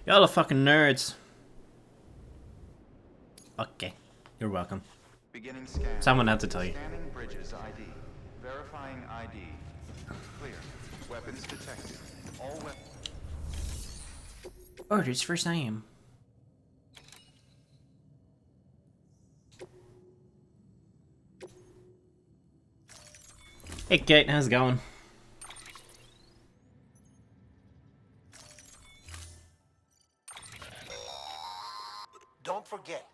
Y'all are fucking nerds. Okay, you're welcome. Beginning scan. Someone had to tell you. Scanning bridges ID. Verifying ID. Clear. Weapons detected. All weapons. Orders for Sam. Hey Kate, how's it going? Don't forget,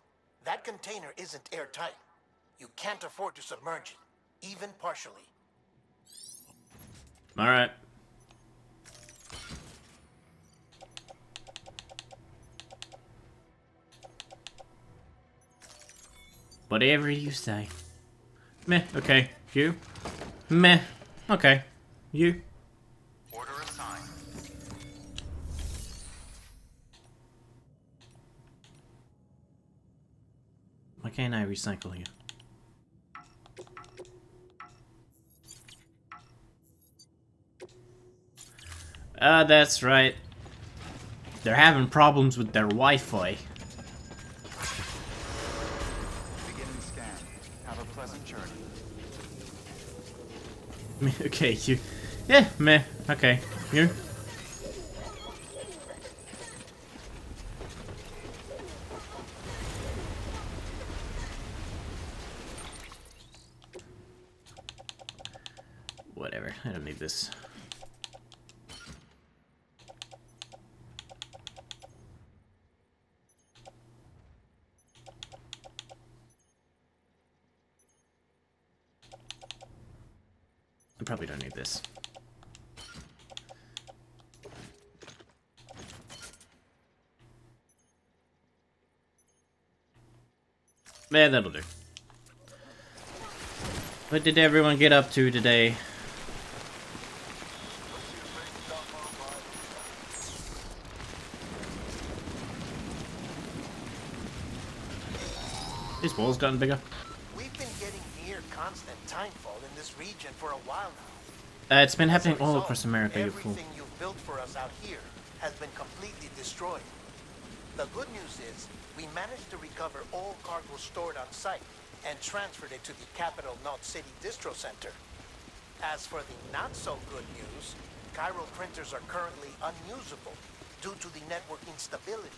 that container isn't airtight. You can't afford to submerge it, even partially. Alright. Whatever you say. Meh, okay. You? Meh, okay. You? Order assigned. Why can't I recycle you? That's right. They're having problems with their Wi-Fi. Beginning scan. Have a pleasant journey. Okay, you. Yeah, meh. Okay, you. Whatever. I don't need this. I probably don't need this. Yeah, that'll do. What did everyone get up to today? This wall's gotten bigger. We've been getting near constant timefall in this region for a while now. It's been happening As a all result, across America, you fool. everything you've built for us out here has been completely destroyed. The good news is, we managed to recover all cargo stored on site and transferred it to the Capital Knot City Distro Center. As for the not-so-good news, chiral printers are currently unusable due to the network instability.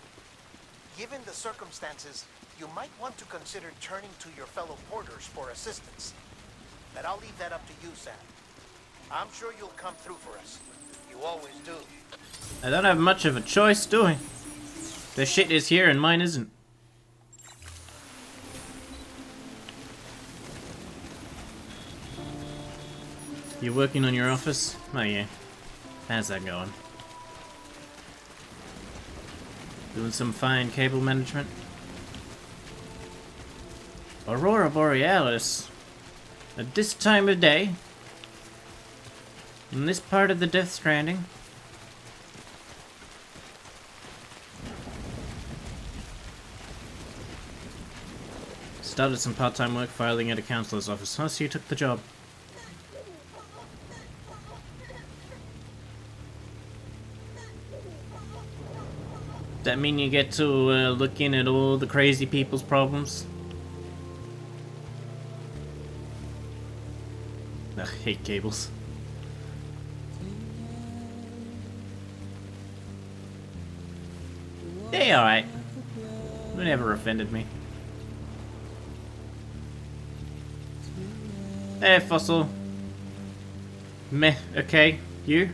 Given the circumstances, you might want to consider turning to your fellow porters for assistance. But I'll leave that up to you, Sam. I'm sure you'll come through for us. You always do. I don't have much of a choice, do I? The shit is here and mine isn't. You working on your office? Oh yeah. How's that going? Doing some fine cable management? Aurora Borealis. At this time of day? In this part of the Death Stranding? Started some part-time work filing at a counselor's office. Oh, so you took the job. Does that mean you get to look in at all the crazy people's problems? Ugh, hate cables. They alright. They never offended me. Hey, Fossil. Meh, okay. You?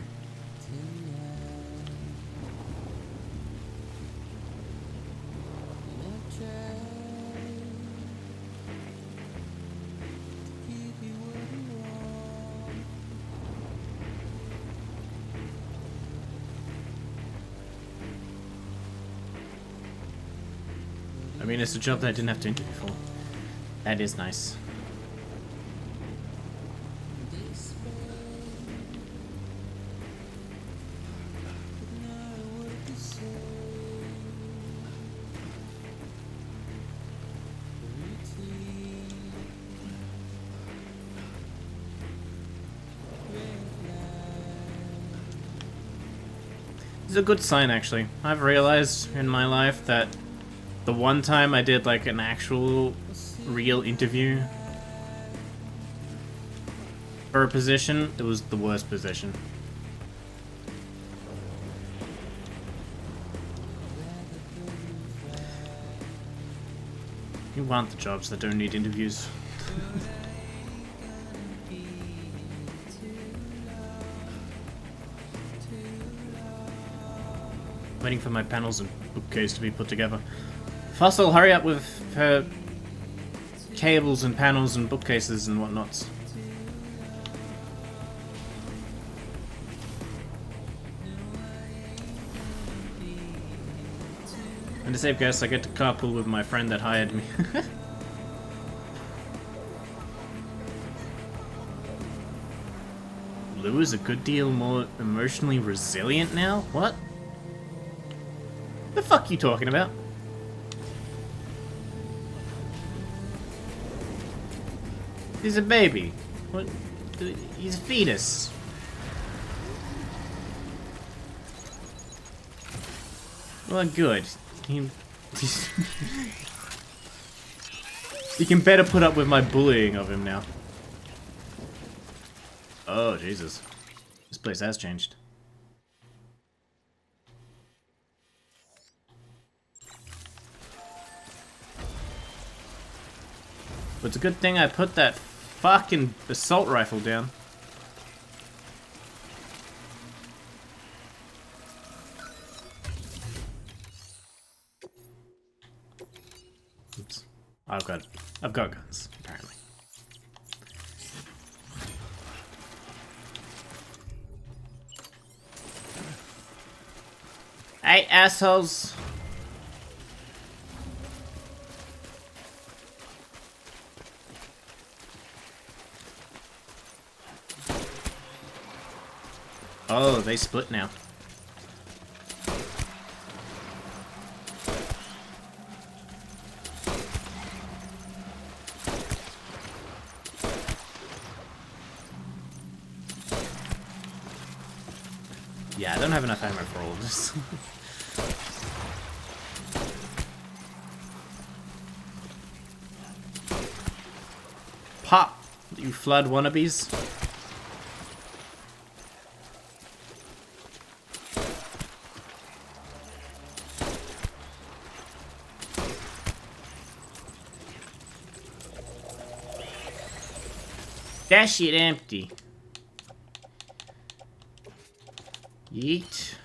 I mean, it's a job that I didn't have to interview for. That is nice. It's a good sign, actually. I've realized in my life that the one time I did like an actual real interview for a position, it was the worst position. You want the jobs that don't need interviews. Waiting for my panels and bookcase to be put together. Fossil, hurry up with her cables and panels and bookcases and whatnots. And to save gas, I get to carpool with my friend that hired me. Lou is a good deal more emotionally resilient now? What? The fuck you talking about? He's a baby. What? He's a fetus. Well, good. He can better put up with my bullying of him now. Oh, Jesus. This place has changed. But it's a good thing I put that fucking assault rifle down. Oops. I've got guns, apparently. Hey, assholes! Oh, they split now. Yeah, I don't have enough ammo for all of this. Pop, you flood wannabes. That shit empty. Yeet.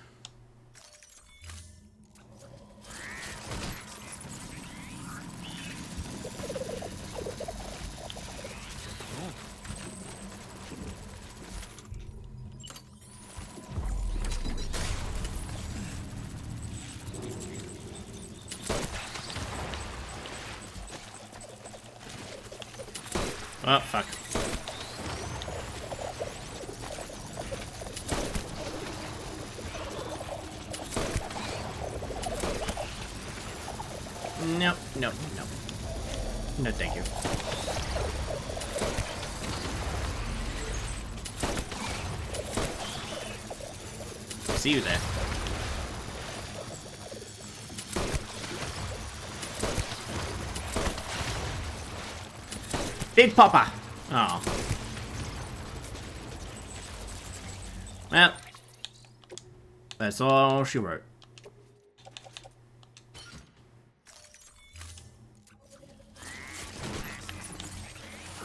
Oh, fuck. Nope, nope, nope. No, thank you. See you there. Big Papa! Oh. Well, that's all she wrote.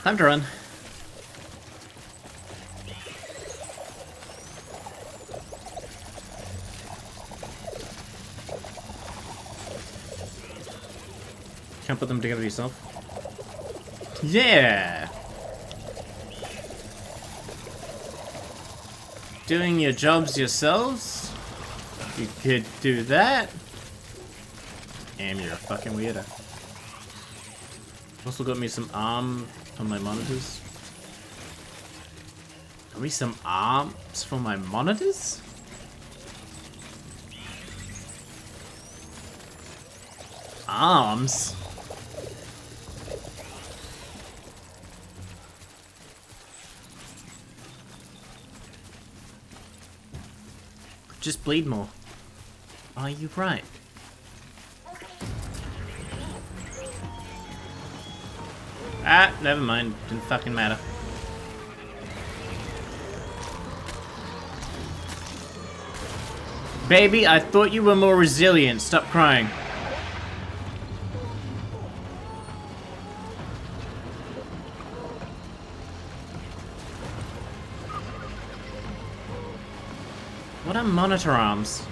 Time to run. Can't put them together yourself. Yeah! Doing your jobs yourselves? You could do that. Damn, you're a fucking weirdo. Also got me some arm on my monitors. Got me some arms for my monitors? Arms? Just bleed more. Are you right? Ah, never mind. Didn't fucking matter. Baby, I thought you were more resilient. Stop crying. What are monitor arms?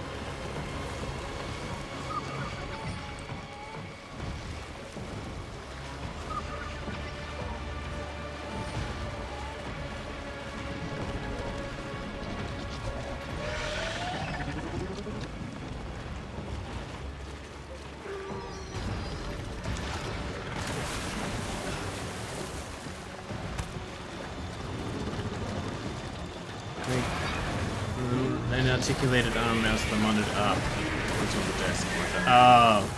An articulated arm mouse the monitor up. What's on the desk? Oh.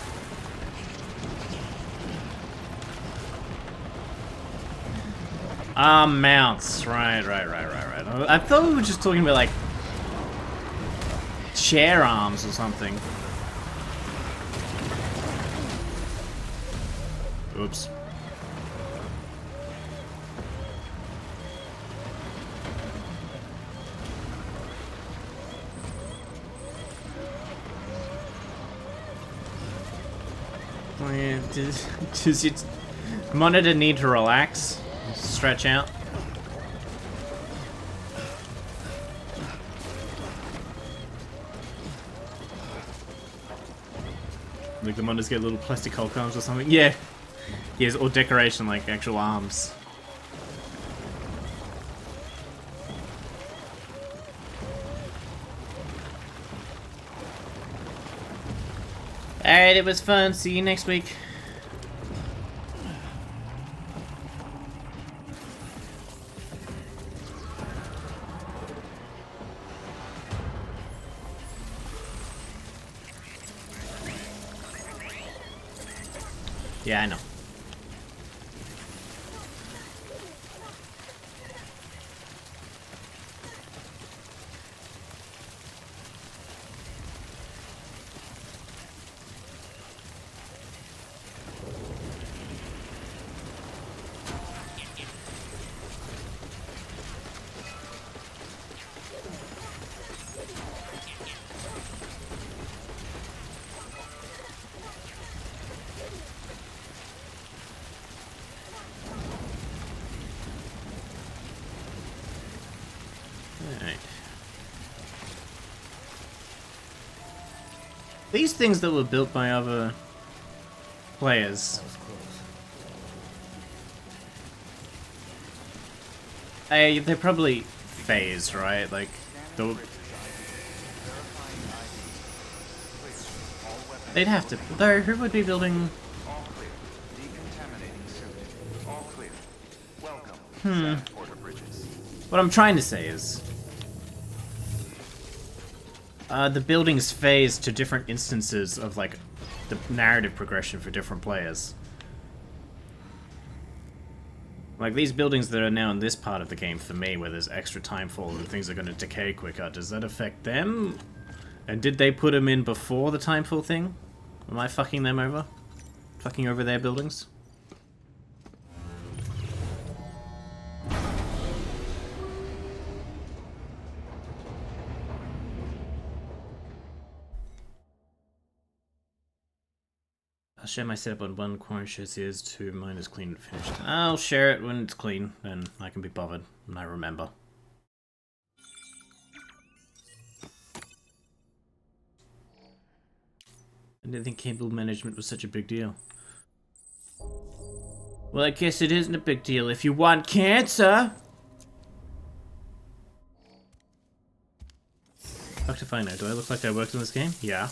Arm mounts. Right. I thought we were just talking about like chair arms or something. Oops. Oh yeah, does your monitor need to relax? Stretch out? Like the monitors get little plastic Hulk arms or something? Yeah. Yes, or decoration like actual arms. Alright, it was fun. See you next week. Yeah, I know. These things that were built by other players. They're probably phased, right? Like, they'd have to. Though, who would be building? All clear. Decontaminating suit. All clear. Welcome. Porter Bridges. What I'm trying to say is, the buildings phase to different instances of like the narrative progression for different players. Like these buildings that are now in this part of the game for me, where there's extra time fall and things are going to decay quicker, does that affect them? And did they put them in before the timefall thing? Am I fucking them over? Fucking over their buildings? I'll share my setup on one corner, shows here's two, mine is clean and finished. I'll share it when it's clean, then I can be bothered, and I remember. I didn't think cable management was such a big deal. Well, I guess it isn't a big deal if you want cancer! Fuck if I know, do I look like I worked in this game? Yeah.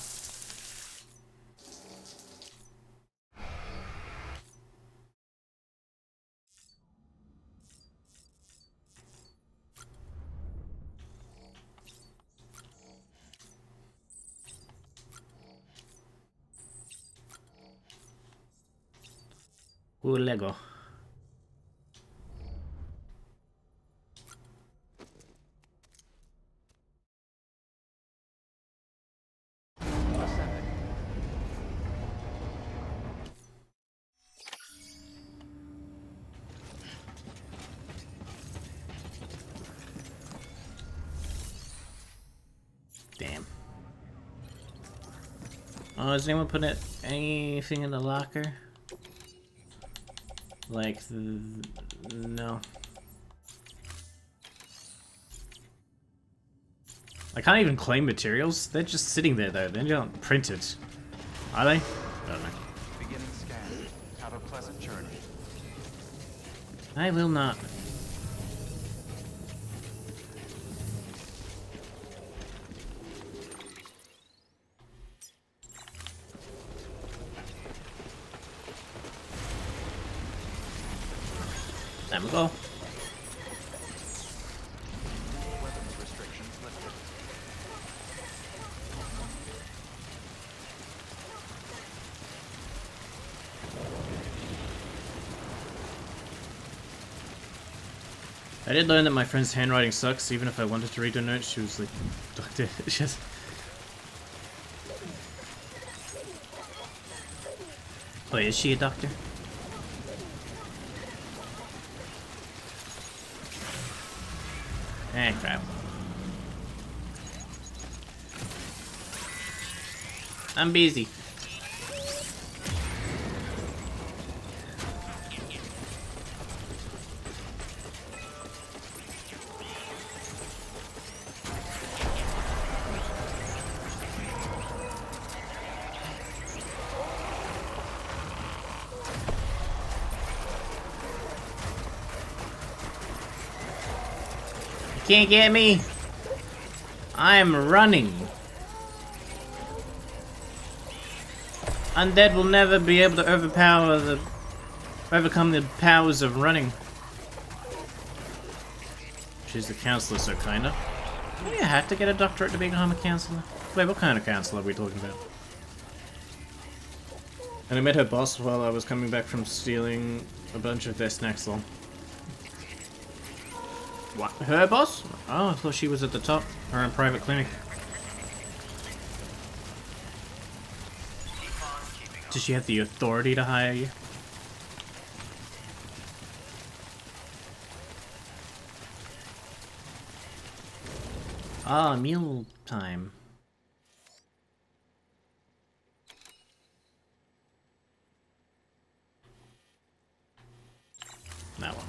Ooh, Lego. Damn. Oh, has anyone put anything in the locker? Like, no. I can't even claim materials. They're just sitting there, though. They're not printed. Are they? I don't know. Beginning scan. Have a pleasant journey. I will not. There we go. Weapons restrictions lifted. I did learn that my friend's handwriting sucks. Even if I wanted to read her notes, she was like, "Doctor, it's just." Wait, is she a doctor? Eh, crap. I'm busy. Can't get me. I'm running. Undead will never be able to overcome the powers of running. She's the counselor, so kinda. Do you have to get a doctorate to become a counselor? Wait, what kind of counselor are we talking about? And I met her boss while I was coming back from stealing a bunch of their snacks along. What? Her boss? Oh, I thought she was at the top. Her own private clinic. Does she have the authority to hire you? Ah, meal time. That one.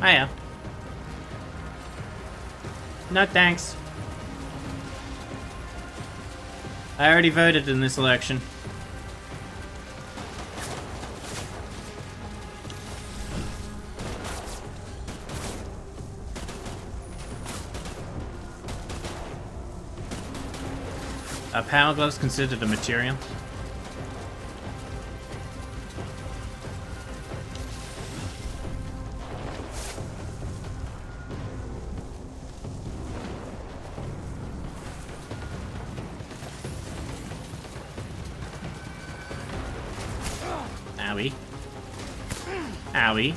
Hiya. No thanks. I already voted in this election. Are power gloves considered a material? Owie. Owie.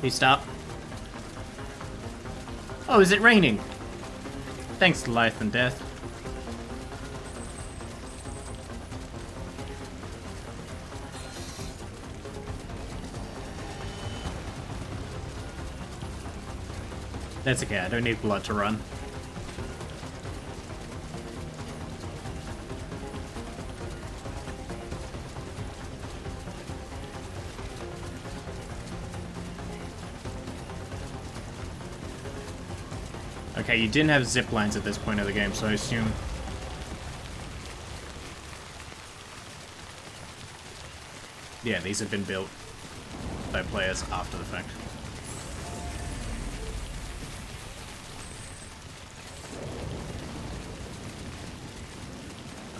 Please stop. Oh, is it raining? Thanks to life and death. That's okay, I don't need blood to run. Okay, you didn't have zip lines at this point of the game, so I assume... Yeah, these have been built by players after the fact.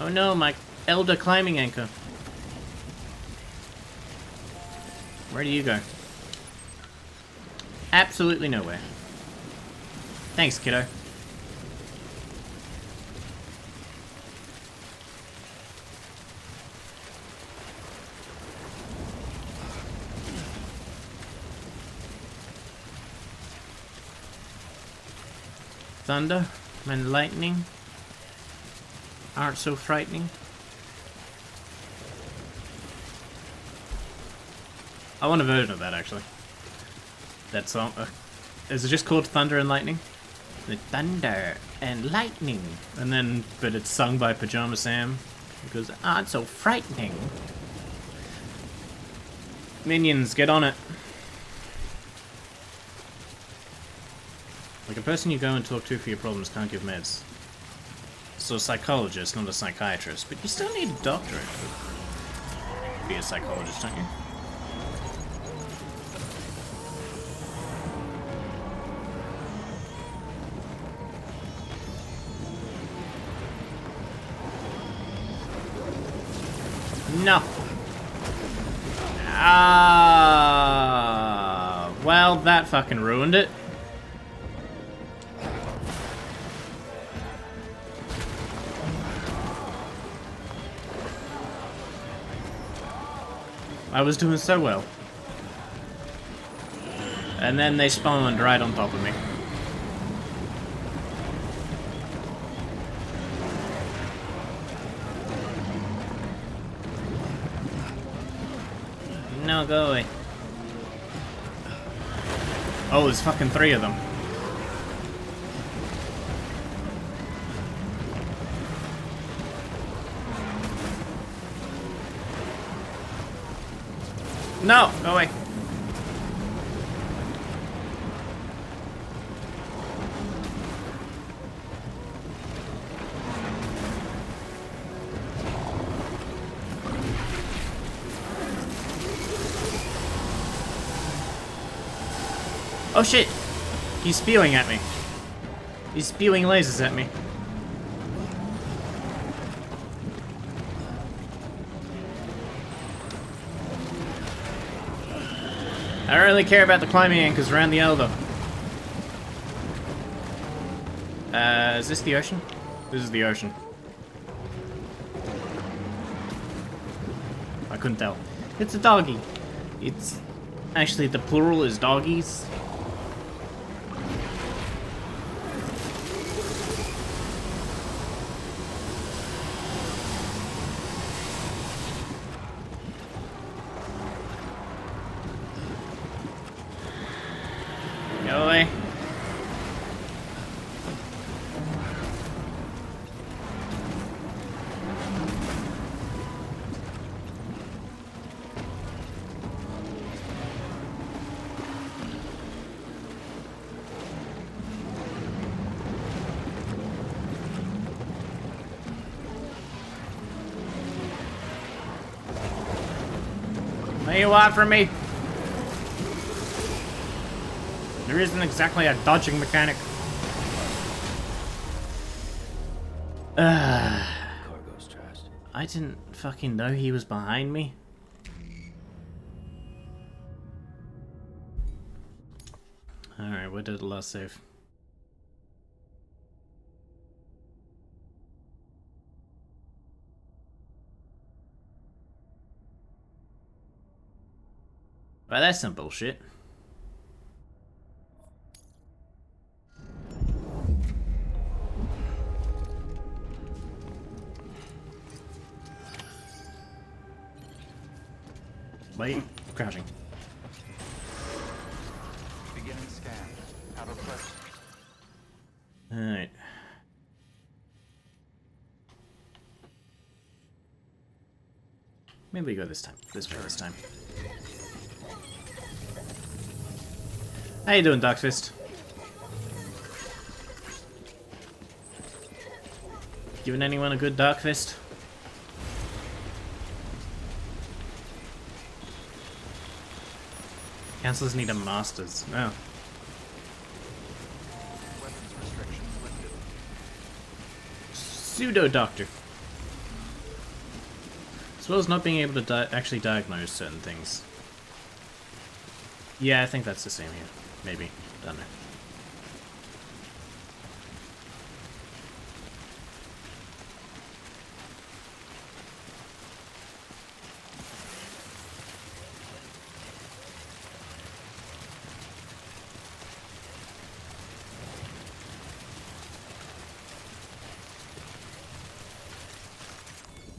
Oh no, my elder climbing anchor. Where do you go? Absolutely nowhere. Thanks, kiddo. thunder and lightning aren't so frightening. I want a version of that, actually. That song. Is it just called Thunder and Lightning? The thunder and lightning. And then, but it's sung by Pajama Sam. It goes, aren't so frightening. Minions, get on it. Like, a person you go and talk to for your problems can't give meds. So a psychologist, not a psychiatrist. But you still need a doctorate to be a psychologist, don't you? No. Well, that fucking ruined it. I was doing so well. And then they spawned right on top of me. No, go away. Oh, there's fucking 3 of them. No, go away. Oh shit! He's spewing at me. He's spewing lasers at me. I don't really care about the climbing anchors around the elbow. Is this the ocean? This is the ocean. I couldn't tell. It's a doggy. It's... Actually, the plural is doggies. Go away. What do you want from me? There isn't exactly a dodging mechanic. Cargo's trashed. I didn't fucking know he was behind me. Alright, where did the last save? Well, that's some bullshit. Wait, crouching. Beginning scan. Have a pleasant. Alright. Maybe we go this time. This way this time. How you doing, Darkfist? Giving anyone a good Darkfist? Councilors need a master's. Oh. Weapons restrictions lifted. Pseudo-doctor. As well as not being able to actually diagnose certain things. Yeah, I think that's the same here. Maybe. Don't know.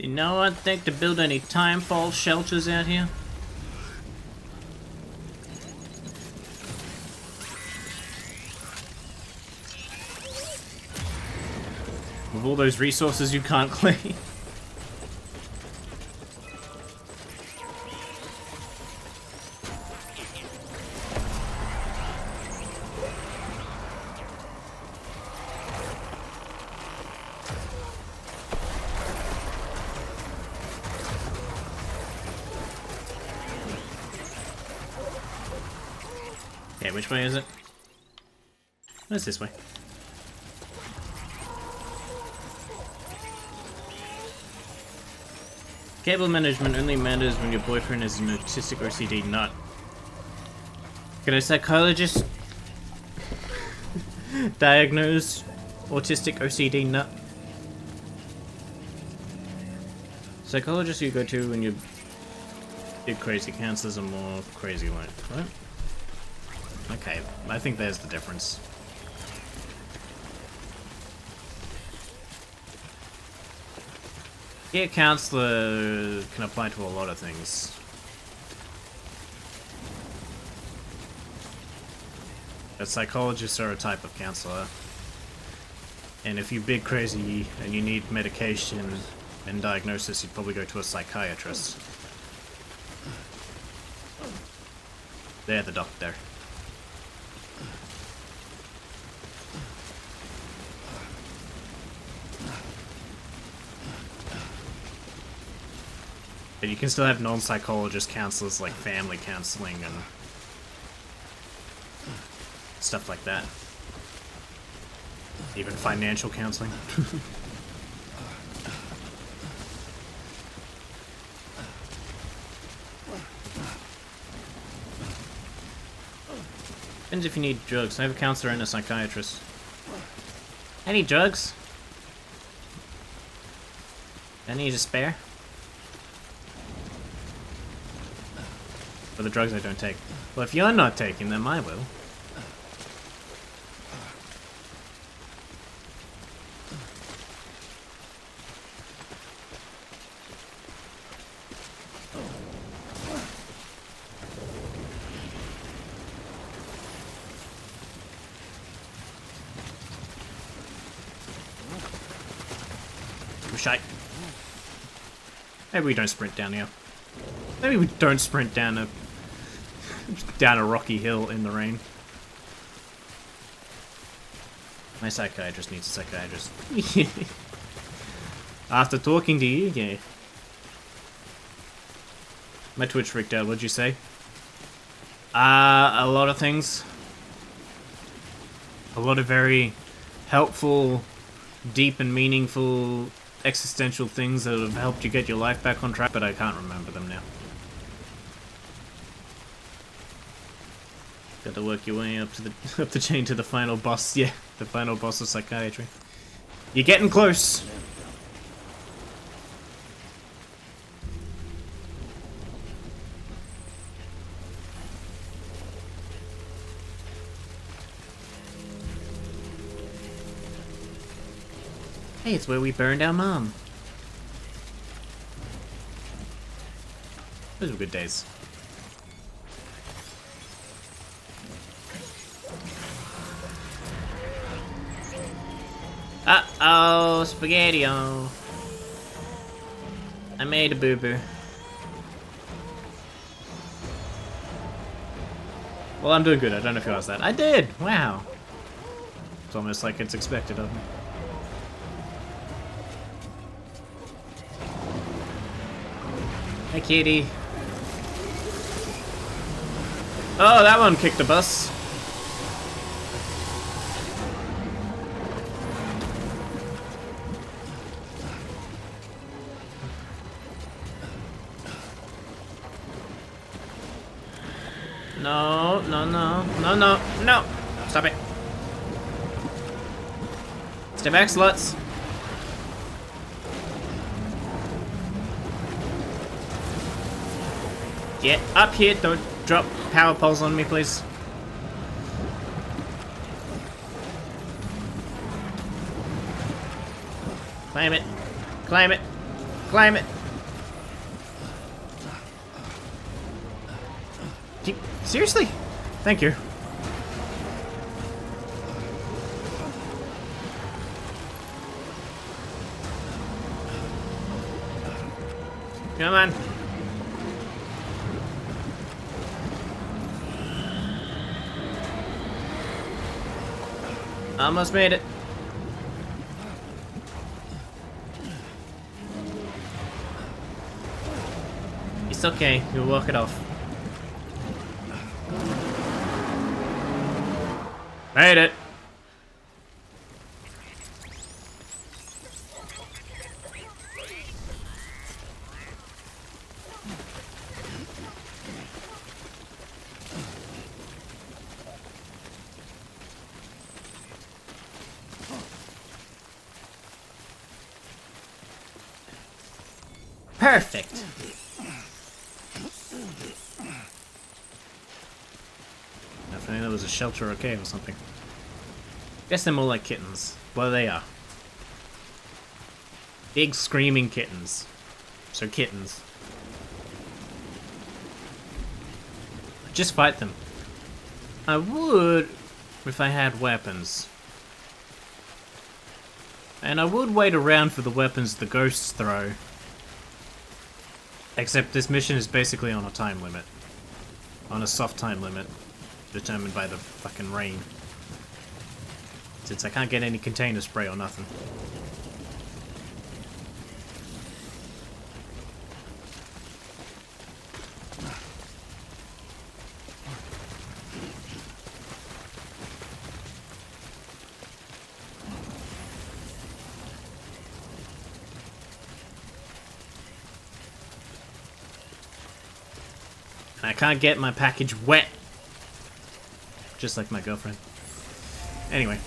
Did no one think to build any timefall shelters out here? With all those resources you can't claim. Okay, which way is it? It's this way. Cable management only matters when your boyfriend is an autistic OCD nut. Can a psychologist diagnose autistic OCD nut? Psychologists you go to when you do crazy cancers are more crazy like, what? Okay, I think there's the difference. Yeah, counselor can apply to a lot of things. But psychologists are a type of counselor. And if you're big crazy and you need medication and diagnosis, you'd probably go to a psychiatrist. They're the doctor. But you can still have non-psychologist counselors like family counseling and stuff like that. Even financial counseling. Depends if you need drugs. I have a counselor and a psychiatrist. Any drugs? Any to spare? For the drugs I don't take. Well, if you're not taking them, I will. Shite. Maybe we don't sprint down here. Maybe we don't sprint down a rocky hill in the rain. My psychiatrist needs a psychiatrist. After talking to you, yeah. My Twitch freaked out, what'd you say? A lot of things. A lot of very helpful, deep and meaningful existential things that have helped you get your life back on track, but I can't remember them now. Got to work your way up the chain to the final boss. Yeah, the final boss of psychiatry. You're getting close. Hey, it's where we burned our mom. Those were good days. Uh-oh, spaghetti-o. I made a boo-boo. Well, I'm doing good. I don't know if you asked that. I did! Wow. It's almost like it's expected of me. Hi, kitty. Oh, that one kicked the bus. No, no, no, no, no, no! Stop it. Step back, sluts. Get up here, don't drop power poles on me, please. Claim it. Claim it. Climb it. Seriously? Thank you. Come on. Almost made it. It's okay, you'll walk it off. Made it. Perfect. Definitely there was a shelter or a cave or something. Guess they're more like kittens. Well, they are. Big screaming kittens. So kittens. Just fight them. I would if I had weapons. And I would wait around for the weapons the ghosts throw. Except this mission is basically on a time limit. On a soft time limit. Determined by the fucking rain. Since I can't get any container spray or nothing. And I can't get my package wet. Just like my girlfriend. Anyway.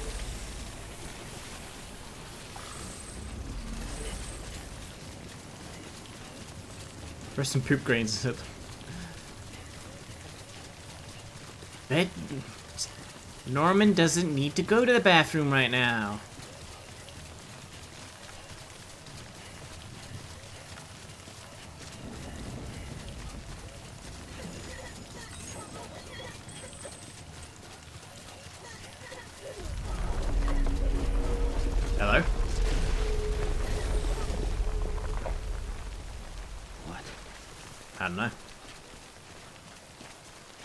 There's some poop grains. That Norman doesn't need to go to the bathroom right now. Hello? What? I don't know.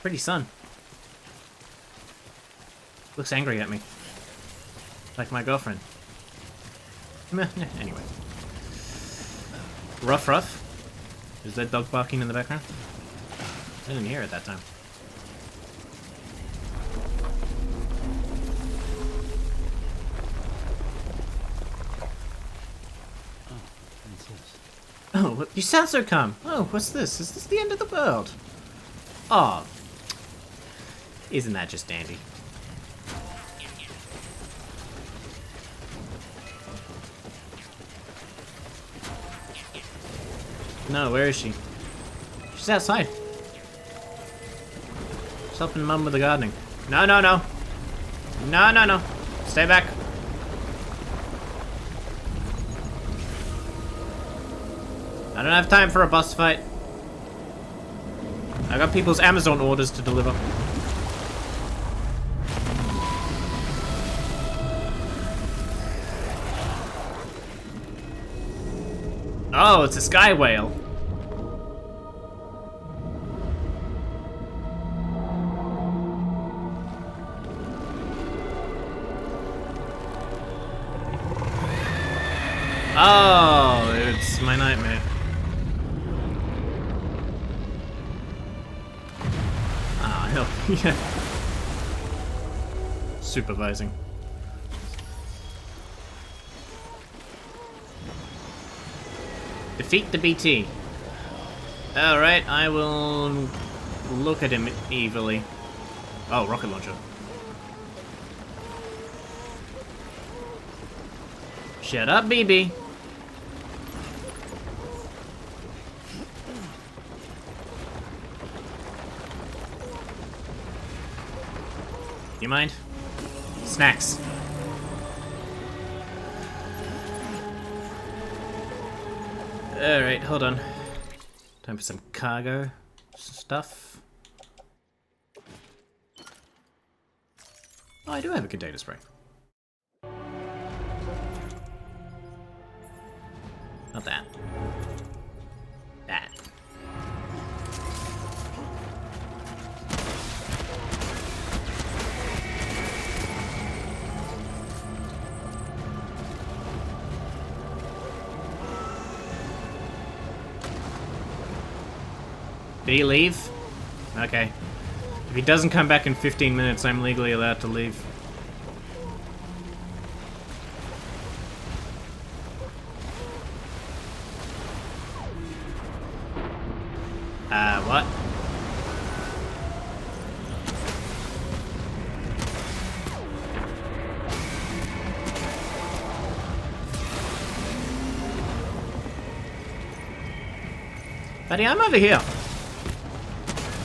Pretty sun. Looks angry at me. Like my girlfriend. Anyway. Ruff. Is that dog barking in the background? I didn't hear it that time. Oh, what, you sound so calm. Oh, what's this? Is this the end of the world? Oh. Isn't that just dandy? No, where is she? She's outside. She's helping Mum with the gardening. No. No. Stay back. I don't have time for a boss fight. I got people's Amazon orders to deliver. Oh, it's a sky whale. Oh, it's my nightmare. Ah, hell, yeah. Supervising. Defeat the BT. Alright, I will look at him evilly. Oh, rocket launcher. Shut up, BB. You mind? Snacks. Alright, hold on. Time for some cargo stuff. Oh, I do have a container spray. Not that. That. Did he leave? Okay. If he doesn't come back in 15 minutes, I'm legally allowed to leave. What? Buddy, I'm over here.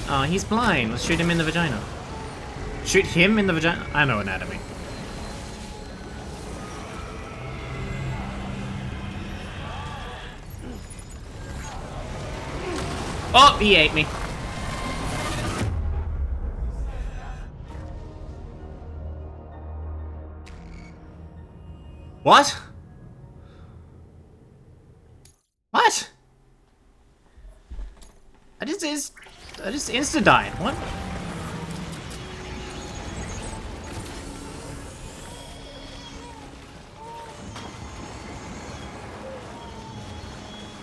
Oh, he's blind. Let's shoot him in the vagina. Shoot him in the vagina? I know anatomy. Oh, he ate me. What? What? I just insta-died. What?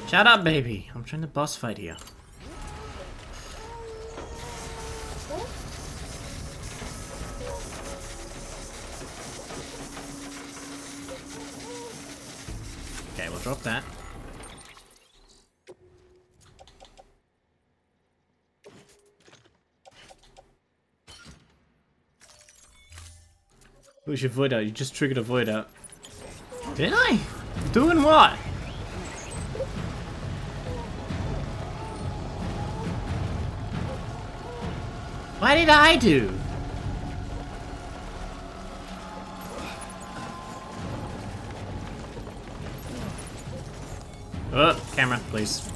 Shut up, baby. I'm trying to boss fight here. Okay, we'll drop that. Who's your void out? You just triggered a void out. Did I? Doing what? What did I do? Oh, camera, please.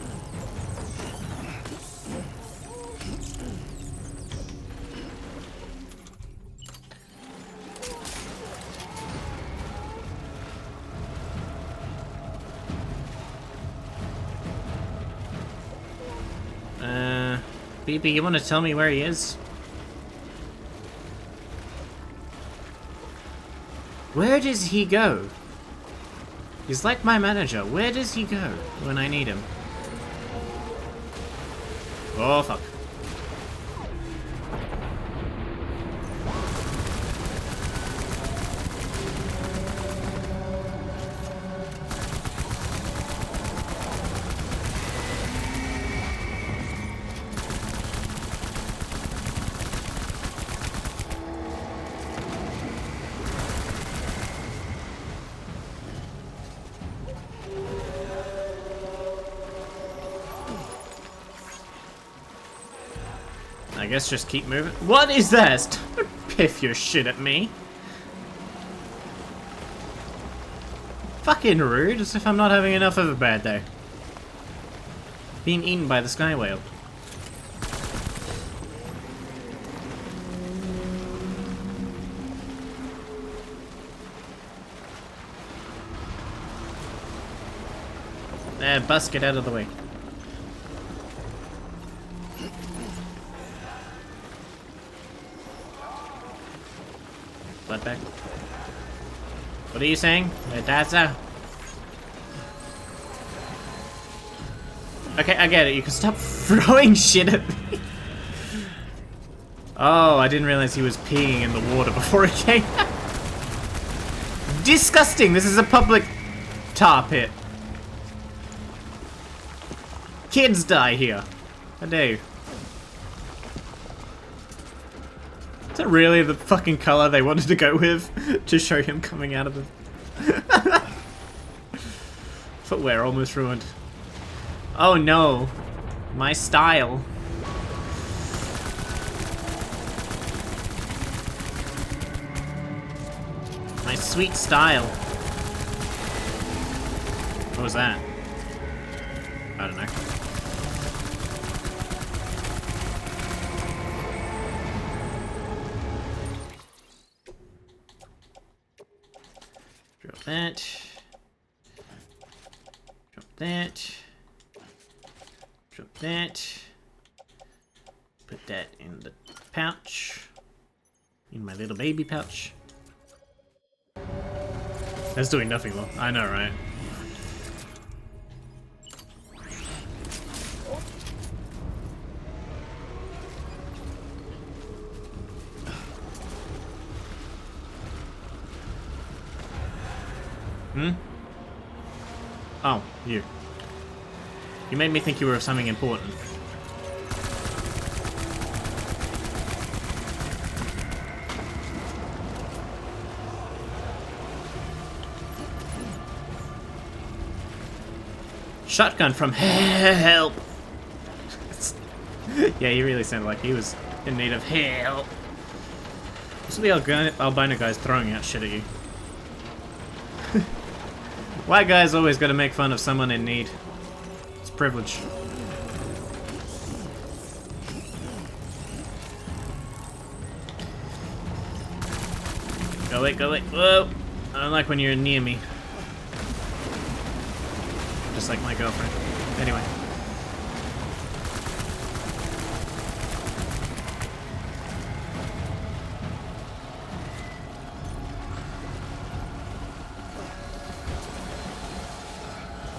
BB, you want to tell me where he is? Where does he go? He's like my manager. Where does he go when I need him? Oh, fuck. I guess just keep moving. What is that? Don't piff your shit at me. Fucking rude, as if I'm not having enough of a bad day. Being eaten by the sky whale. Bus, get out of the way. Bloodback. What are you saying? Daza? Okay, I get it. You can stop throwing shit at me. Oh, I didn't realize he was peeing in the water before it came out. Disgusting! This is a public tar pit. Kids die here. I do. Is that really the fucking color they wanted to go with? To show him coming out of the... Footwear almost ruined. Oh no. My style. My sweet style. What was that? I don't know. Drop that. Drop that. Drop that. Put that in the pouch. In my little baby pouch. That's doing nothing though. I know, right? Hmm? Oh, you. You made me think you were something important. Shotgun from help! Yeah, he really sounded like he was in need of help. This will be albino guys throwing out shit at you. White guys always gotta make fun of someone in need. It's privilege. Go away, go away. Whoa! I don't like when you're near me. Just like my girlfriend. Anyway.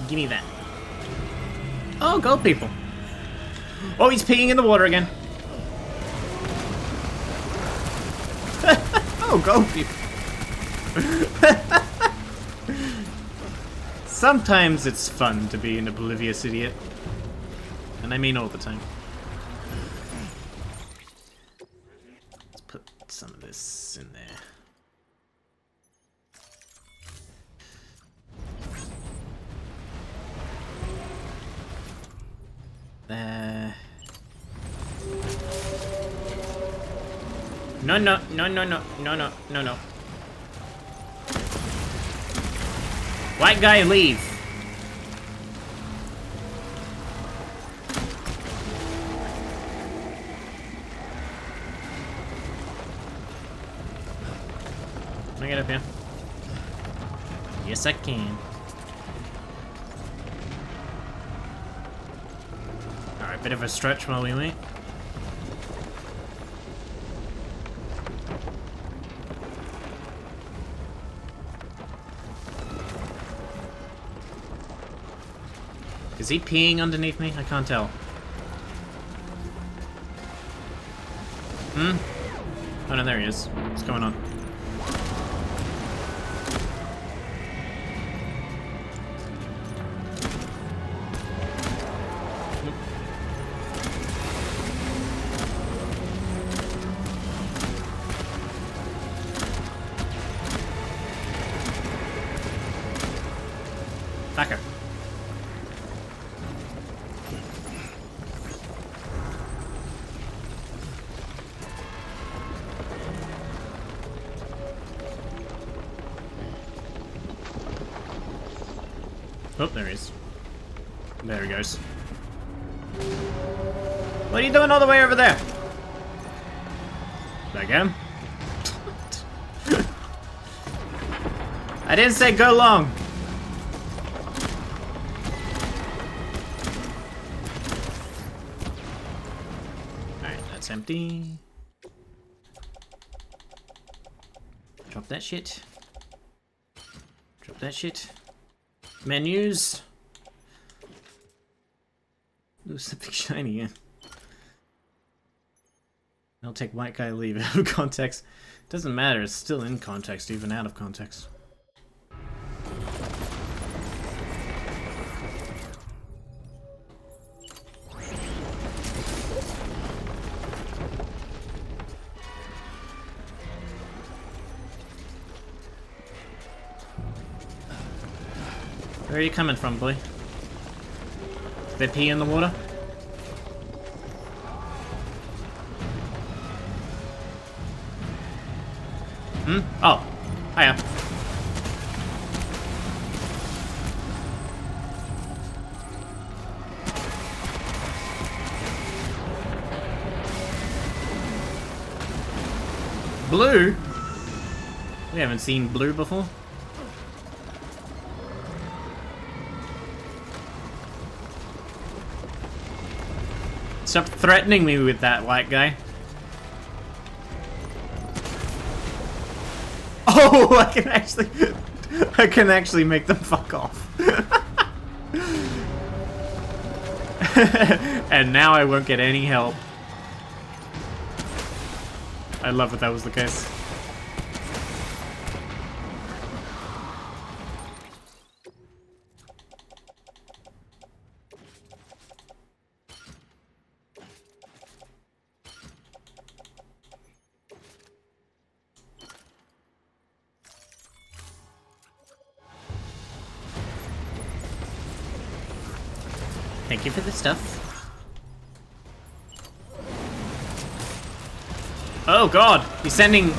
Give me that. Oh, go people. Oh, he's peeing in the water again. Oh, go people. Sometimes it's fun to be an oblivious idiot. And I mean all the time. Let's put some of this in there. No, no, no, no, no, no, no, no, no. White guy, leave. Can I get up here? Yes, I can. Alright, bit of a stretch while we wait. Is he peeing underneath me? I can't tell. Hmm? Oh no, there he is. What's going on? Backer. Oh, there he is. There he goes. What are you doing all the way over there? Again? I didn't say go long. Alright, that's empty. Drop that shit. Drop that shit. Menus. Ooh, something shiny, yeah. I'll take white guy leave out of context. Doesn't matter, it's still in context, even out of context. Where are you coming from, boy? Did they pee in the water? Hmm? Oh. Hiya. blue? We haven't seen blue before. Stop threatening me with that, white guy. Oh, I can actually make them fuck off. And now I won't get any help. I love that that was the case. Thank you for the stuff. Oh god, he's sending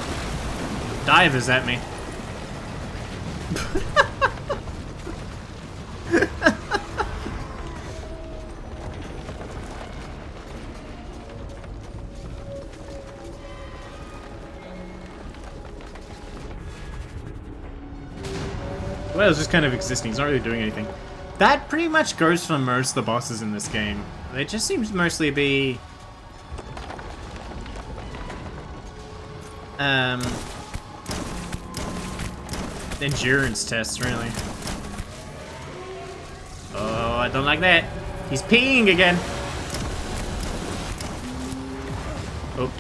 divers at me. Well, it's just kind of existing, he's not really doing anything. That pretty much goes for most of the bosses in this game. They just seem to mostly be... endurance tests, really. Oh, I don't like that. He's peeing again. Oh.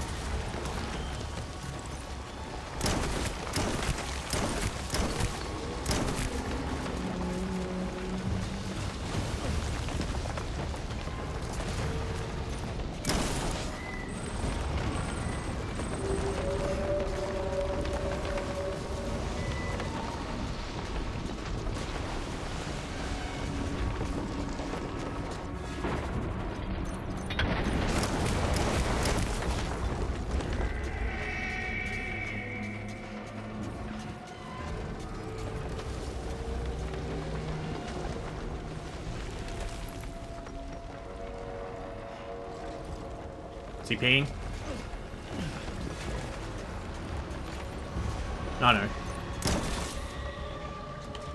Is he peeing? Oh no.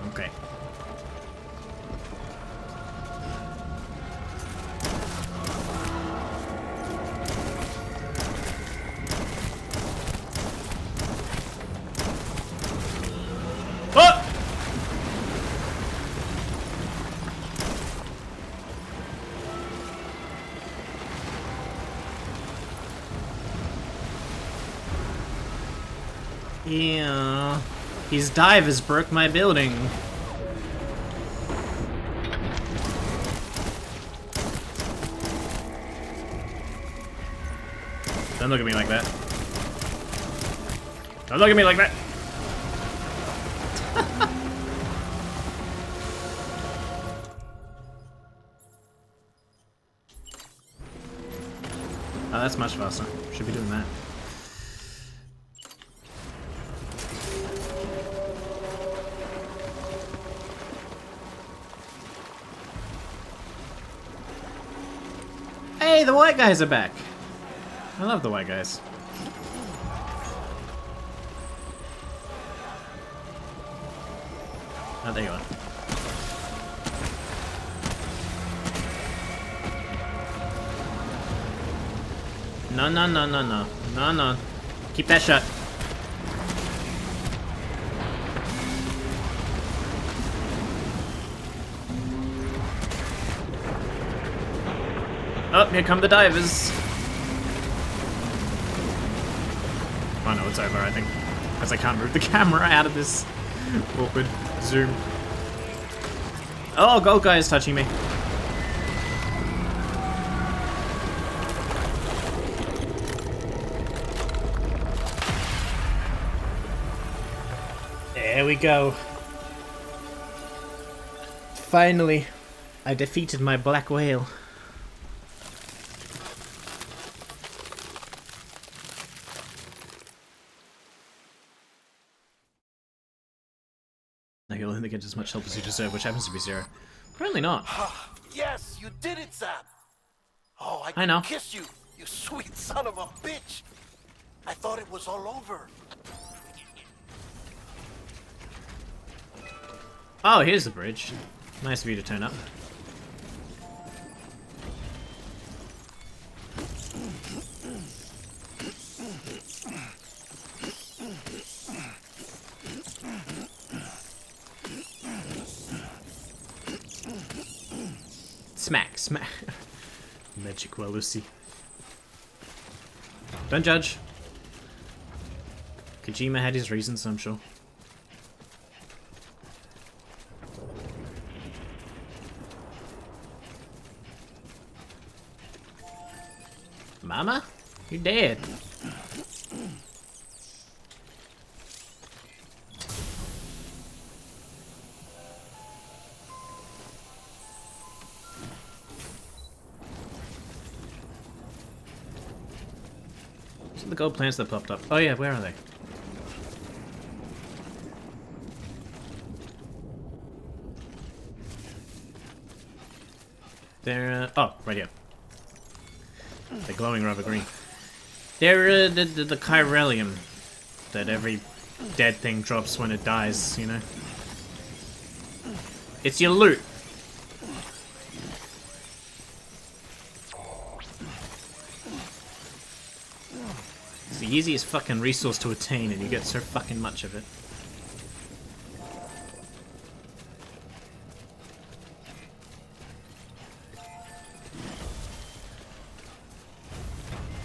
Okay. Oh! Yeah, his divers broke my building. Don't look at me like that. Don't look at me like that. Oh, that's much faster. Should be doing that. Hey, the white guys are back. I love the white guys. Oh, there you are. No, no, no, no, no. No, no. Keep that shut. Oh, here come the divers. Oh no, it's over, I think. Because I can't move the camera out of this awkward zoom. Oh, gold guy is touching me. There we go. Finally, I defeated my black whale. Now you'll only get as much help as you deserve, which happens to be zero. Apparently not. Yes, you did it, Zap. Oh, I know. kiss you, you sweet son of a bitch. I thought it was all over. Oh, here's the bridge. Nice of you to turn up. Smack, smack. Magic Walusi. Don't judge. Kojima had his reasons, I'm sure. Mama? You're dead. So the gold plants that popped up. Oh yeah, where are they? They're, oh, right here. They're glowing rubber green. They're the chiralium that every dead thing drops when it dies, you know? It's your loot. It's the easiest fucking resource to attain and you get so fucking much of it.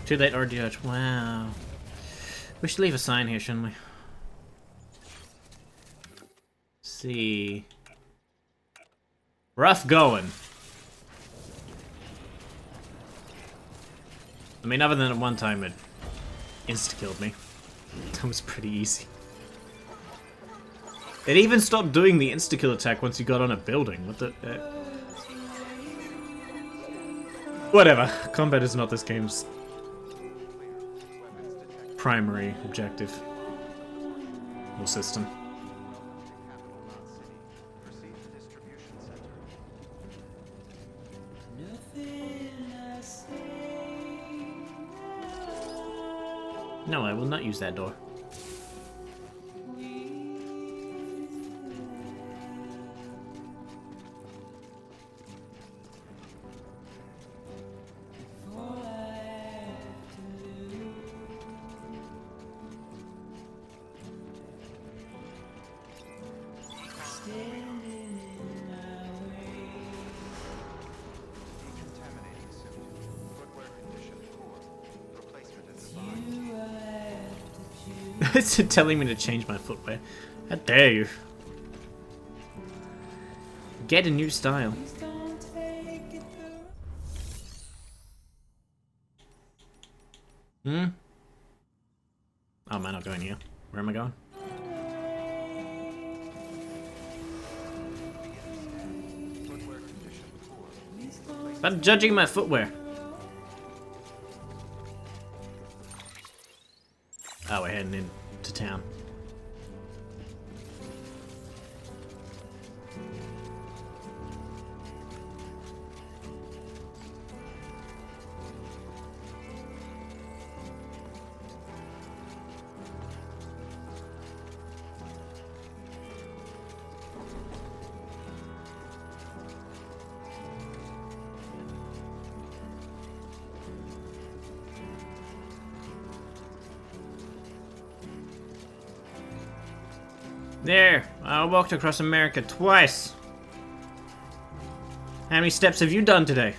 Too late or judge. Wow. We should leave a sign here, shouldn't we? See. Rough going. I mean, other than at one time it insta-killed me. That was pretty easy. It even stopped doing the insta-kill attack once you got on a building. What the... Whatever. Combat is not this game's primary objective or system. No, I will not use that door. It's telling me to change my footwear. How dare you? Get a new style. Hmm? Oh, am I not going here? Where am I going? Stop judging my footwear. Oh, we're heading into town. There! I walked across America twice! How many steps have you done today?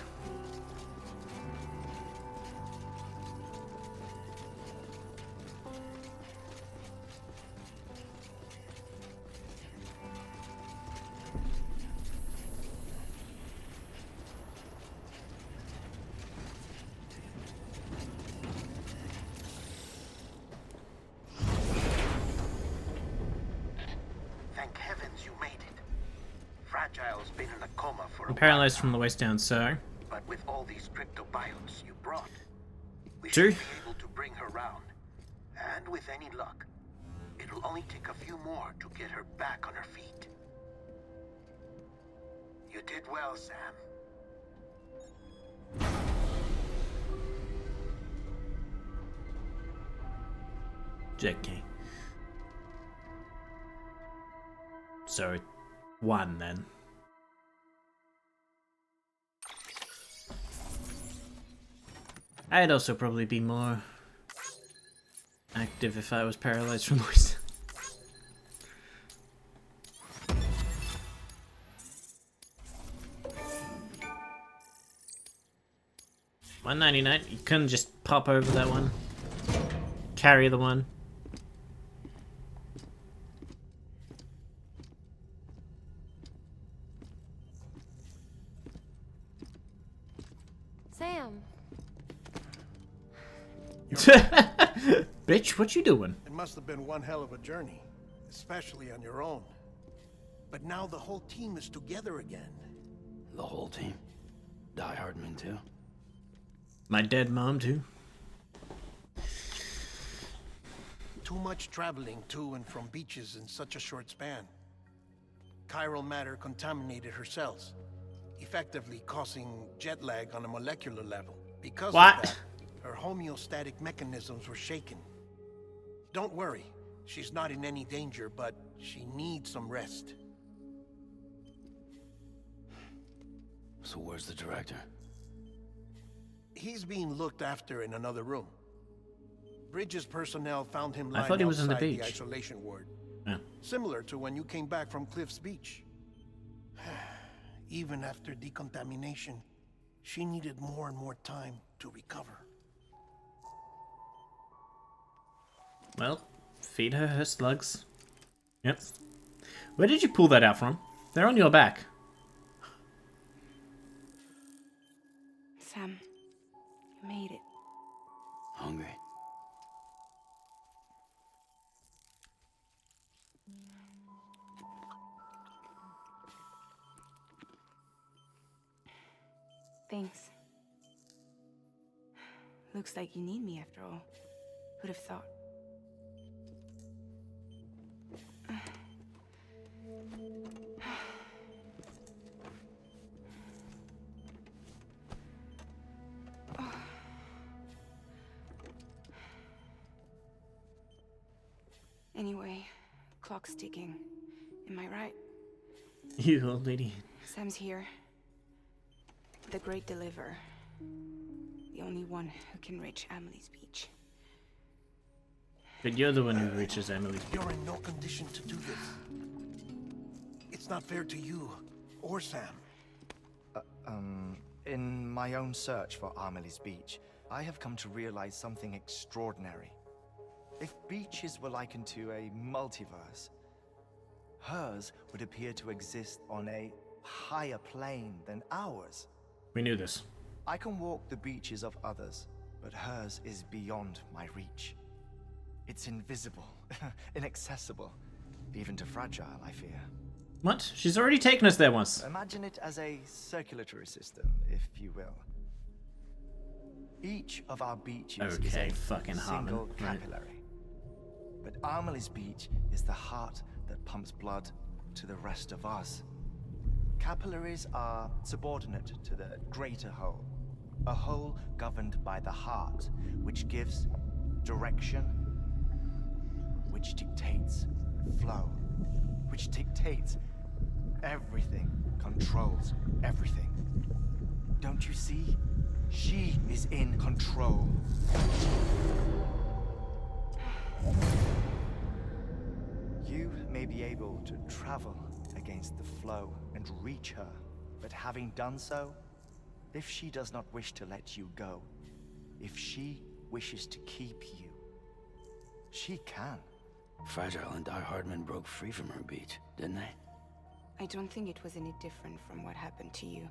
Thank heavens you made it. Fragile's been in a coma for I'm a paralyzed while from now, the waist down, so... but with all these cryptobiotes you brought, we True. should be able to bring her round. And with any luck, it'll only take a few more to get her back on her feet. You did well, Sam. JK. So, 1 then. I'd also probably be more active if I was paralyzed from noise. $1.99. You couldn't just pop over that one. Carry the one. Sam. Bitch, what you doing? It must have been one hell of a journey, especially on your own. But now the whole team is together again. The whole team? Die Hardman too? My dead mom too. Too much traveling to and from beaches in such a short span. Chiral matter contaminated her cells, effectively causing jet lag on a molecular level. Because What? of that, her homeostatic mechanisms were shaken. Don't worry, she's not in any danger, but she needs some rest. So where's the director? He's being looked after in another room. Bridges personnel found him I lying thought he was on the outside beach. isolation ward. Yeah. Similar to when you came back from Cliff's Beach. Even after decontamination, she needed more and more time to recover. Well, feed her slugs. Yep. Where did you pull that out from? They're on your back. Sam, you made it. Hungry? Thanks. Looks like you need me after all. Who'd have thought? Anyway, clock's ticking. Am I right? You old lady. Sam's here. The Great Deliverer. The only one who can reach Amelie's Beach. But you're the one who reaches Emily's. You're in no condition to do this. It's not fair to you or Sam. In my own search for Amelie's Beach, I have come to realize something extraordinary. If beaches were likened to a multiverse, hers would appear to exist on a higher plane than ours. We knew this. I can walk the beaches of others, but hers is beyond my reach. It's invisible, inaccessible, even to fragile, I fear. What? She's already taken us there once. Imagine it as a circulatory system, if you will. Each of our beaches is Okay, a fucking single Harmon, right. capillary. But Amelie's Beach is the heart that pumps blood to the rest of us. Capillaries are subordinate to the greater whole, a whole governed by the heart, which gives direction, which dictates flow, which dictates everything, controls everything. Don't you see? She is in control. You may be able to travel against the flow and reach her, but having done so, if she does not wish to let you go, if she wishes to keep you, she can. Fragile and Die Hardman broke free from her beach, didn't they? I don't think it was any different from what happened to you.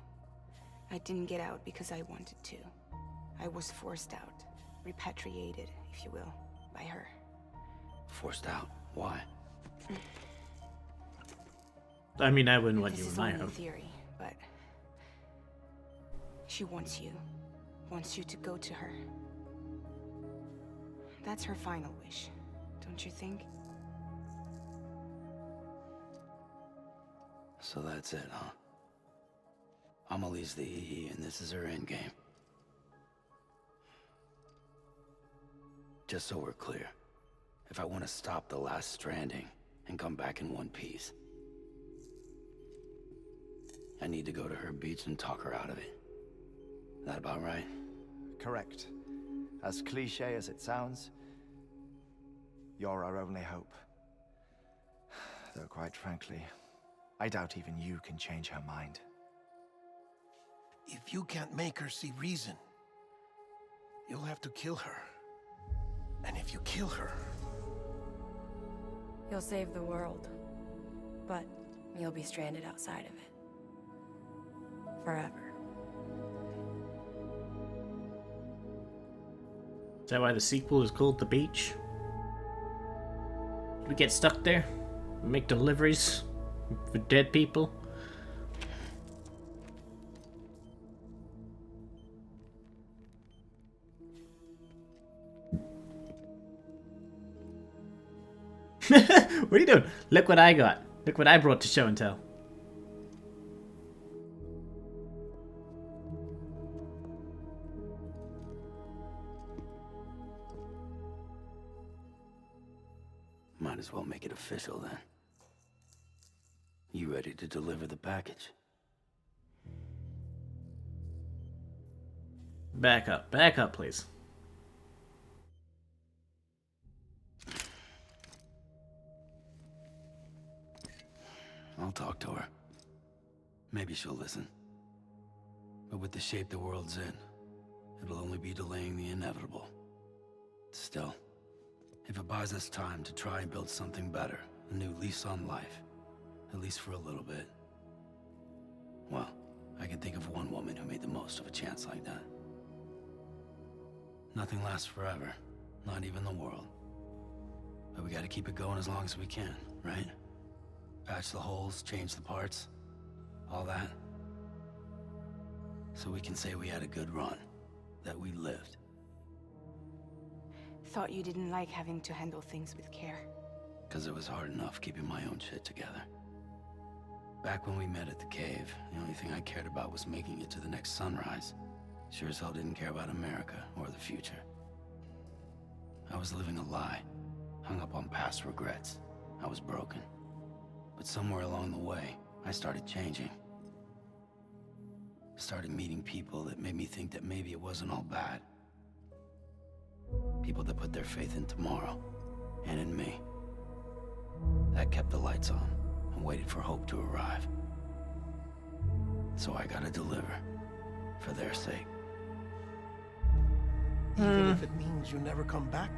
I didn't get out because I wanted to. I was forced out, repatriated, if you will, by her. Forced out. Why? I mean, I wouldn't want This you in is my only home. theory, but she wants you to go to her. That's her final wish, don't you think? So that's it, huh? Amelie's the EE, and this is her endgame. Just so we're clear, if I want to stop the last stranding and come back in one piece. I need to go to her beach and talk her out of it. That about right? Correct. As cliche as it sounds, you're our only hope. Though quite frankly, I doubt even you can change her mind. If you can't make her see reason, you'll have to kill her. And if you kill her... You'll save the world, but you'll be stranded outside of it. Forever. Is that why the sequel is called The Beach? We get stuck there? Make deliveries for dead people? What are you doing? Look what I got. Look what I brought to show and tell. Might as well make it official then. You ready to deliver the package? Back up, please. I'll talk to her. Maybe she'll listen. But with the shape the world's in, it'll only be delaying the inevitable. Still, if it buys us time to try and build something better, a new lease on life, at least for a little bit, well, I can think of one woman who made the most of a chance like that. Nothing lasts forever, not even the world. But we gotta keep it going as long as we can, right? Patch the holes, change the parts, all that. So we can say we had a good run, that we lived. Thought you didn't like having to handle things with care. 'Cause it was hard enough keeping my own shit together. Back when we met at the cave, the only thing I cared about was making it to the next sunrise. Sure as hell didn't care about America or the future. I was living a lie, hung up on past regrets. I was broken. But somewhere along the way, I started changing. Started meeting people that made me think that maybe it wasn't all bad. People that put their faith in tomorrow, and in me. That kept the lights on, and waited for hope to arrive. So I gotta deliver, for their sake. Even if it means you never come back?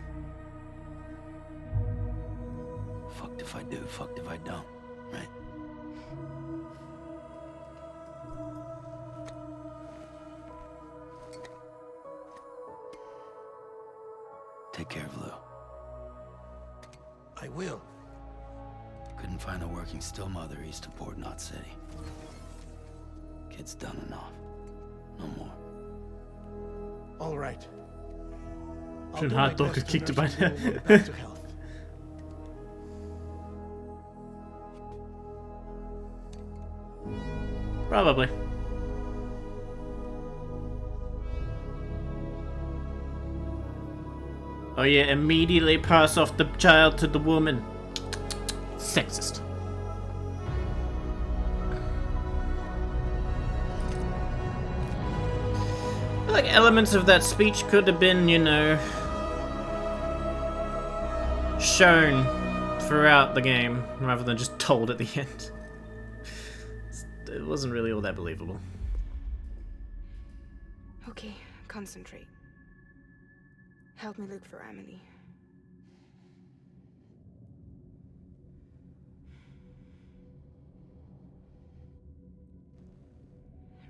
Fucked if I do, fucked if I don't, right? Take care of Lou. I will. Couldn't find a working still mother east of Port Knot City. Kid's done enough. No more. All right. I'll Schön do my hart best to durchgekickt nurse dabei. Lou back to health. Probably. Oh yeah, immediately pass off the child to the woman. Sexist. I feel like elements of that speech could have been, you know, shown throughout the game rather than just told at the end. It wasn't really all that believable. Okay, concentrate. Help me look for Amelie.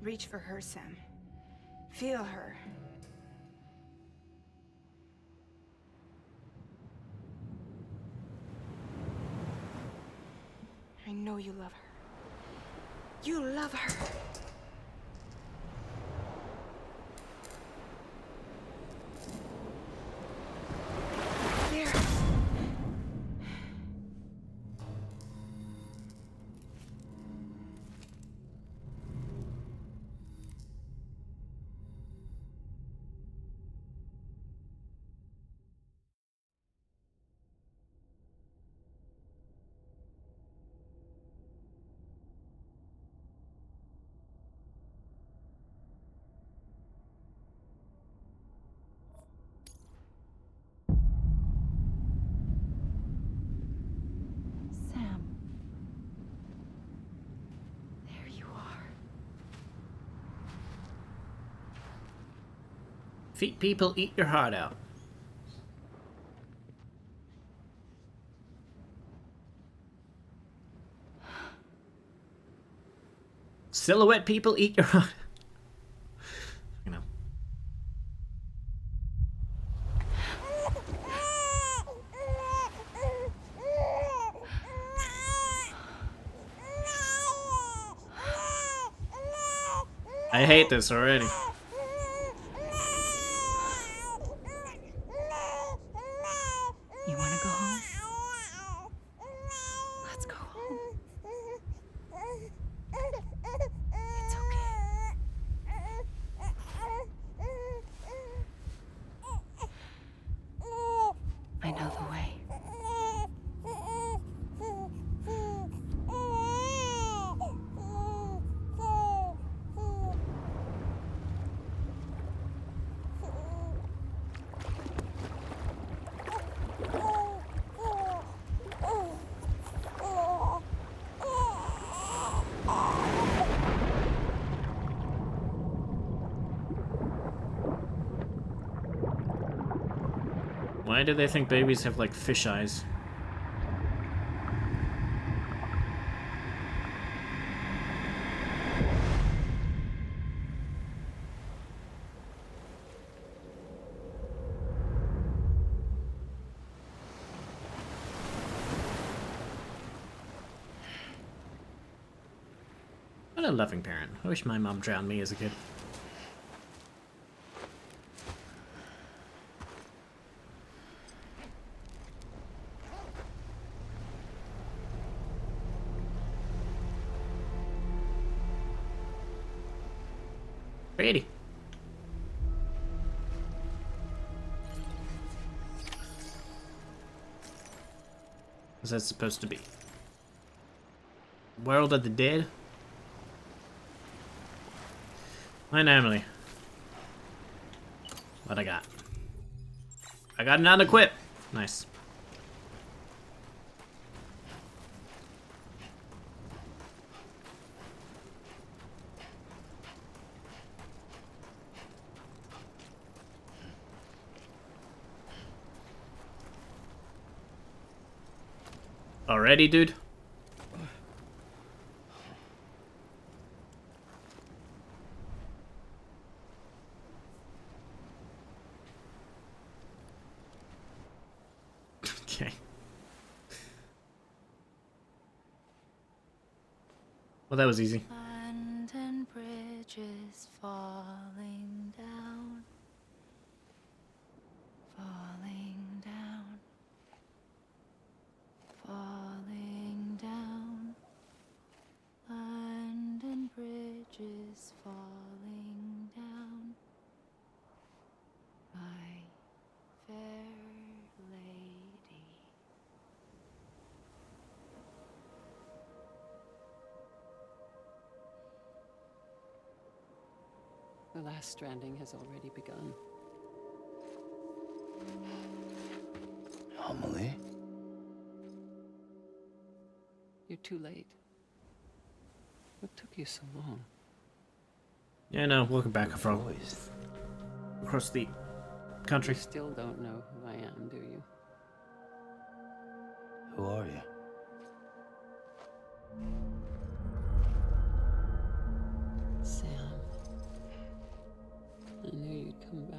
Reach for her, Sam. Feel her. I know you love her. You love her. There. Feet people, eat your heart out. Silhouette people, eat your heart. You know. I hate this already. You want to go home? Let's go home. It's okay. I know the way. Why do they think babies have like fish eyes? What a loving parent. I wish my mom drowned me as a kid. Pretty. What's that supposed to be? World of the Dead? Hi, Emily. What I got? I got an unequip. Nice. Already, dude? Okay. Well, that was easy. London Bridge is falling down. Falling down. Falling down. London Bridge is falling down. My fair lady. The last stranding has already begun. Amelie? You're too late. What took you so long? Yeah, no, welcome back from Voice. across the country. You still don't know who I am, do you? Who are you? Sam. I knew you'd come back.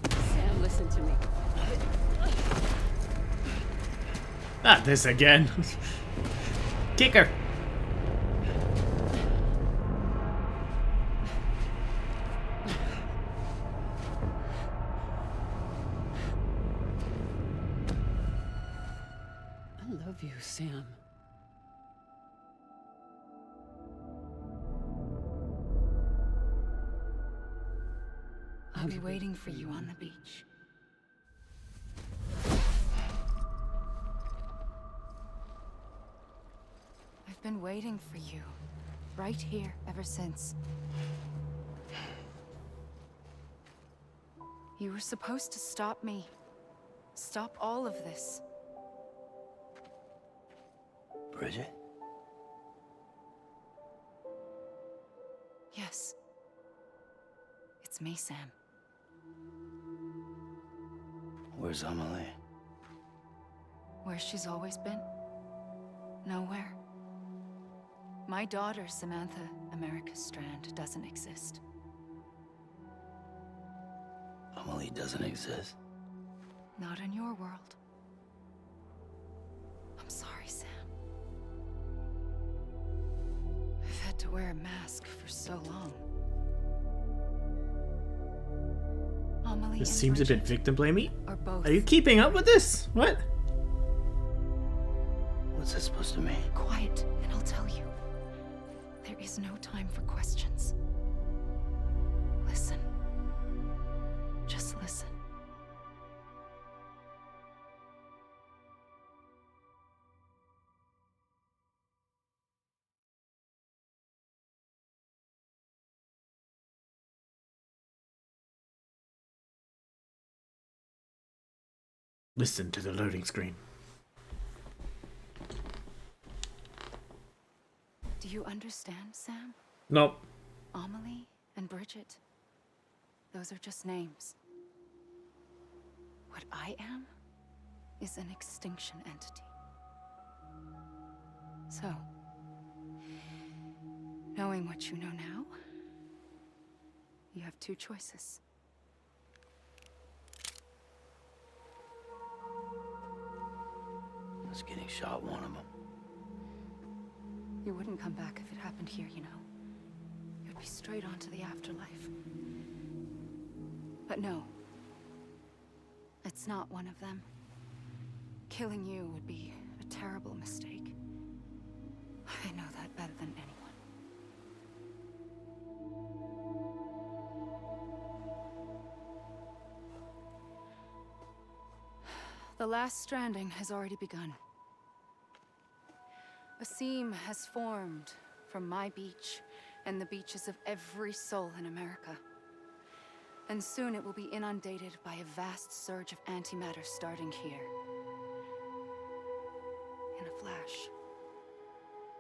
Sam, listen to me. Not this again. Kick her. I love you, Sam. I I'll be waiting for you on the beach. I've been waiting for you, right here, ever since. You were supposed to stop me. Stop all of this. Bridget? Yes. It's me, Sam. Where's Amelie? Where she's always been. Nowhere. My daughter, Samantha America Strand, doesn't exist. Amelie doesn't exist. Not in your world. I'm sorry, Sam. I've had to wear a mask for so long. Amelie This and seems a bit Bridget victim blamey. are both. Are you keeping up with this? What? What's that supposed to mean? Quiet, and I'll tell you. There is no time for questions. Listen. Just listen. Listen to the loading screen. Do you understand, Sam? Nope. Amelie and Bridget. Those are just names. What I am is an extinction entity. So, knowing what you know now, you have two choices. Was getting shot one of them. You wouldn't come back if it happened here, you know. You'd be straight on to the afterlife. But no. It's not one of them. Killing you would be a terrible mistake. I know that better than anyone. The last stranding has already begun. A seam has formed from my beach and the beaches of every soul in America. And soon it will be inundated by a vast surge of antimatter starting here. In a flash,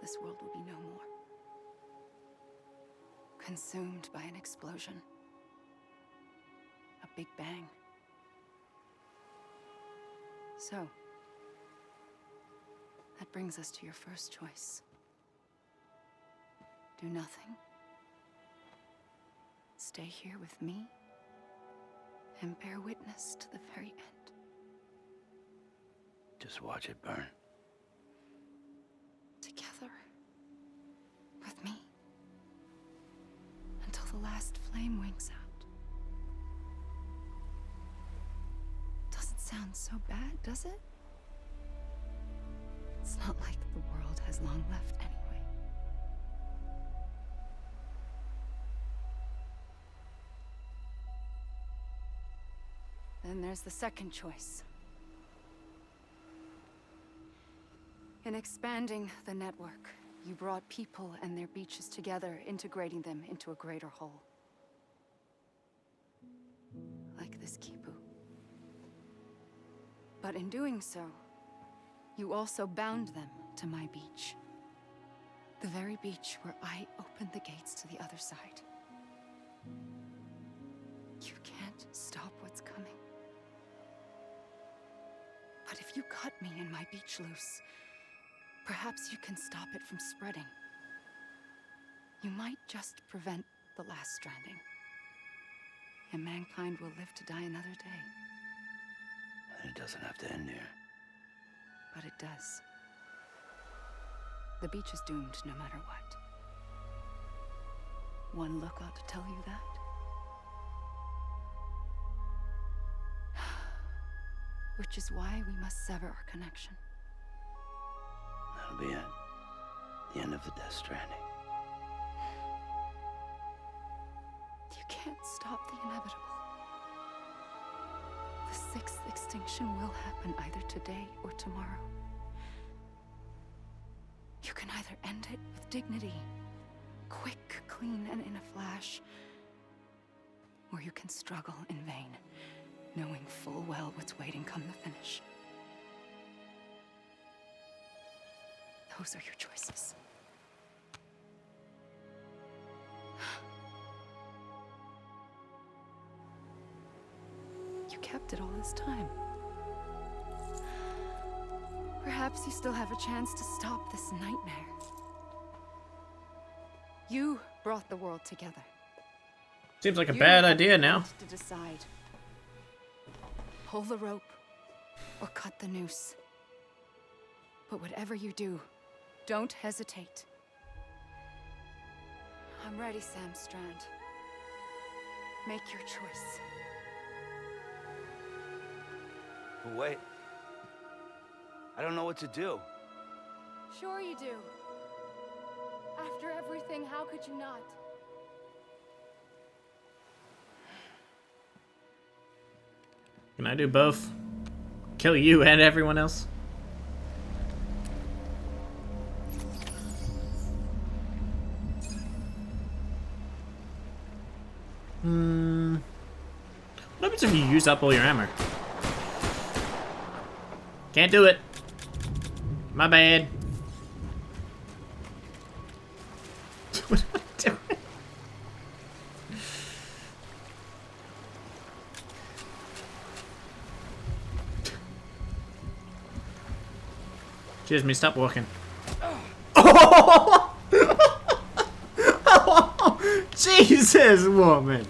this world will be no more. Consumed by an explosion. A big bang. So, that brings us to your first choice. Do nothing. Stay here with me and bear witness to the very end. Just watch it burn. Together. With me. Until the last flame winks out. Doesn't sound so bad, does it? It's not like the world has long left anyway. Then there's the second choice. In expanding the network, you brought people and their beaches together, integrating them into a greater whole. Like this Kipu. But in doing so, you also bound them to my beach. The very beach where I opened the gates to the other side. You can't stop what's coming. But if you cut me and my beach loose, perhaps you can stop it from spreading. You might just prevent the last stranding. And mankind will live to die another day. And it doesn't have to end here. But it does. The beach is doomed no matter what. One look ought to tell you that. Which is why we must sever our connection. That'll be it. The end of the Death Stranding. You can't stop the inevitable. The sixth extinction will happen either today or tomorrow. You can either end it with dignity, quick, clean, and in a flash, or you can struggle in vain, knowing full well what's waiting come the finish. Those are your choices. You kept it all this time. Perhaps you still have a chance to stop this nightmare. You brought the world together. Seems like a bad idea now. To decide. Pull the rope or cut the noose. But whatever you do, don't hesitate. I'm ready, Sam Strand. Make your choice. But wait. I don't know what to do. Sure you do. After everything, how could you not? Can I do both? Kill you and everyone else? What happens if you use up all your ammo? Can't do it. My bad. What am I doing? Cheers, me. Stop walking. Oh! Jesus, woman.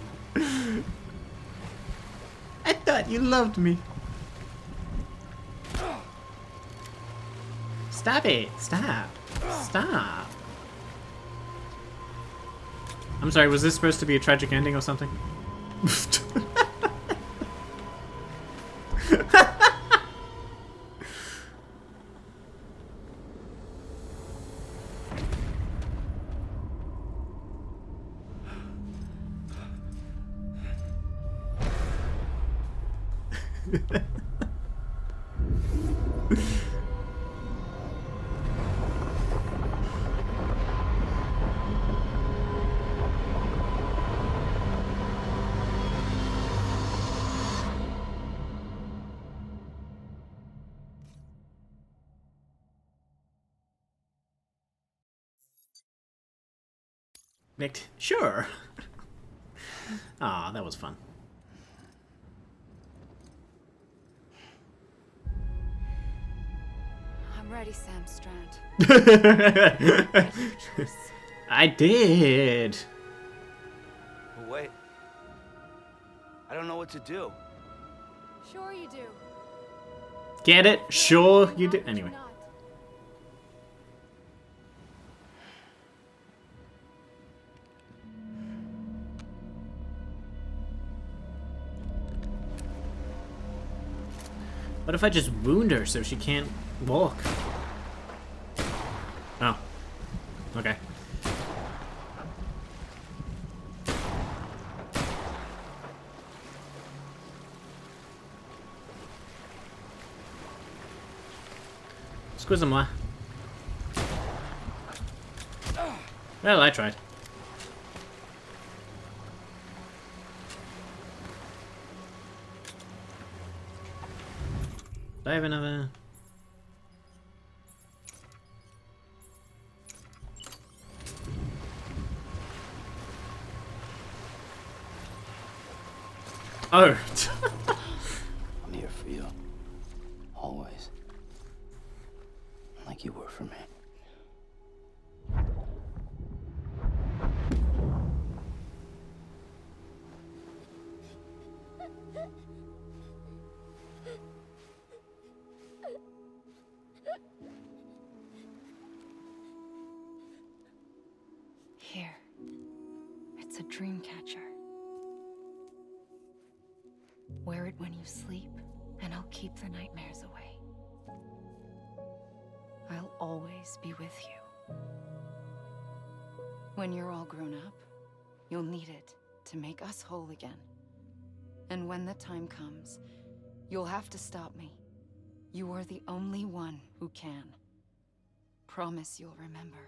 I thought you loved me. Stop it. Stop. Stop. I'm sorry, was this supposed to be a tragic ending or something? Nicked. Sure. Ah, that was fun. I'm ready, Sam Strand. I did. But wait. I don't know what to do. Sure you do. Get it? Sure you do. Anyway. What if I just wound her so she can't walk? Oh. Okay. Excusez-moi. Well, I tried. Do I have another? Oh. I'm here for you. Always. Like you were for me. Here. It's a dream catcher. Wear it when you sleep, and I'll keep the nightmares away. I'll always be with you. When you're all grown up, you'll need it to make us whole again. And when the time comes, You'll have to stop me. You are the only one who can. Promise you'll remember.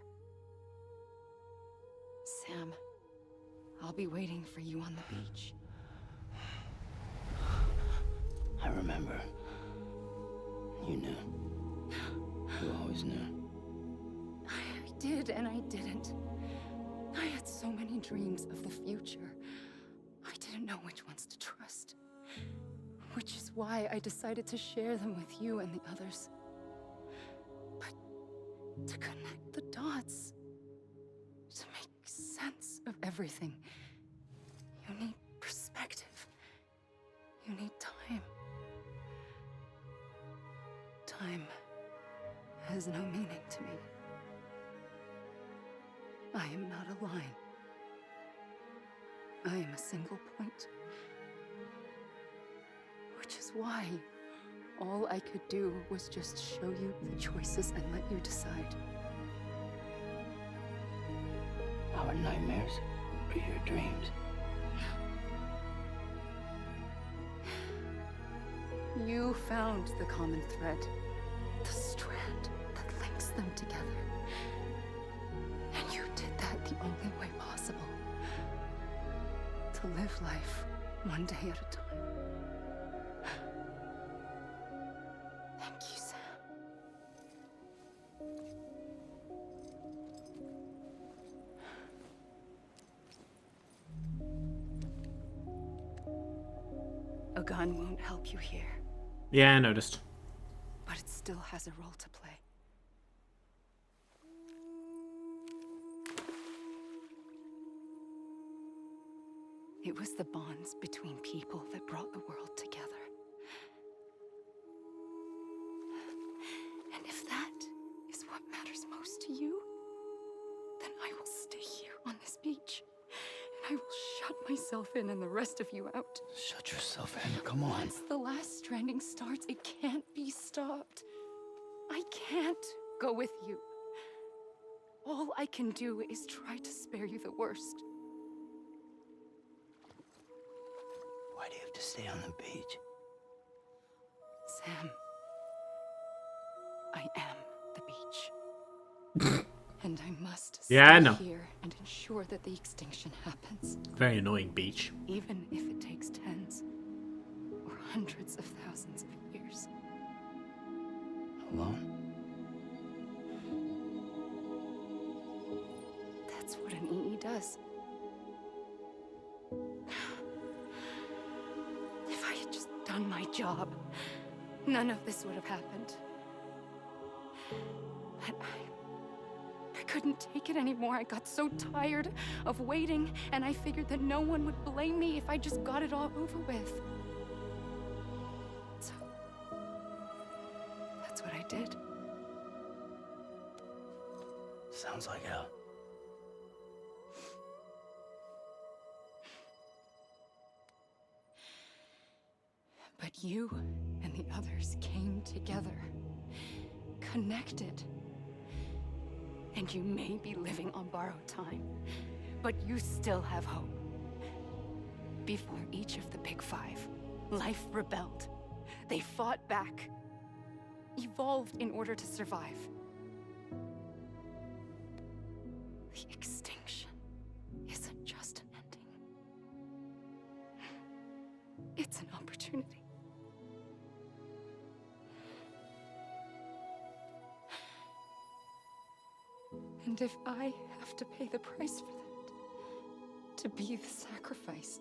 Sam, I'll be waiting for you on the beach. I remember. You knew. You always knew. I did and I didn't. I had so many dreams of the future. I didn't know which ones to trust. Which is why I decided to share them with you and the others. But to connect the dots, to make sense of everything, you need perspective. You need time. Time has no meaning to me. I am not a line. I am a single point. Which is why all I could do was just show you the choices and let you decide. Our nightmares are your dreams. You found the common thread, the strand that links them together. And you did that the only way possible. To live life one day at a time. Thank you, Sam. A gun won't help you here. Yeah, I noticed. But it still has a role to play. It was the bonds between people that brought the world together. And if that is what matters most to you, then I will stay here on this beach. And I will shut myself in and the rest of you out. Shut yourself in, come on. Once the last stranding starts, it can't be stopped. I can't go with you. All I can do is try to spare you the worst. Why do you have to stay on the beach? Sam, I am the beach. And I must stay Yeah, I know. here and ensure that the extinction happens. Very annoying beach. Even if it takes tens or hundreds of thousands of years. Alone? That's what an EE does. If I had just done my job, none of this would have happened. But I couldn't take it anymore. I got so tired of waiting, and I figured that no one would blame me if I just got it all over with. So, that's what I did. Sounds like hell. But you and the others came together, connected. And you may be living on borrowed time, but you still have hope. Before each of the Big Five, life rebelled. They fought back, evolved in order to survive. The extinction isn't just an ending. It's an opportunity. And if I have to pay the price for that, to be the sacrifice,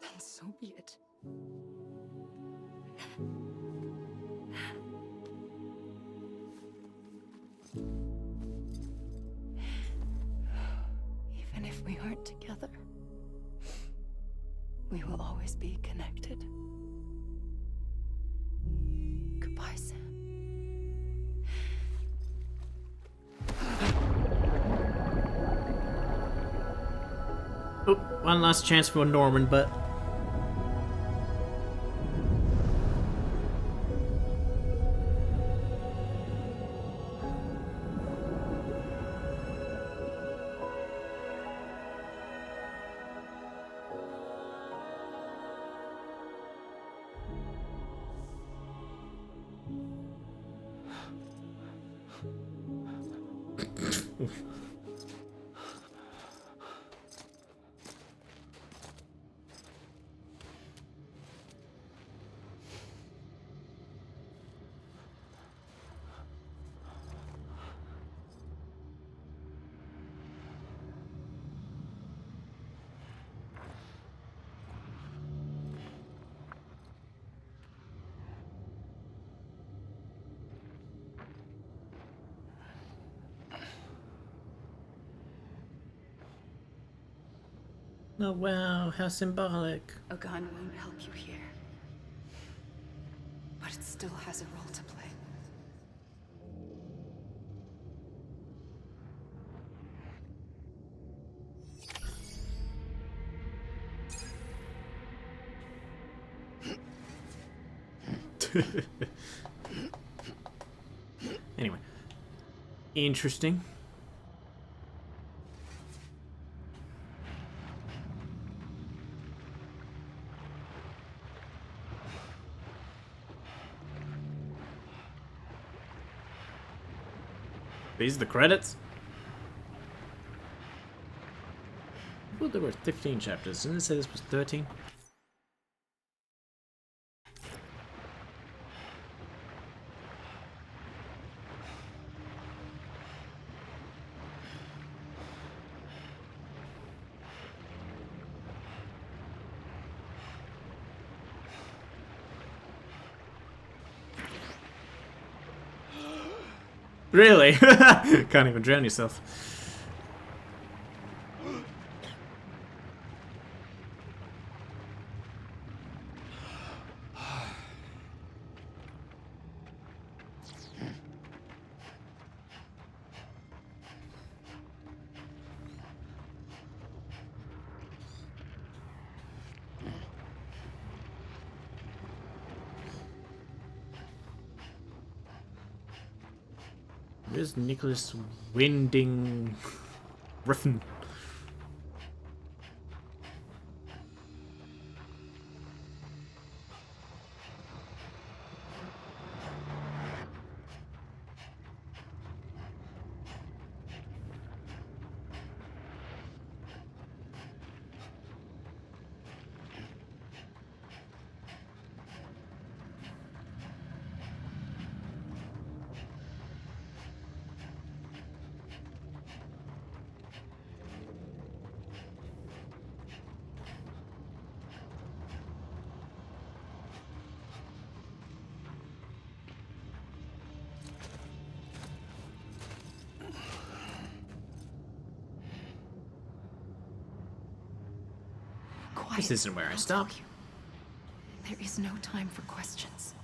then so be it. Even if we aren't together, we will always be connected. Goodbye, Sam. Oh, one last chance for Norman, but Oh wow, how symbolic. A gun won't help you here. But it still has a role to play. Anyway. Interesting. These are the credits? I thought there were 15 chapters. Didn't it say this was 13? Really? Can't even drown yourself. Where's Nicholas Winding Refn? This isn't where I stop. There is no time for questions.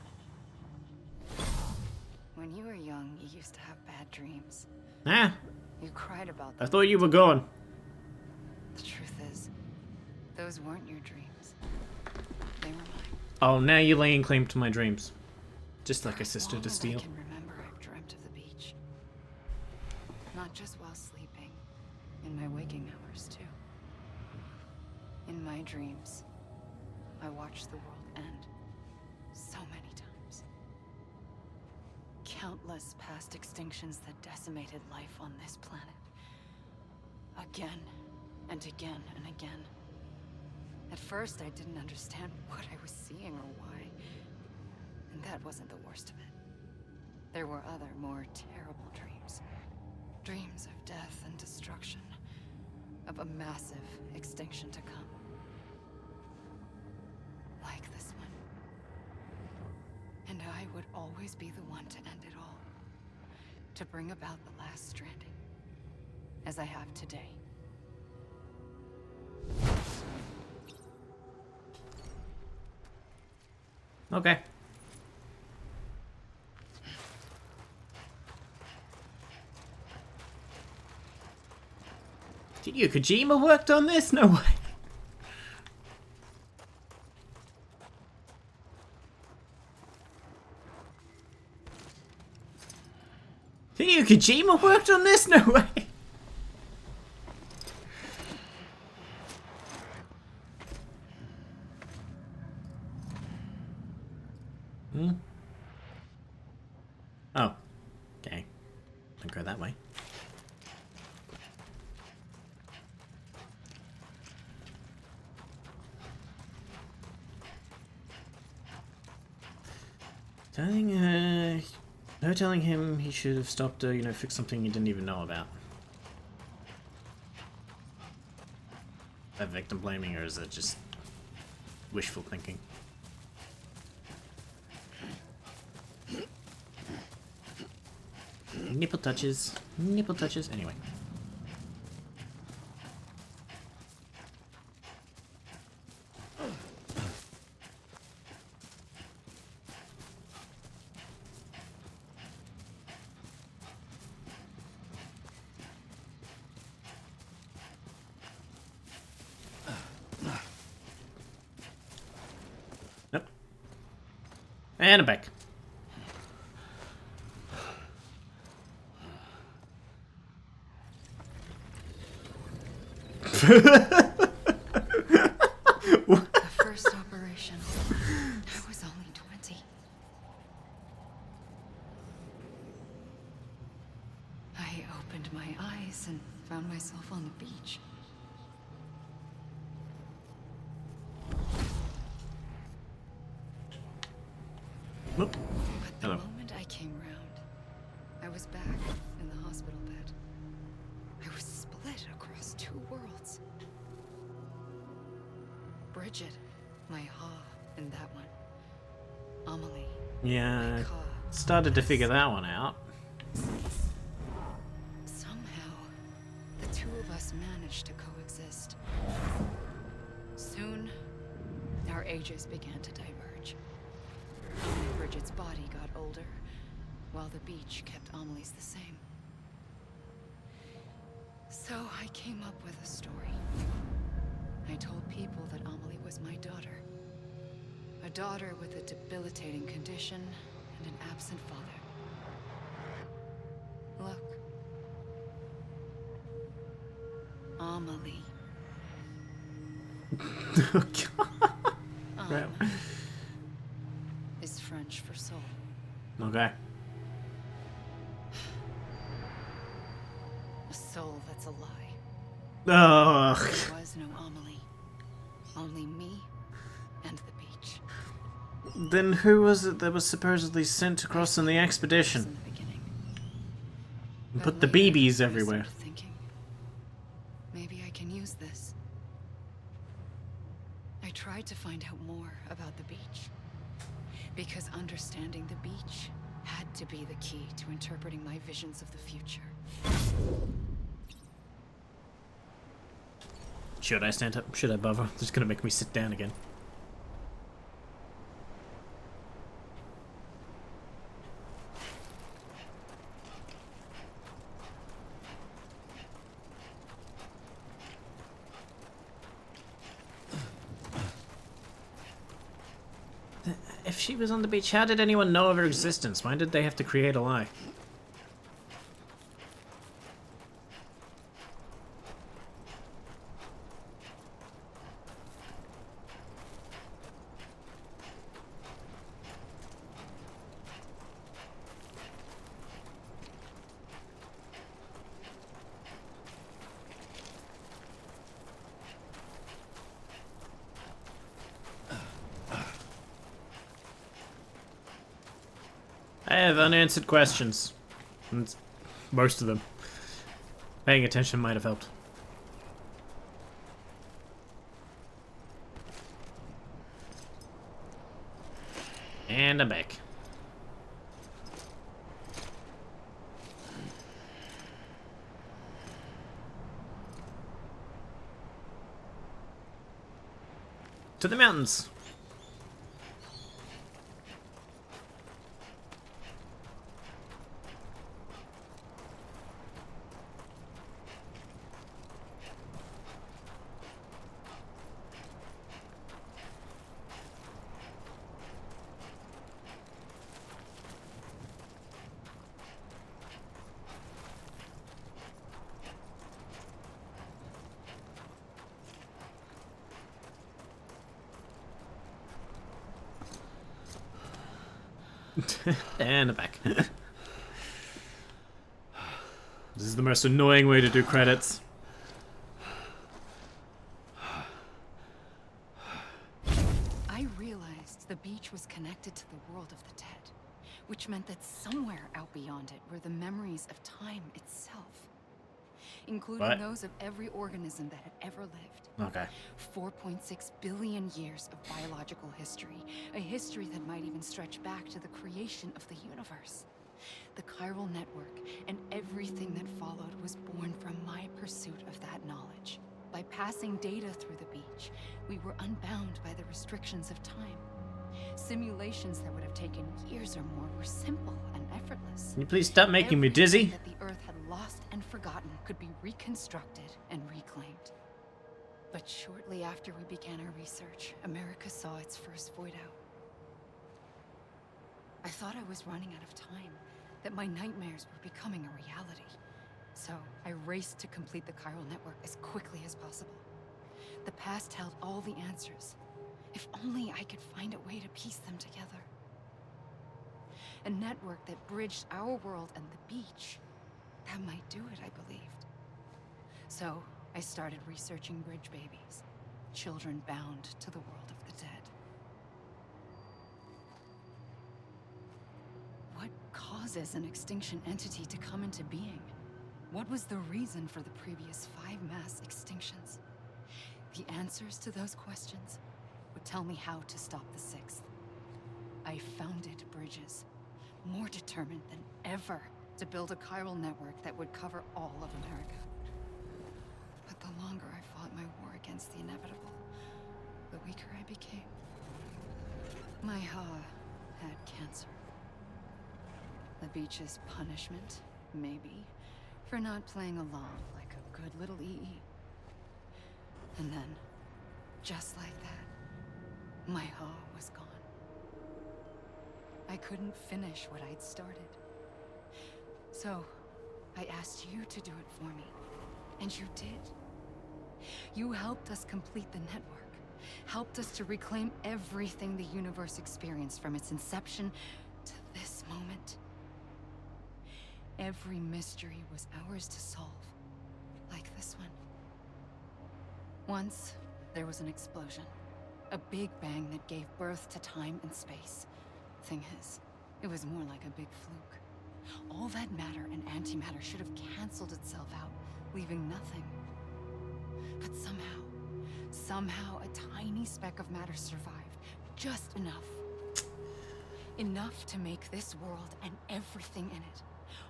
When you were young, you used to have bad dreams. Ah, You cried about I them. thought you were gone. The truth is, those weren't your dreams. They were mine. Oh, now you're laying claim to my dreams. Just like a As sister long to as steal. I can remember, I've dreamt of the beach. Not just while sleeping, in my waking hours too. In my dreams, I watched the world end so many times. Countless past extinctions that decimated life on this planet. Again and again and again. At first, I didn't understand what I was seeing or why. And that wasn't the worst of it. There were other, more terrible dreams. Dreams of death and destruction. Of a massive extinction to come. Like this one. And I would always be the one to end it all. To bring about the last stranding. As I have today. Okay. Hideo Kojima worked on this? No way. Hideo Kojima worked on this? No way. Oh. Okay. Don't go that way. I think, no telling him he should have stopped, you know, fix something he didn't even know about. Is that victim blaming, or is it just wishful thinking? Nipple touches. Nipple touches. Anyway. Nope. And I'm back. The first operation. I was only 20. I opened my eyes and found myself on the beach. Nope. But the Hello. moment I came round, I was back in the hospital bed. I was split across two worlds. Bridget, my Ha in that one. Amelie, Yeah, my Ka. started to figure that one out. Somehow, the two of us managed to coexist. Soon, our ages began to diverge. Only Bridget's body got older, while the beach kept Amelie's the same. So I came up with a story. I told people that Amelie was my daughter. A daughter with a debilitating condition and an absent father. Look. Amelie. Oh, God. Right. Is French for soul. Okay. A soul that's a lie. Ugh. There was no Amelie. Only me and the beach. Then who was it that was supposedly sent across on the In expedition? the beginning. And But put the later, BBs I everywhere. started thinking, maybe I can use this. I tried to find out more about the beach. Because understanding the beach had to be the key to interpreting my visions of the future. Should I stand up? Should I bother? It's gonna make me sit down again. If she was on the beach, how did anyone know of her existence? Why did they have to create a lie? I have unanswered questions. And it's most of them. Paying attention might have helped. And I'm back. To the mountains. And I'm back. This is the most annoying way to do credits. I realized the beach was connected to the world of the dead. which meant that somewhere out beyond it were the memories of time itself, including What? those of every organism that had ever lived. Okay. 4.6 billion years of biological history, a history that might even stretch back to the creation of the universe. The chiral network and everything that followed was born from my pursuit of that knowledge. By passing data through the beach, we were unbound by the restrictions of time. Simulations that would have taken years or more were simple and effortless. Can you please stop making me dizzy? Everything that the Earth had lost and forgotten could be reconstructed and reclaimed. But shortly after we began our research, America saw its first void out. I thought I was running out of time, that my nightmares were becoming a reality. So I raced to complete the chiral network as quickly as possible. The past held all the answers. If only I could find a way to piece them together. A network that bridged our world and the beach. That might do it, I believed. So I started researching bridge babies, children bound to the world of the dead. What causes an extinction entity to come into being? What was the reason for the previous 5 mass extinctions? The answers to those questions would tell me how to stop the 6th. I founded bridges, more determined than ever to build a chiral network that would cover all of America. But the longer I fought my war against the inevitable, the weaker I became. My Ha had cancer. The beach's punishment, maybe, for not playing along like a good little EE. And then, just like that, my Ha was gone. I couldn't finish what I'd started. So, I asked you to do it for me, and you did. You helped us complete the network, helped us to reclaim everything the universe experienced from its inception to this moment. Every mystery was ours to solve, like this one. Once, there was an explosion. A big bang that gave birth to time and space. Thing is, it was more like a big fluke. All that matter and antimatter should have canceled itself out, leaving nothing. But somehow a tiny speck of matter survived. Just enough. Enough to make this world and everything in it.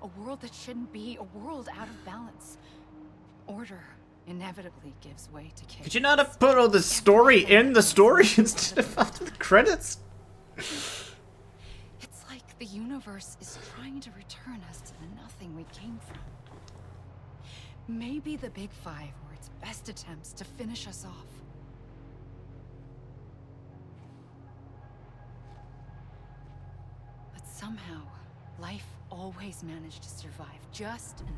A world that shouldn't be, a world out of balance. Order inevitably gives way to chaos. Could you not have put all the story in the story instead of after the credits? It's like the universe is trying to return us to the nothing we came from. Maybe the Big Five were its best attempts to finish us off. But somehow, life always managed to survive just enough.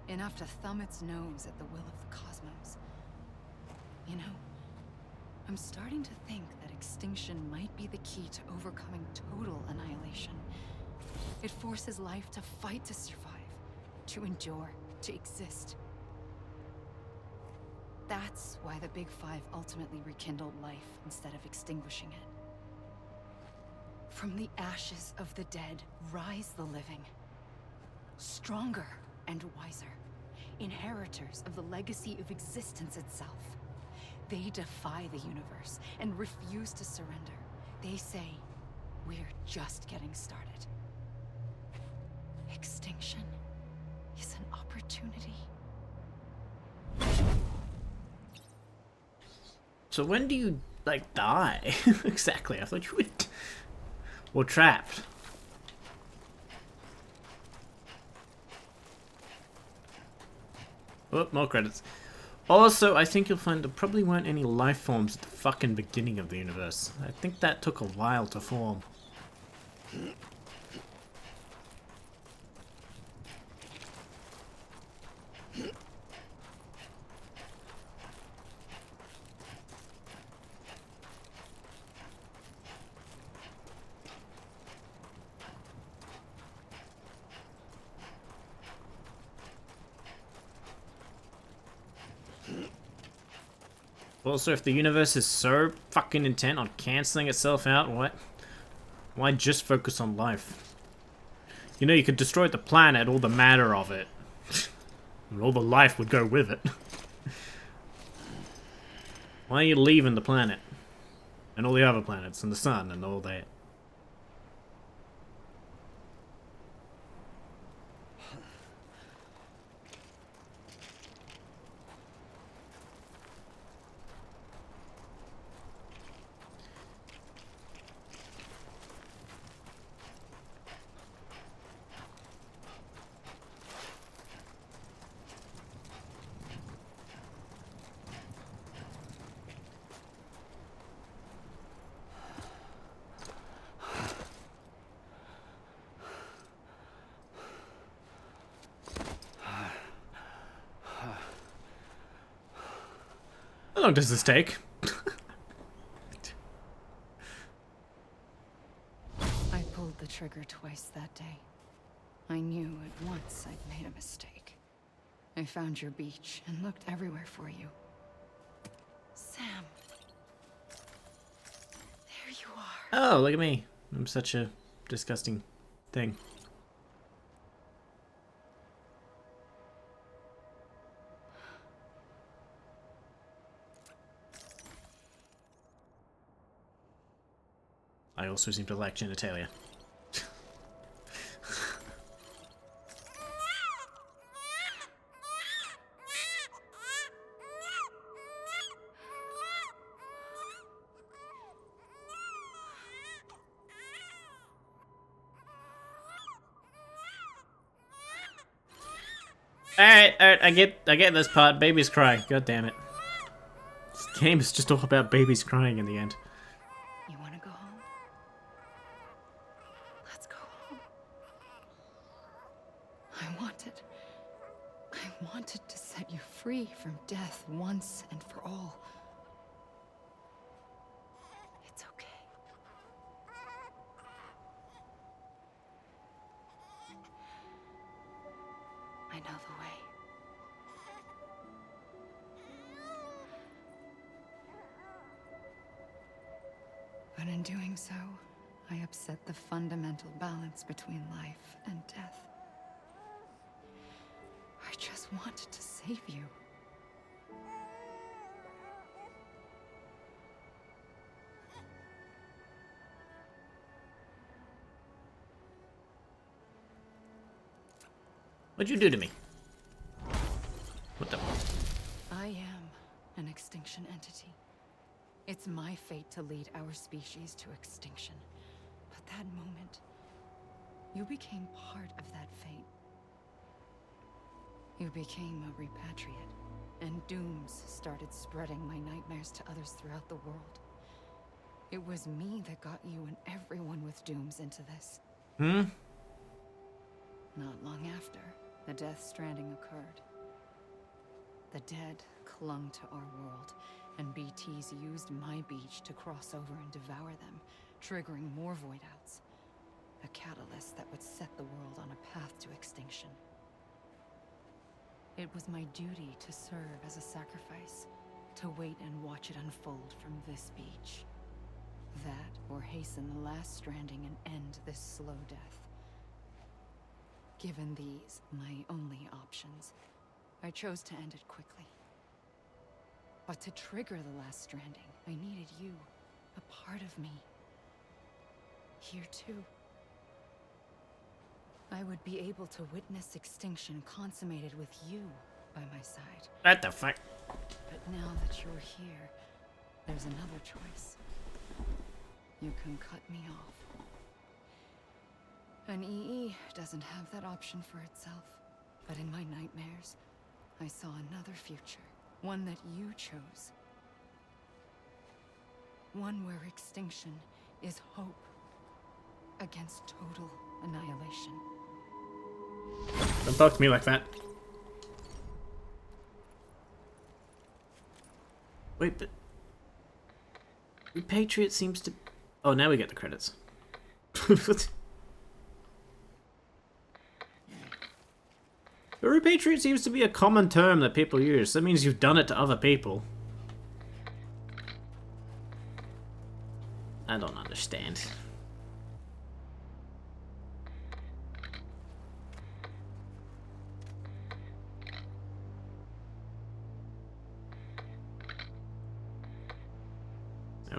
Enough to thumb its nose at the will of the cosmos. You know, I'm starting to think that extinction might be the key to overcoming total annihilation. It forces life to fight to survive, to endure, to exist. That's why the Big Five ultimately rekindled life instead of extinguishing it. From the ashes of the dead rise the living. Stronger and wiser. Inheritors of the legacy of existence itself. They defy the universe and refuse to surrender. They say, we're just getting started. Extinction is an opportunity. So when do you, like, die? Exactly, I thought you would... Or trapped. Oh, more credits. Also, I think you'll find there probably weren't any life forms at the fucking beginning of the universe. I think that took a while to form. Also, if the universe is so fucking intent on cancelling itself out, Why just focus on life? You know, you could destroy the planet, all the matter of it. And all the life would go with it. Why are you leaving the planet? And all the other planets, and the sun, and all that? How long does this take? I pulled the trigger twice that day. I knew at once I'd made a mistake. I found your beach and looked everywhere for you. Sam. There you are. Oh, look at me. I'm such a disgusting thing. I also seem to lack genitalia. Alright, I get this part. Babies cry. God damn it. This game is just all about babies crying in the end. You want to go home? Let's go home. I wanted to set you free from death once and for all. It's okay. I know the way. But in doing so, I upset the fundamental balance between life and death. I just wanted to save you. What'd you do to me? What the? I am an extinction entity. It's my fate to lead our species to extinction. But that moment, you became part of that fate. You became a repatriate, and dooms started spreading my nightmares to others throughout the world. It was me that got you and everyone with dooms into this. Hmm? Not long after, the Death Stranding occurred. The dead clung to our world, and BTs used my beach to cross over and devour them, triggering more voidouts. A catalyst that would set the world on a path to extinction. It was my duty to serve as a sacrifice, to wait and watch it unfold from this beach. That, or hasten the last stranding and end this slow death. Given these, my only options, I chose to end it quickly. But to trigger the last stranding, I needed you, a part of me. Here too. I would be able to witness extinction consummated with you by my side. What the fuck? But now that you're here, there's another choice. You can cut me off. An EE doesn't have that option for itself. But in my nightmares, I saw another future. One that you chose. One where extinction is hope against total annihilation. Don't talk to me like that. Wait, but... Repatriate seems to... Oh, now we get the credits. But repatriate seems to be a common term that people use. That means you've done it to other people. I don't understand.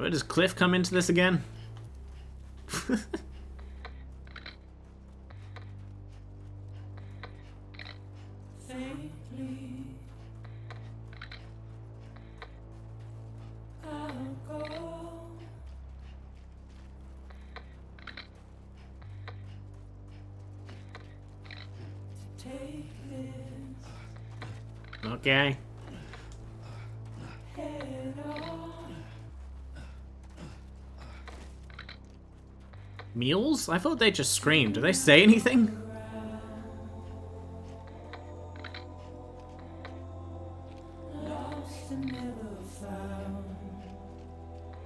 Where does Cliff come into this again? Okay. Meals? I thought they just screamed. Do they say anything?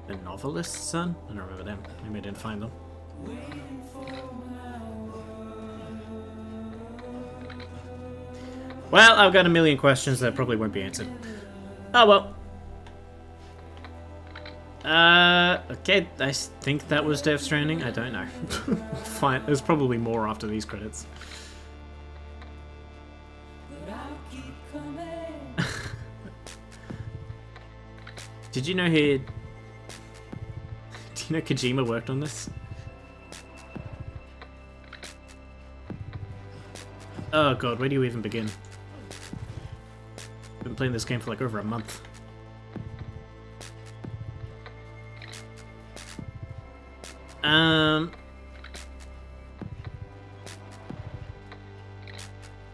The novelist's son? I don't remember them. Maybe I didn't find them. Well, I've got a million questions that probably won't be answered. Oh well. Okay, I think that was Death Stranding. I don't know. Fine, there's probably more after these credits. Did you know he... Do you know Kojima worked on this? Oh god, where do you even begin? I've been playing this game for like over a month.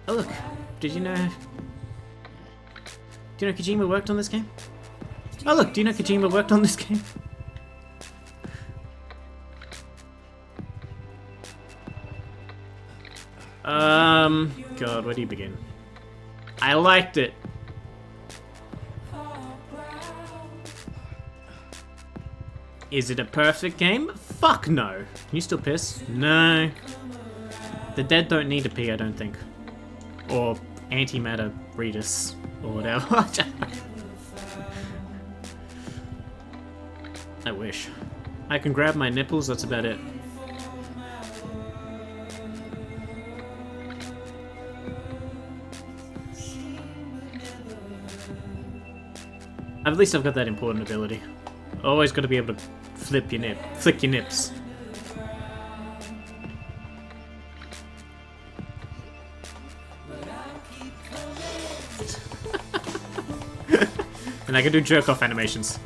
Oh look, did you know... Do you know Kojima worked on this game? Oh look, do you know Kojima worked on this game? God, where do you begin? I liked it. Is it a perfect game? Fuck no. Can you still piss? No. The dead don't need to pee, I don't think. Or antimatter readers, or whatever. I wish. I can grab my nipples, that's about it. At least I've got that important ability. Always got to be able to flick your nips. And I can do jerk-off animations.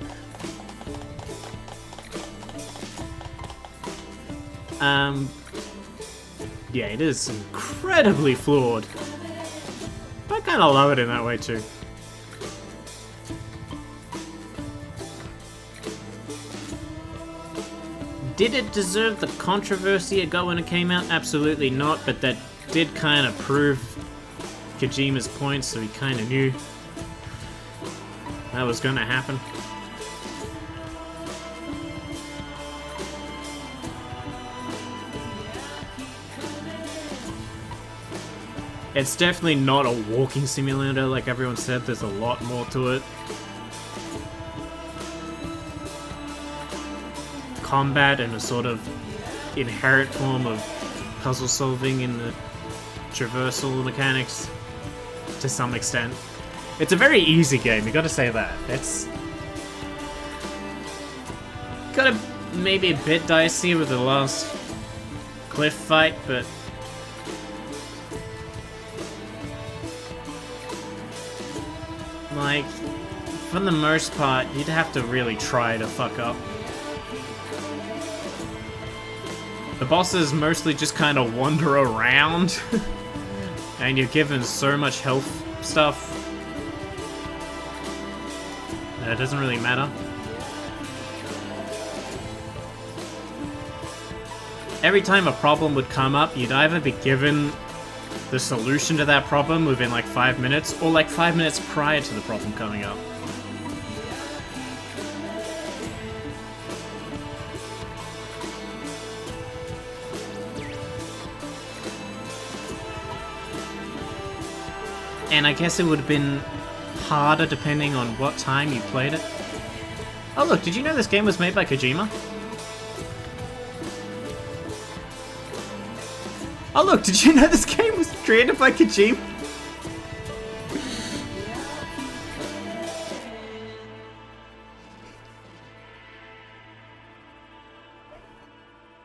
Yeah, it is incredibly flawed. I kind of love it in that way too. Did it deserve the controversy it got when it came out? Absolutely not, but that did kind of prove Kojima's point, so he kind of knew that was going to happen. It's definitely not a walking simulator like everyone said, there's a lot more to it. Combat and a sort of inherent form of puzzle solving in the traversal mechanics to some extent. It's a very easy game, you gotta say that. It's got maybe a bit dicey with the last cliff fight, but like, for the most part, you'd have to really try to fuck up. The bosses mostly just kind of wander around, and you're given so much health stuff that it doesn't really matter. Every time a problem would come up, you'd either be given the solution to that problem within like 5 minutes, or like 5 minutes prior to the problem coming up. And I guess it would have been harder depending on what time you played it. Oh look, did you know this game was made by Kojima? Oh look, did you know this game was created by Kojima?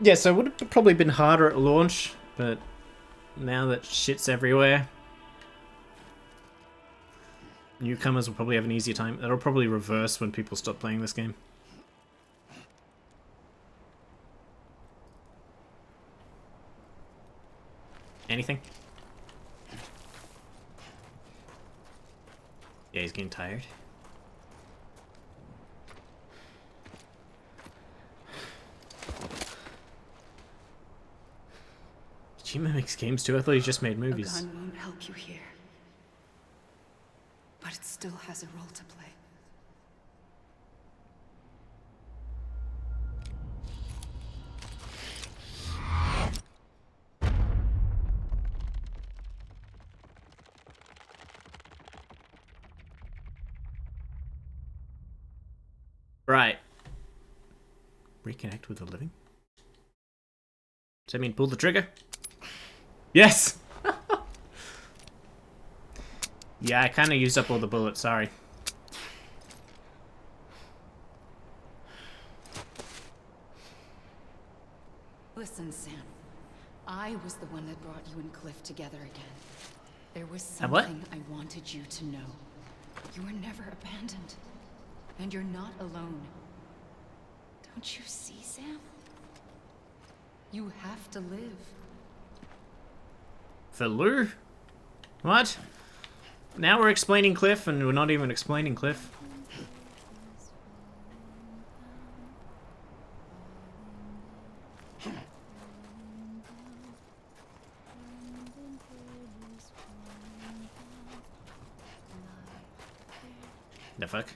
Yeah, so it would have probably been harder at launch, but now that shit's everywhere, newcomers will probably have an easier time. That'll probably reverse when people stop playing this game. Anything? Yeah, he's getting tired. Kojima makes games too? I thought he just made movies. A gun won't help you here. But it still has a role to play. Right. Reconnect with the living? Does that mean pull the trigger? Yes! Yeah, I kind of used up all the bullets, sorry. Listen, Sam. I was the one that brought you and Cliff together again. There was what? something I wanted you to know. You were never abandoned. And you're not alone. Don't you see, Sam? You have to live. For Lou? What? Now we're explaining Cliff, and we're not even explaining Cliff. The fuck?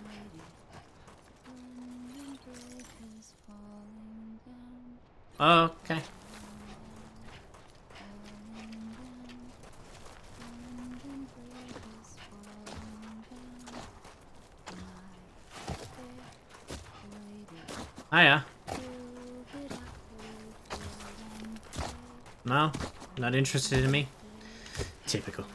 Oh, okay. Hiya. No? Not interested in me? Typical.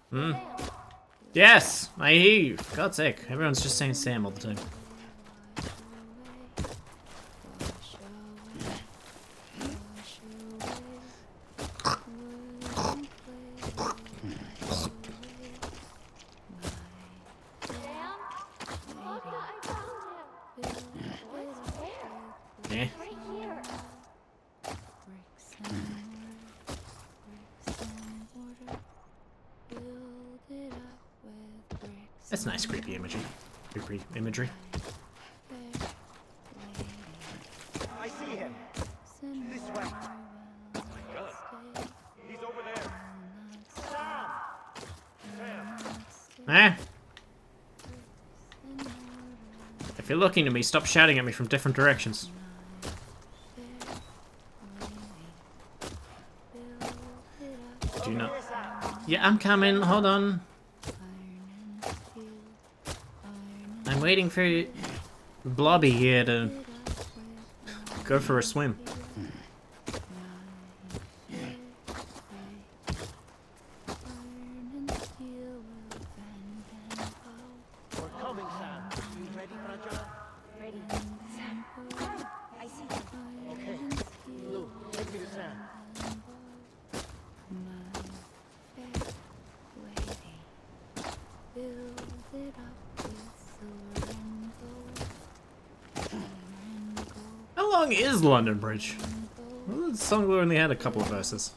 Hmm. Yes! I hear you. For God's sake. Everyone's just saying Sam all the time. Yeah. That's nice creepy imagery. Creepy imagery. I see him. This way. He's over there. Sam! Eh? If you're looking at me, stop shouting at me from different directions. Do you not? Yeah, I'm coming. Hold on. I'm waiting for Blobby here to go for a swim. We're coming, Sam. You ready, Fragile? Ready. Sam. I see him. Okay. Lou, take me to Sam. How long is London Bridge? Well, the song only had a couple of verses.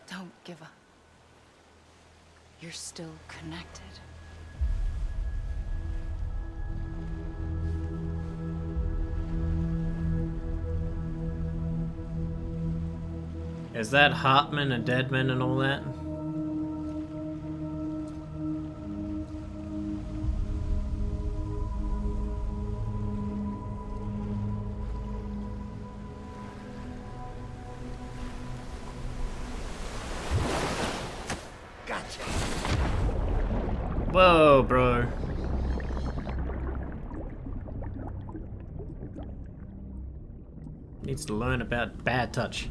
Don't give up. You're still connected. Is that Hartman and Deadman and all that? Whoa, bro. Needs to learn about bad touch.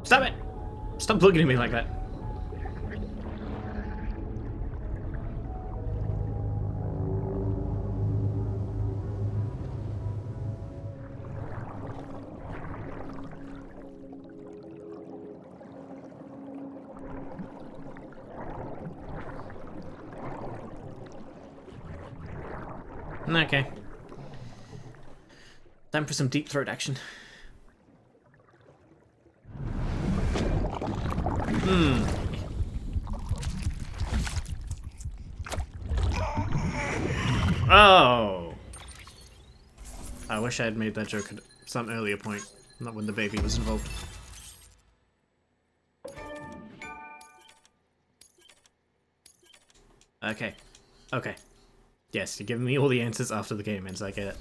Stop it! Stop looking at me like that. Okay. Time for some deep throat action. Oh! I wish I had made that joke at some earlier point, not when the baby was involved. Okay. Okay. Yes, you're giving me all the answers after the game ends, I get it.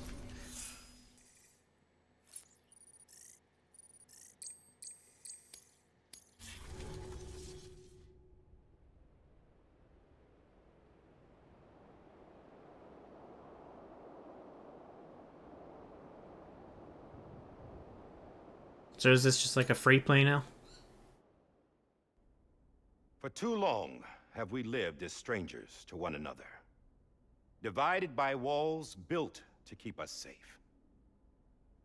So is this just like a free play now? For too long have we lived as strangers to one another, divided by walls built to keep us safe.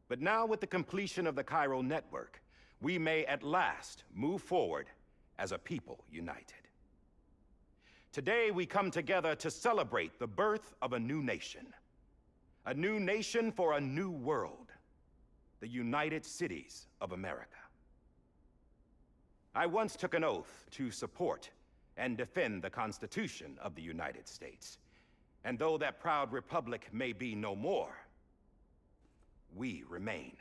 But now, with the completion of the Chiral network, we may at last move forward as a people united. Today we come together to celebrate the birth of a new nation for a new world, the United Cities of America. I once took an oath to support and defend the Constitution of the United States. And though that proud republic may be no more, we remain.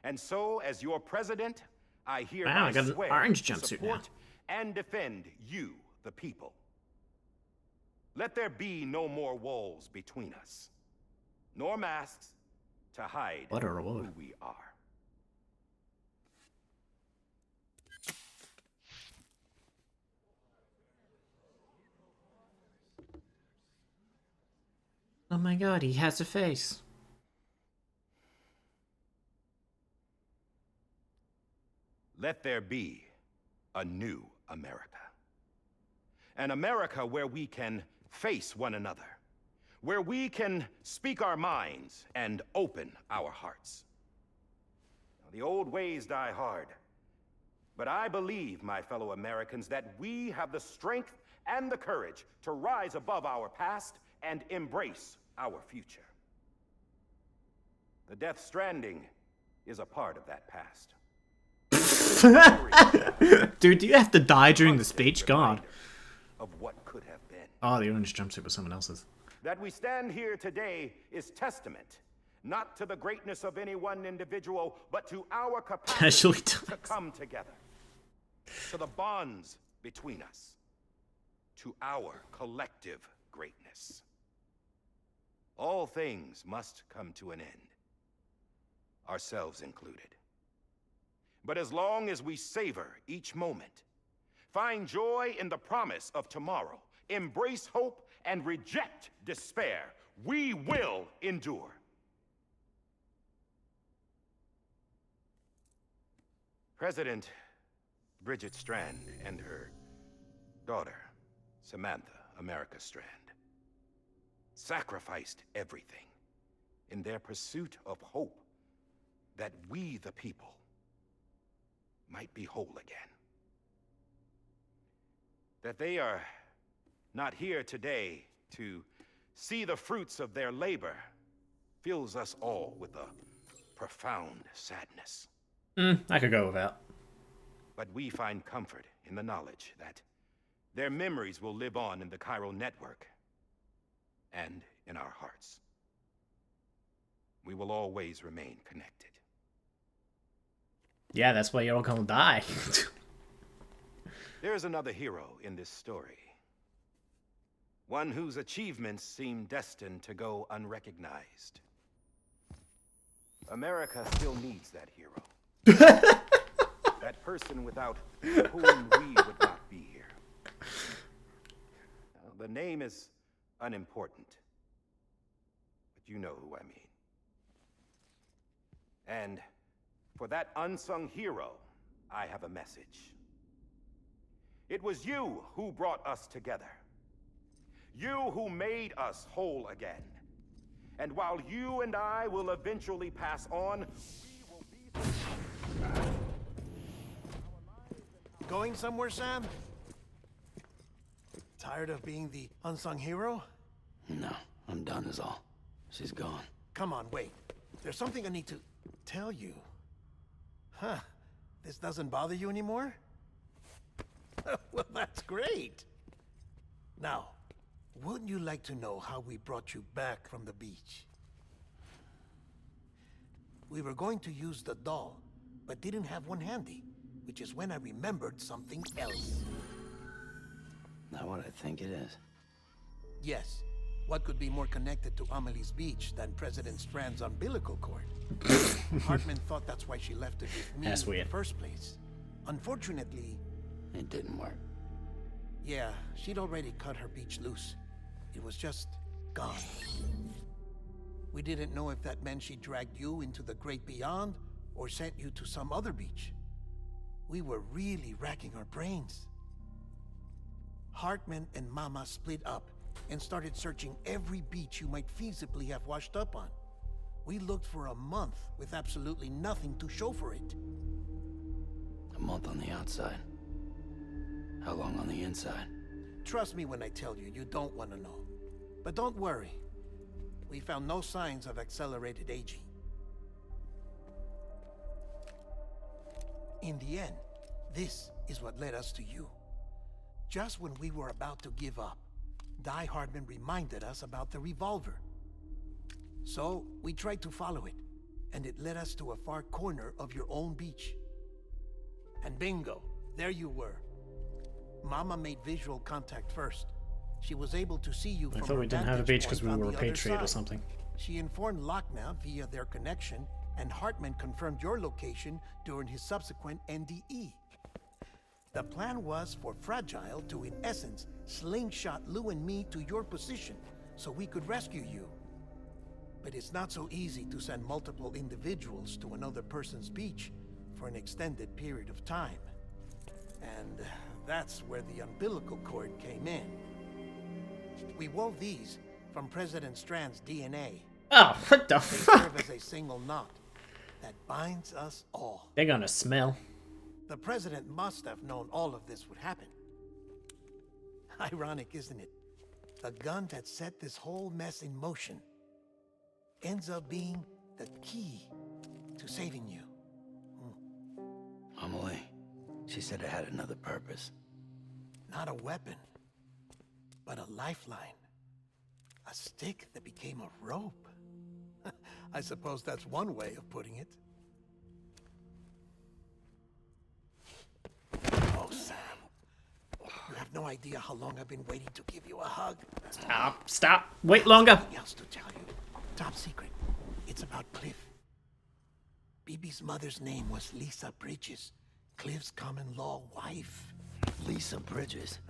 And so, as your president, I hereby I got an swear orange to jumpsuit support and defend you, the people. Let there be no more walls between us, nor masks to hide What a reward. who we are. Oh my god, he has a face. Let there be a new America. An America where we can face one another, where we can speak our minds and open our hearts. Now, the old ways die hard, but I believe, my fellow Americans, that we have the strength and the courage to rise above our past and embrace our future. The Death Stranding is a part of that past. Dude, do you have to die during the speech? God. Of what could have been. Oh, the orange jumpsuit was someone else's. That we stand here today is testament, not to the greatness of any one individual, but to our Casually capacity to come together. To the bonds between us. To our collective greatness. All things must come to an end, ourselves included. But as long as we savor each moment, find joy in the promise of tomorrow, embrace hope, and reject despair, we will endure. President Bridget Strand and her daughter, Samantha America Strand, sacrificed everything in their pursuit of hope that we, the people, might be whole again. That they are not here today to see the fruits of their labor fills us all with a profound sadness. I could go without. But we find comfort in the knowledge that their memories will live on in the Chiral network and in our hearts. We will always remain connected. Yeah, that's why you're all gonna die. There's another hero in this story. One whose achievements seem destined to go unrecognized. America still needs that hero. That person without whom we would not be here. Now, the name is unimportant, but you know who I mean. And for that unsung hero, I have a message. It was you who brought us together. You who made us whole again. And while you and I will eventually pass on, we will be... Going somewhere, Sam? Tired of being the unsung hero? No, I'm done is all. She's gone. Come on, wait. There's something I need to tell you. Huh. This doesn't bother you anymore? Well, that's great. Now, wouldn't you like to know how we brought you back from the beach? We were going to use the doll, but didn't have one handy, which is when I remembered something else. Not what I think it is. Yes. What could be more connected to Amelie's beach than President Strand's umbilical cord? Hartman thought that's why she left it with me in the first place. Unfortunately... It didn't work. Yeah, she'd already cut her beach loose. It was just gone. We didn't know if that meant she dragged you into the great beyond or sent you to some other beach. We were really racking our brains. Hartman and Mama split up and started searching every beach you might feasibly have washed up on. We looked for a month with absolutely nothing to show for it. A month on the outside. How long on the inside? Trust me when I tell you, you don't want to know. But don't worry. We found no signs of accelerated aging. In the end, this is what led us to you. Just when we were about to give up, Die Hardman reminded us about the revolver. So, we tried to follow it, and it led us to a far corner of your own beach. And bingo, there you were. Mama made visual contact first. She was able to see you from I thought we didn't have a beach because we were a Patriot or something. She informed Lochna via their connection, and Hartman confirmed your location during his subsequent NDE. The plan was for Fragile to, in essence, slingshot Lou and me to your position so we could rescue you. But it's not so easy to send multiple individuals to another person's beach for an extended period of time. And that's where the umbilical cord came in. We wove these from President Strand's DNA. Oh, what the They fuck? serve as a single knot that binds us all. They're gonna smell. The President must have known all of this would happen. Ironic, isn't it? The gun that set this whole mess in motion ends up being the key to saving you. Amelie, she said it had another purpose. Not a weapon, but a lifeline. A stick that became a rope. I suppose that's one way of putting it. Oh, Sam. You have no idea how long I've been waiting to give you a hug. Stop, stop. Wait longer. Something else to tell you. Top secret. It's about Cliff. BB's mother's name was Lisa Bridges, Cliff's common-law wife. Lisa Bridges?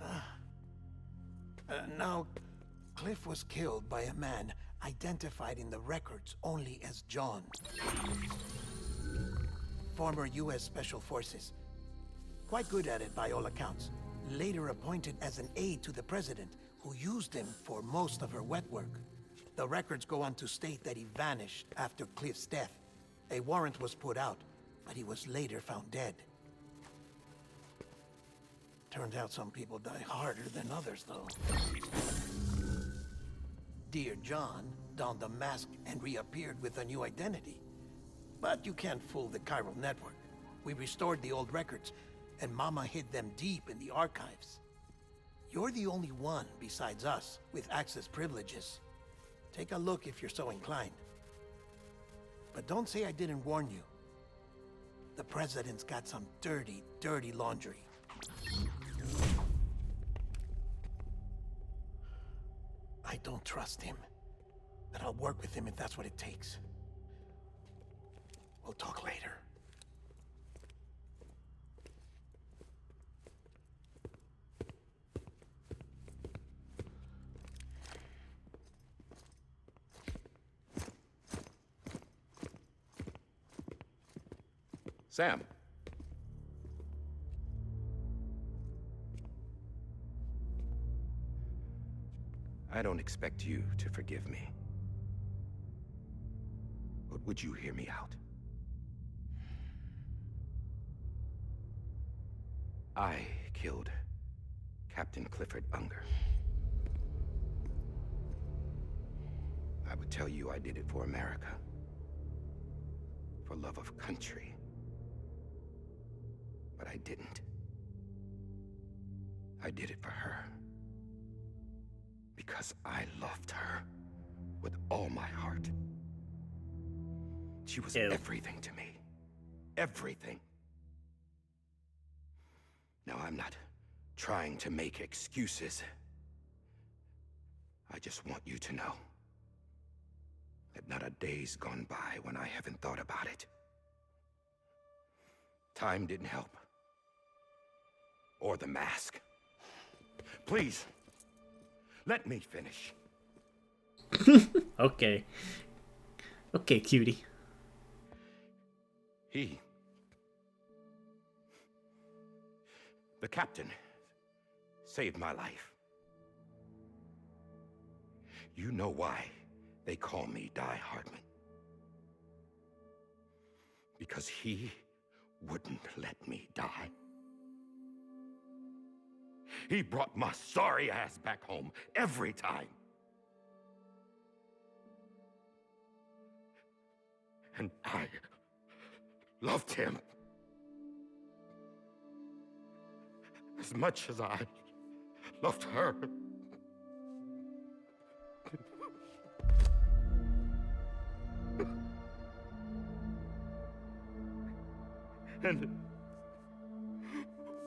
Now, Cliff was killed by a man identified in the records only as John. Former U.S. Special Forces. Quite good at it by all accounts. Later appointed as an aide to the president, who used him for most of her wet work. The records go on to state that he vanished after Cliff's death. A warrant was put out, but he was later found dead. Turns out some people die harder than others, though. Dear John donned a mask and reappeared with a new identity. But you can't fool the chiral network. We restored the old records, and Mama hid them deep in the archives. You're the only one besides us with access privileges. Take a look if you're so inclined. But don't say I didn't warn you. The president's got some dirty, dirty laundry. I don't trust him. But I'll work with him if that's what it takes. We'll talk later. Sam. I don't expect you to forgive me. But would you hear me out? I killed Captain Clifford Unger. I would tell you I did it for America. For love of country. But I didn't. I did it for her. Because I loved her with all my heart. She was everything to me. Everything. Now, I'm not trying to make excuses. I just want you to know that not a day's gone by when I haven't thought about it. Time didn't help. Or the mask. Please, let me finish. Okay. Okay, cutie. The captain, saved my life. You know why they call me Die Hardman. Because he wouldn't let me die. He brought my sorry ass back home every time. And I loved him as much as I loved her. And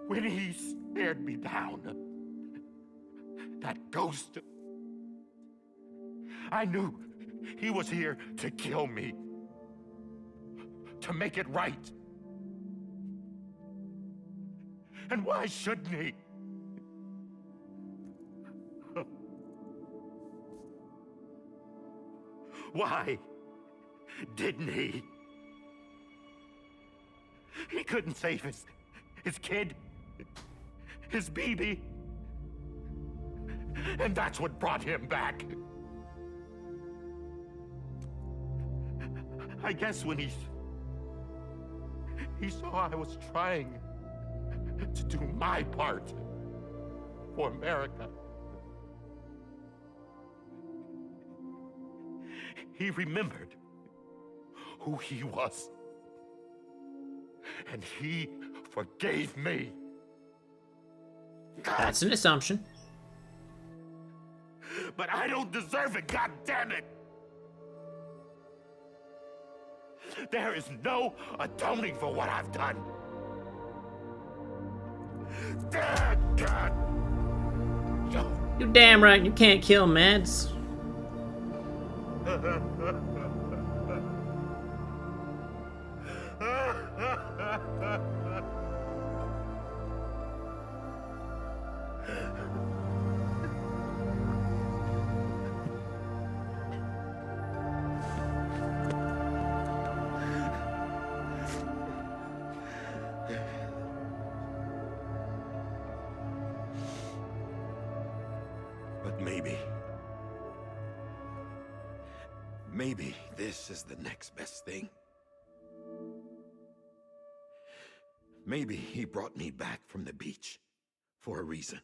when he stared me down, that ghost, I knew he was here to kill me, to make it right. And why shouldn't he? Why didn't he? He couldn't save his kid, his baby. And that's what brought him back. I guess when he saw I was trying to do my part for America, he remembered who he was. And he forgave me. That's an assumption. But I don't deserve it, God damn it! There is no atoning for what I've done. God. You damn right you can't kill Mads. But maybe this is the next best thing. Maybe he brought me back from the beach for a reason.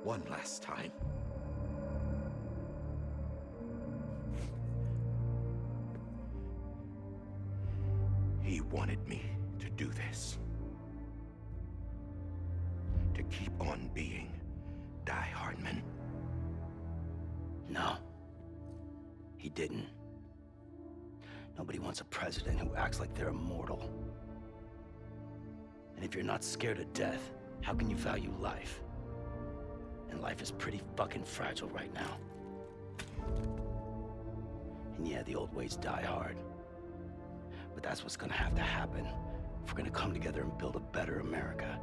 One last time. He wanted me to do this. To keep on being Die Hardman. No. He didn't. Nobody wants a president who acts like they're immortal. And if you're not scared of death, how can you value life? And life is pretty fucking fragile right now. And yeah, the old ways die hard. But that's what's gonna have to happen if we're gonna come together and build a better America.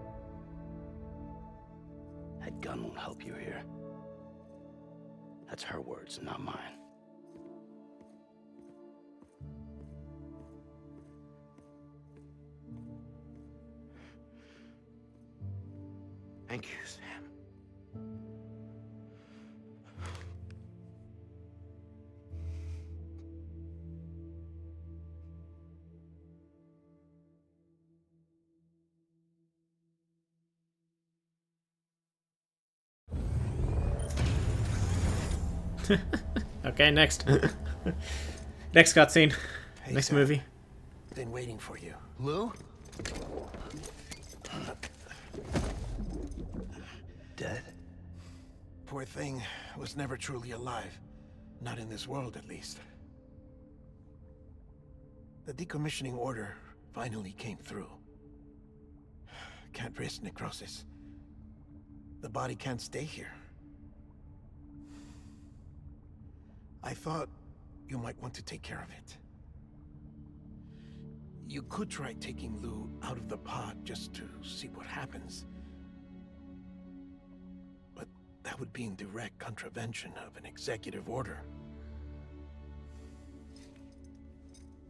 That gun won't help you here. That's her words, not mine. Thank you, Sam. Okay, next. Next cutscene. Hey, Next Sam. movie. Been waiting for you. Lou? Dead? Poor thing was never truly alive. Not in this world, at least. The decommissioning order finally came through. Can't risk necrosis. The body can't stay here. I thought you might want to take care of it. You could try taking Lou out of the pod just to see what happens. But that would be in direct contravention of an executive order.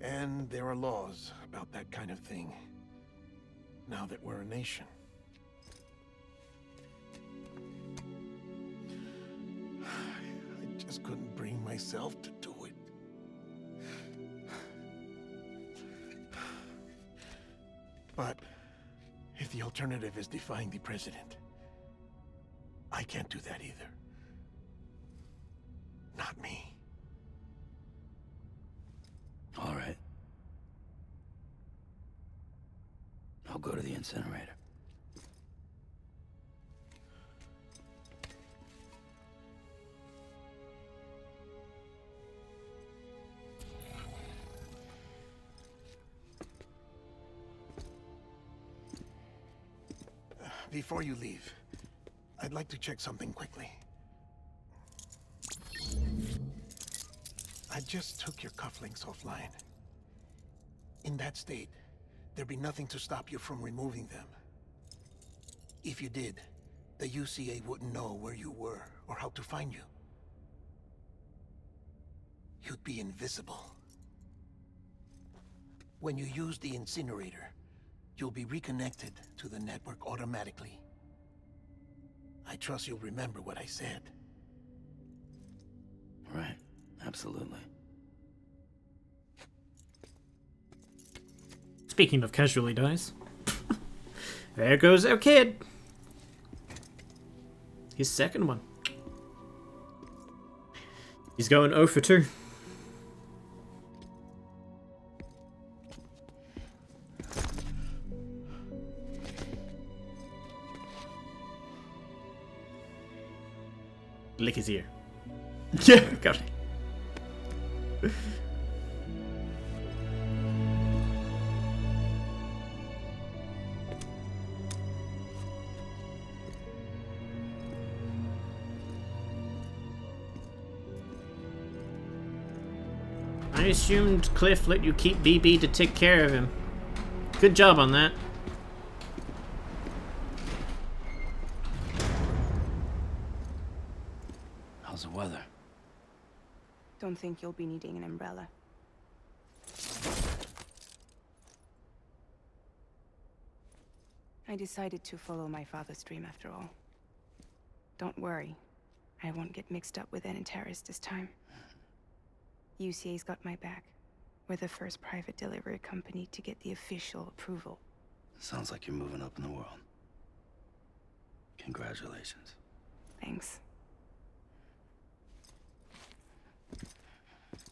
And there are laws about that kind of thing, now that we're a nation. I just couldn't bring myself to do it. But if the alternative is defying the president, I can't do that either. Not me. All right. I'll go to the incinerator. Before you leave, I'd like to check something quickly. I just took your cufflinks offline. In that state, there'd be nothing to stop you from removing them. If you did, the UCA wouldn't know where you were or how to find you. You'd be invisible. When you use the incinerator, you'll be reconnected to the network automatically. I trust you'll remember what I said. Right. Absolutely. Speaking of casually dies. There goes our kid. His second one. He's going 0 for 2. Lick his ear. Yeah, got it. I assumed Cliff let you keep BB to take care of him. Good job on that. How's the weather? Don't think you'll be needing an umbrella. I decided to follow my father's dream after all. Don't worry. I won't get mixed up with any terrorists this time. UCA's got my back. We're the first private delivery company to get the official approval. Sounds like you're moving up in the world. Congratulations. Thanks.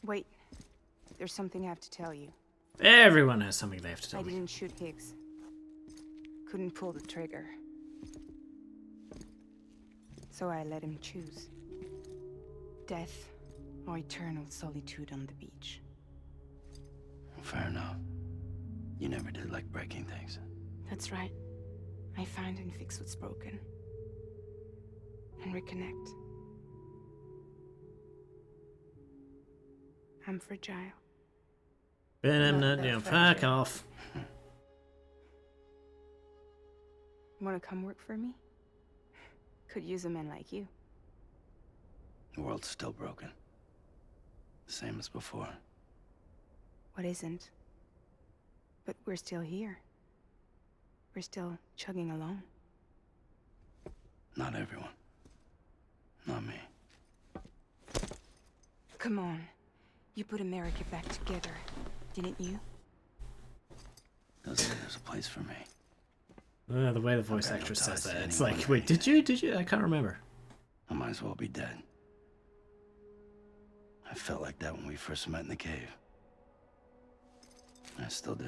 Wait. There's something I have to tell you. Everyone has something they have to tell I me. didn't shoot Higgs. Couldn't pull the trigger. So I let him choose. Death or eternal solitude on the beach. Fair enough. You never did like breaking things. That's right. I find and fix what's broken. and reconnect. I'm fragile. But I'm not, you know, fuck off. Want to come work for me? Could use a man like you. The world's still broken. The same as before. What isn't? But we're still here. We're still chugging along. Not everyone. Not me. Come on. You put America back together, didn't you? Doesn't mean there's a place for me. The way the voice Okay, actress no says ties that, to it's anyone like, or wait, did you? Did you? I can't remember. I might as well be dead. I felt like that when we first met in the cave. I still do.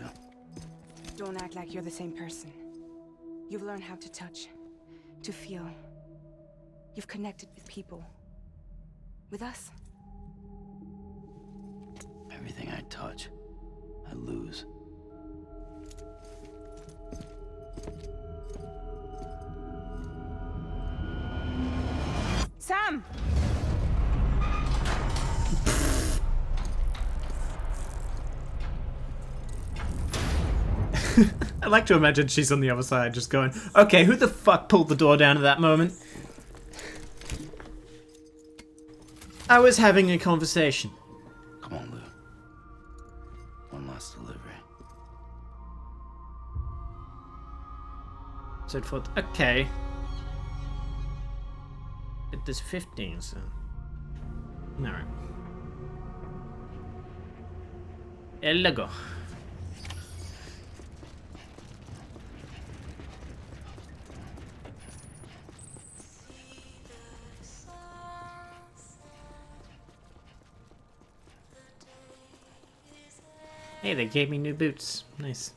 Don't act like you're the same person. You've learned how to touch, to feel. You've connected with people. With us. Everything I touch, I lose. Sam! I like to imagine she's on the other side just going, okay, who the fuck pulled the door down at that moment? I was having a conversation. Come on, Lou. One last delivery. So it thought, okay. It is 15, so. Alright. Go. Hey, they gave me new boots. Nice.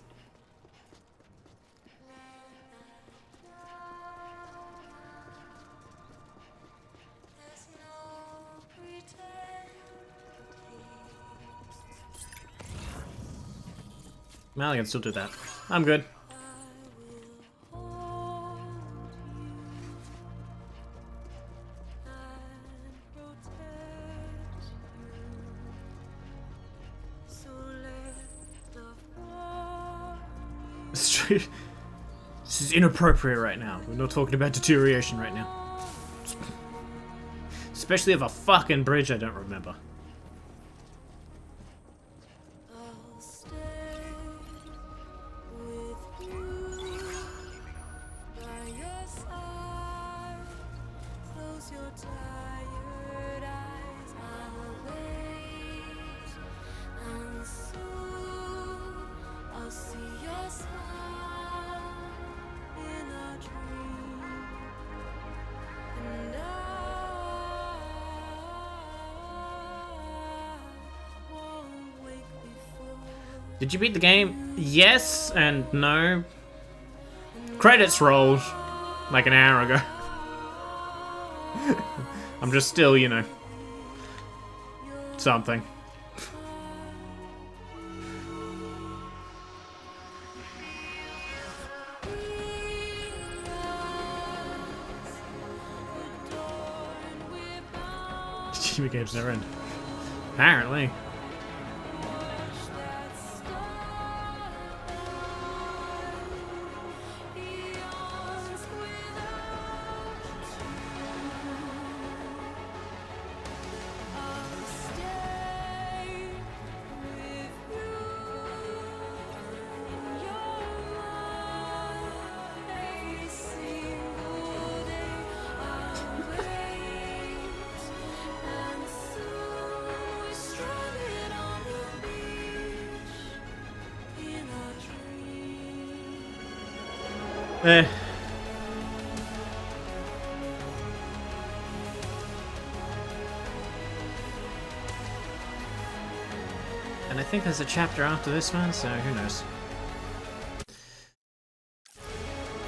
Well, I can still do that. I'm good. This is inappropriate right now. We're not talking about deterioration right now. Especially of a fucking bridge I don't remember. Did you beat the game? Yes and no. Credits rolled like an hour ago. I'm just still, you know, something. TV games never end. Apparently. And I think there's a chapter after this one, so who knows.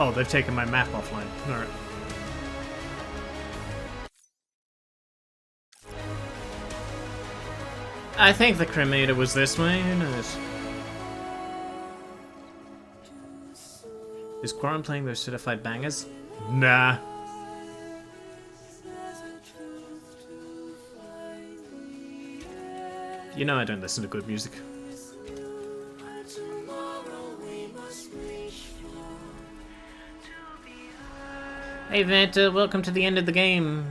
Oh, they've taken my map offline. Alright. I think the cremator was this way, who knows? Is Qarren playing those certified bangers? Nah. You know I don't listen to good music. Hey Vanta, welcome to the end of the game.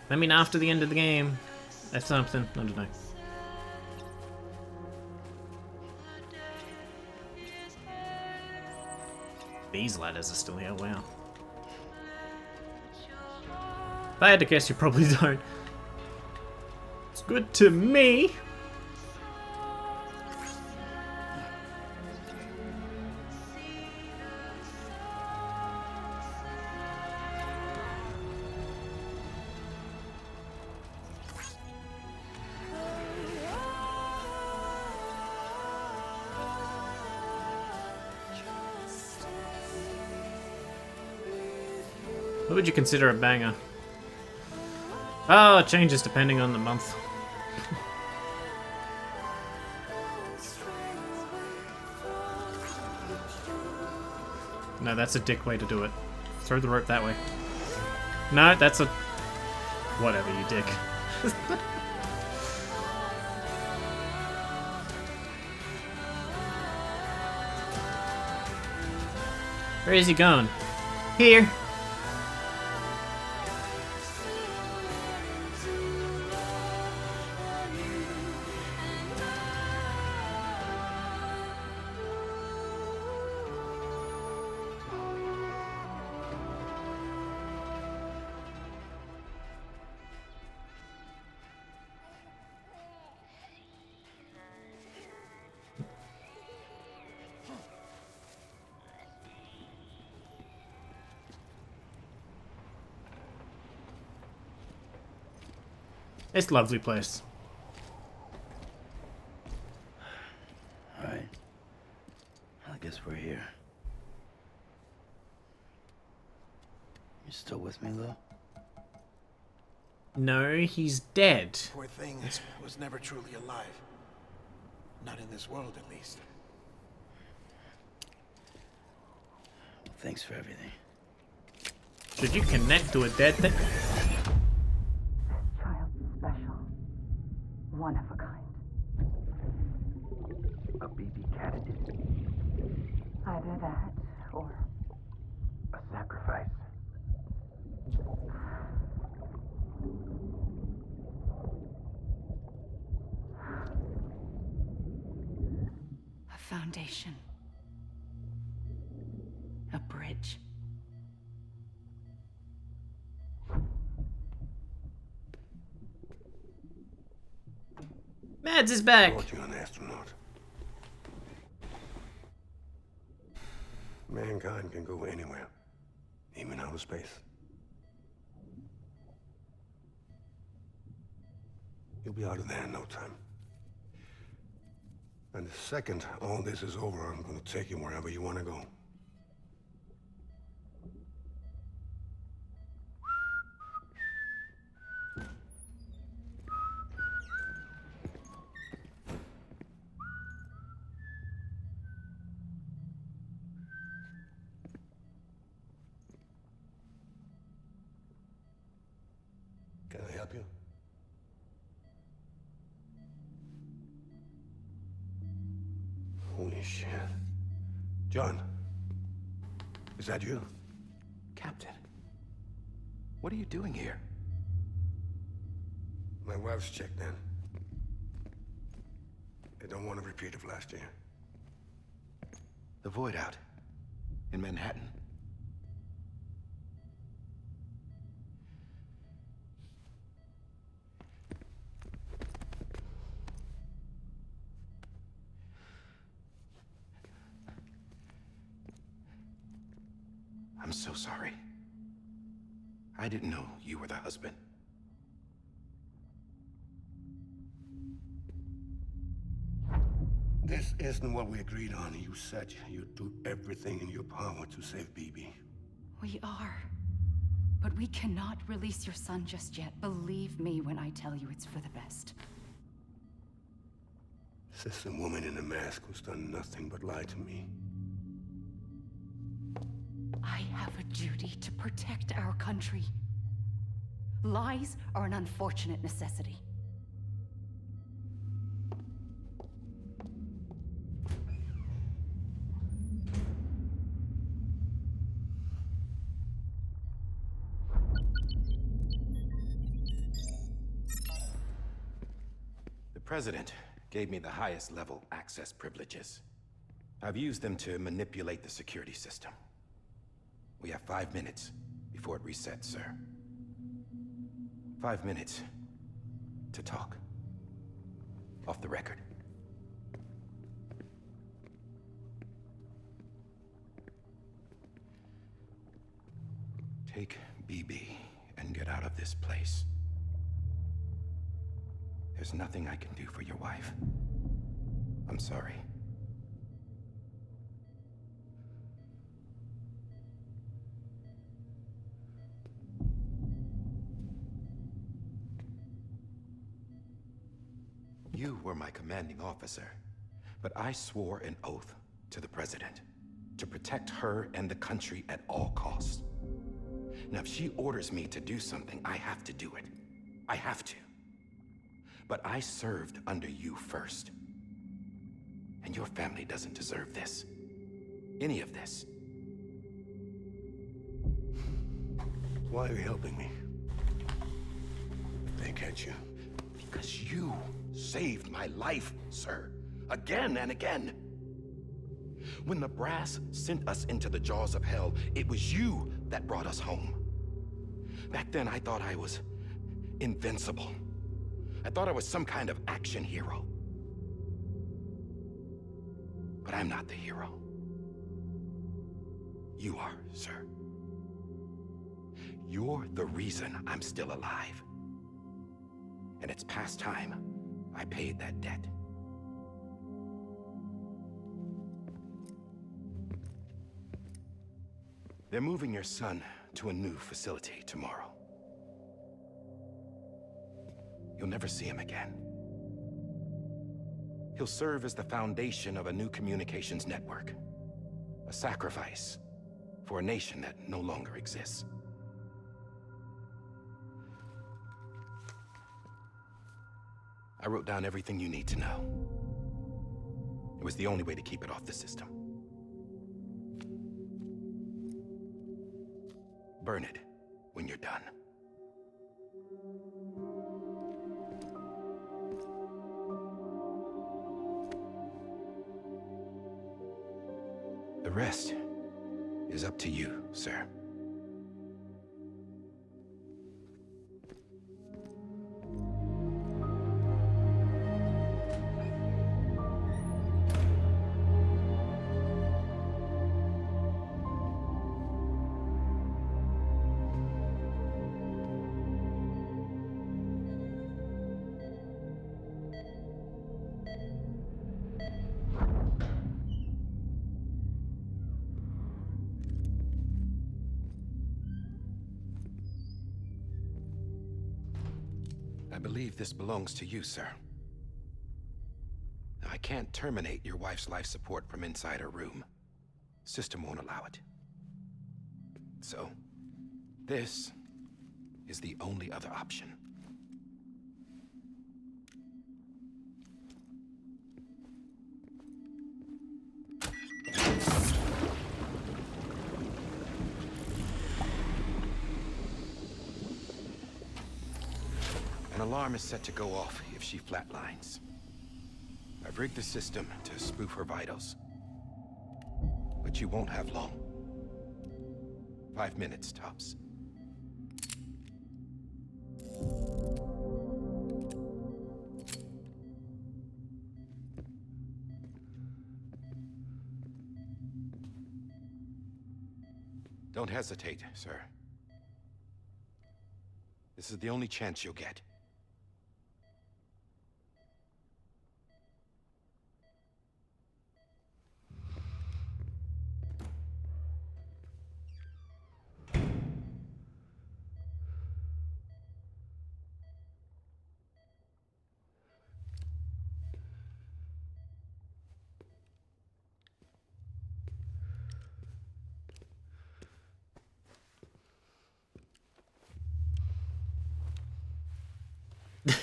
I mean after the end of the game. That's something, I don't know. These ladders are still here, wow. If I had to guess, you probably don't. It's good to me. What would you consider a banger? Oh, it changes depending on the month. No, that's a dick way to do it. Throw the rope that way. No, that's a... Whatever, you dick. Where is he going? Here. It's a lovely place. Alright. I guess we're here. You still with me, Lou? No, he's dead. Poor thing was never truly alive. Not in this world, at least. Thanks for everything. Should you connect to a dead thing? Child special. One of a kind. A baby cat. Either that, or A sacrifice. a foundation. A bridge. Mads is back. Thought you an astronaut. Mankind can go anywhere, even outer space. You'll be out of there in no time. And the second all this is over, I'm gonna take you wherever you want to go. Can I help you? Holy shit. John, is that you? Captain, what are you doing here? My wife's checked in. They don't want a repeat of last year. The Void out. In Manhattan. I'm so sorry. I didn't know you were the husband. This isn't what we agreed on. You said you'd do everything in your power to save BB. We are. But we cannot release your son just yet. Believe me when I tell you it's for the best. This is a woman in a mask who's done nothing but lie to me. I have a duty to protect our country. Lies are an unfortunate necessity. President gave me the highest level access privileges. I've used them to manipulate the security system. We have 5 minutes before it resets, sir. 5 minutes to talk. Off the record. Take BB and get out of this place. There's nothing I can do for your wife. I'm sorry. You were my commanding officer, but I swore an oath to the President to protect her and the country at all costs. Now, if she orders me to do something, I have to do it. I have to. But I served under you first. And your family doesn't deserve this. Any of this. Why are you helping me? They catch you. Because you saved my life, sir. Again and again. When the brass sent us into the jaws of hell, it was you that brought us home. Back then, I thought I was invincible. I thought I was some kind of action hero. But I'm not the hero. You are, sir. You're the reason I'm still alive. And it's past time I paid that debt. They're moving your son to a new facility tomorrow. You'll never see him again. He'll serve as the foundation of a new communications network. A sacrifice for a nation that no longer exists. I wrote down everything you need to know. It was the only way to keep it off the system. Burn it when you're done. The rest is up to you, sir. I believe this belongs to you, sir. Now, I can't terminate your wife's life support from inside her room. System won't allow it. So, this is the only other option. An alarm is set to go off if she flatlines. I've rigged the system to spoof her vitals. But you won't have long. 5 minutes, tops. Don't hesitate, sir. This is the only chance you'll get.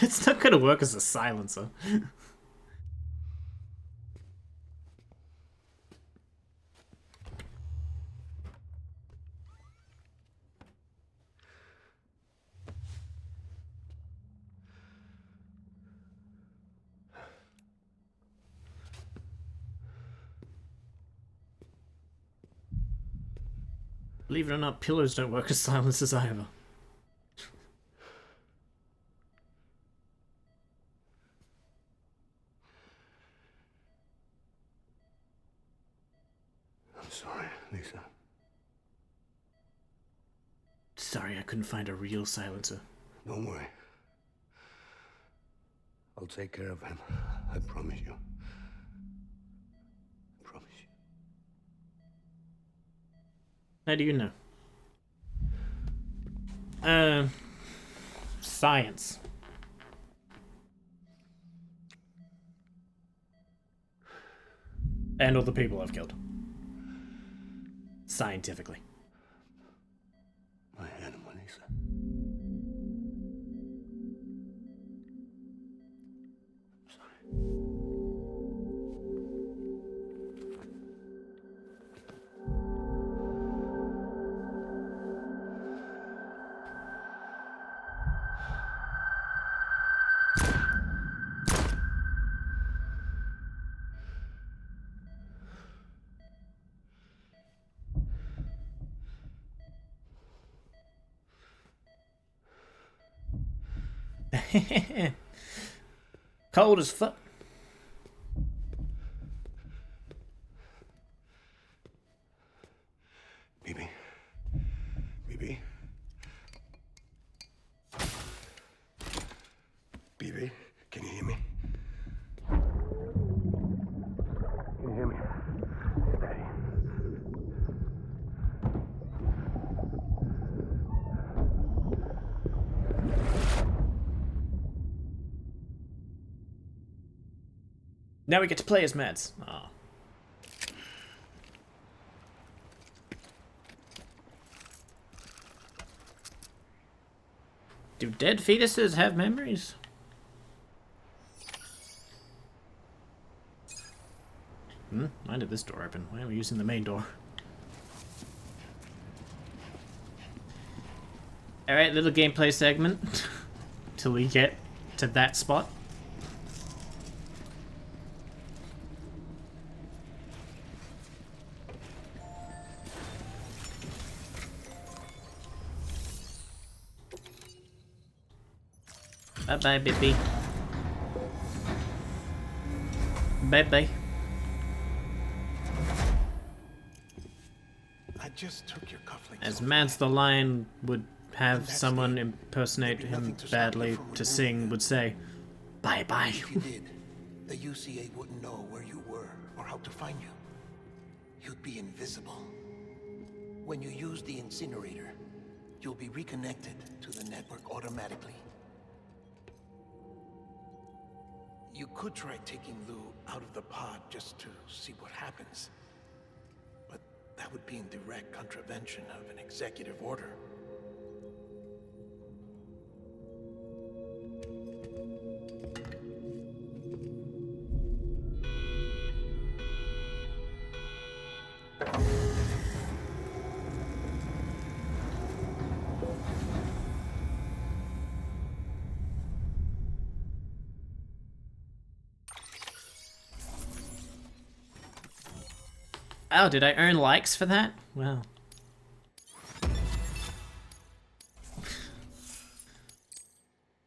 It's not gonna work as a silencer. Believe it or not, pillows don't work as silencers either. I'm sorry, Lisa. Sorry I couldn't find a real silencer. Don't worry. I'll take care of him. I promise you. I promise you. How do you know? Science. And all the people I've killed. Scientifically. My animal, Lisa. I'm sorry. Cold as fuck. BB. BB. BB, can you hear me? Can you hear me? Daddy. Now we get to play as Mads. Oh. Do dead fetuses have memories? Why did this door open? Why are we using the main door? Alright, little gameplay segment. Till we get to that spot. Bye-bye, baby. Bye-bye. I just took your cufflinks. As Mads the Lion would have someone impersonate him badly to sing, would say, bye-bye. If you did, the UCA wouldn't know where you were or how to find you. You'd be invisible. When you use the incinerator, you'll be reconnected to the network automatically. You could try taking Lou out of the pod just to see what happens. But that would be in direct contravention of an executive order. Oh, did I earn likes for that? Well.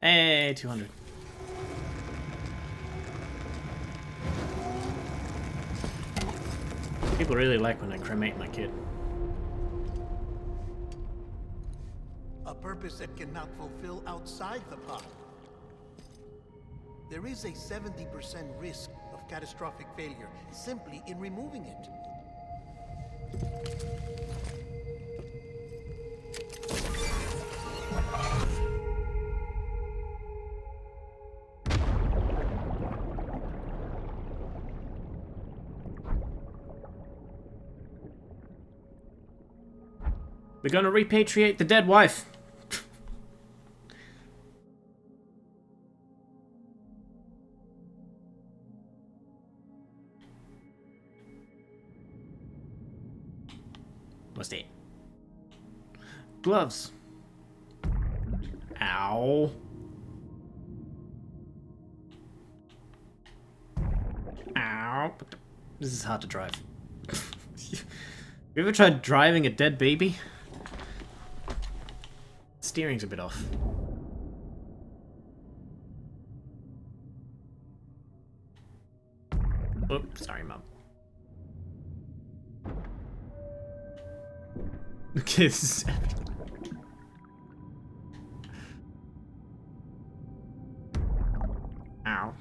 Hey, 200. People really like when I cremate my kid. A purpose that cannot fulfill outside the pod. There is a 70% risk of catastrophic failure simply in removing it. We're gonna repatriate the dead wife. What's that? Gloves. Ow. Ow. This is hard to drive. You ever tried driving a dead baby? steering's a bit off. Oops, sorry, Mum. Okay, this is epic. Ow.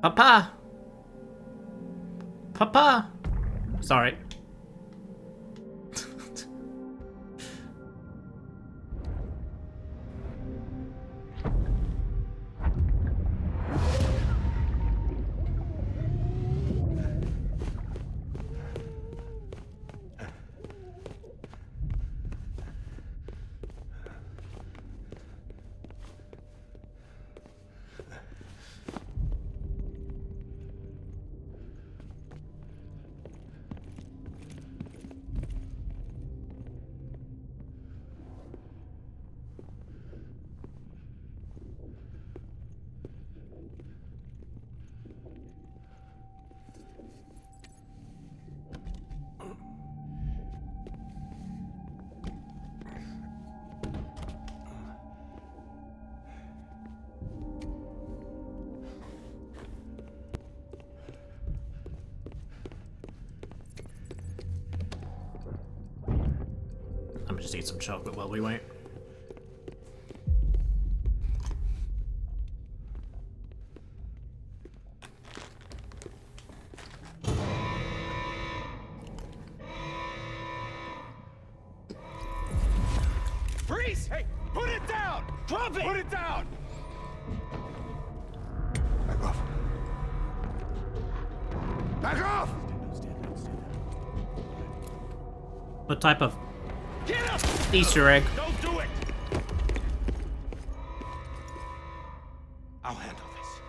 Papa! Papa! Sorry. I'm gonna just eat some chocolate while we wait. Freeze! Hey, put it down! Drop it! Put it down! Back off. Back off! What type of Get up! Easter egg? Don't do it! I'll handle this.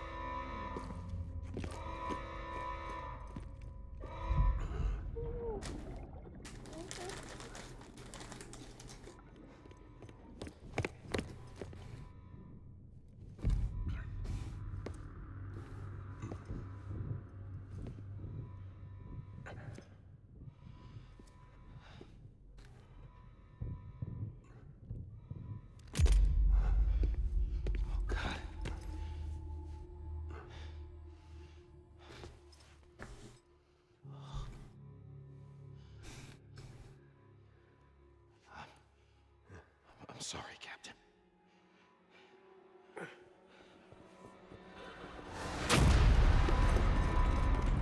I'm sorry, Captain.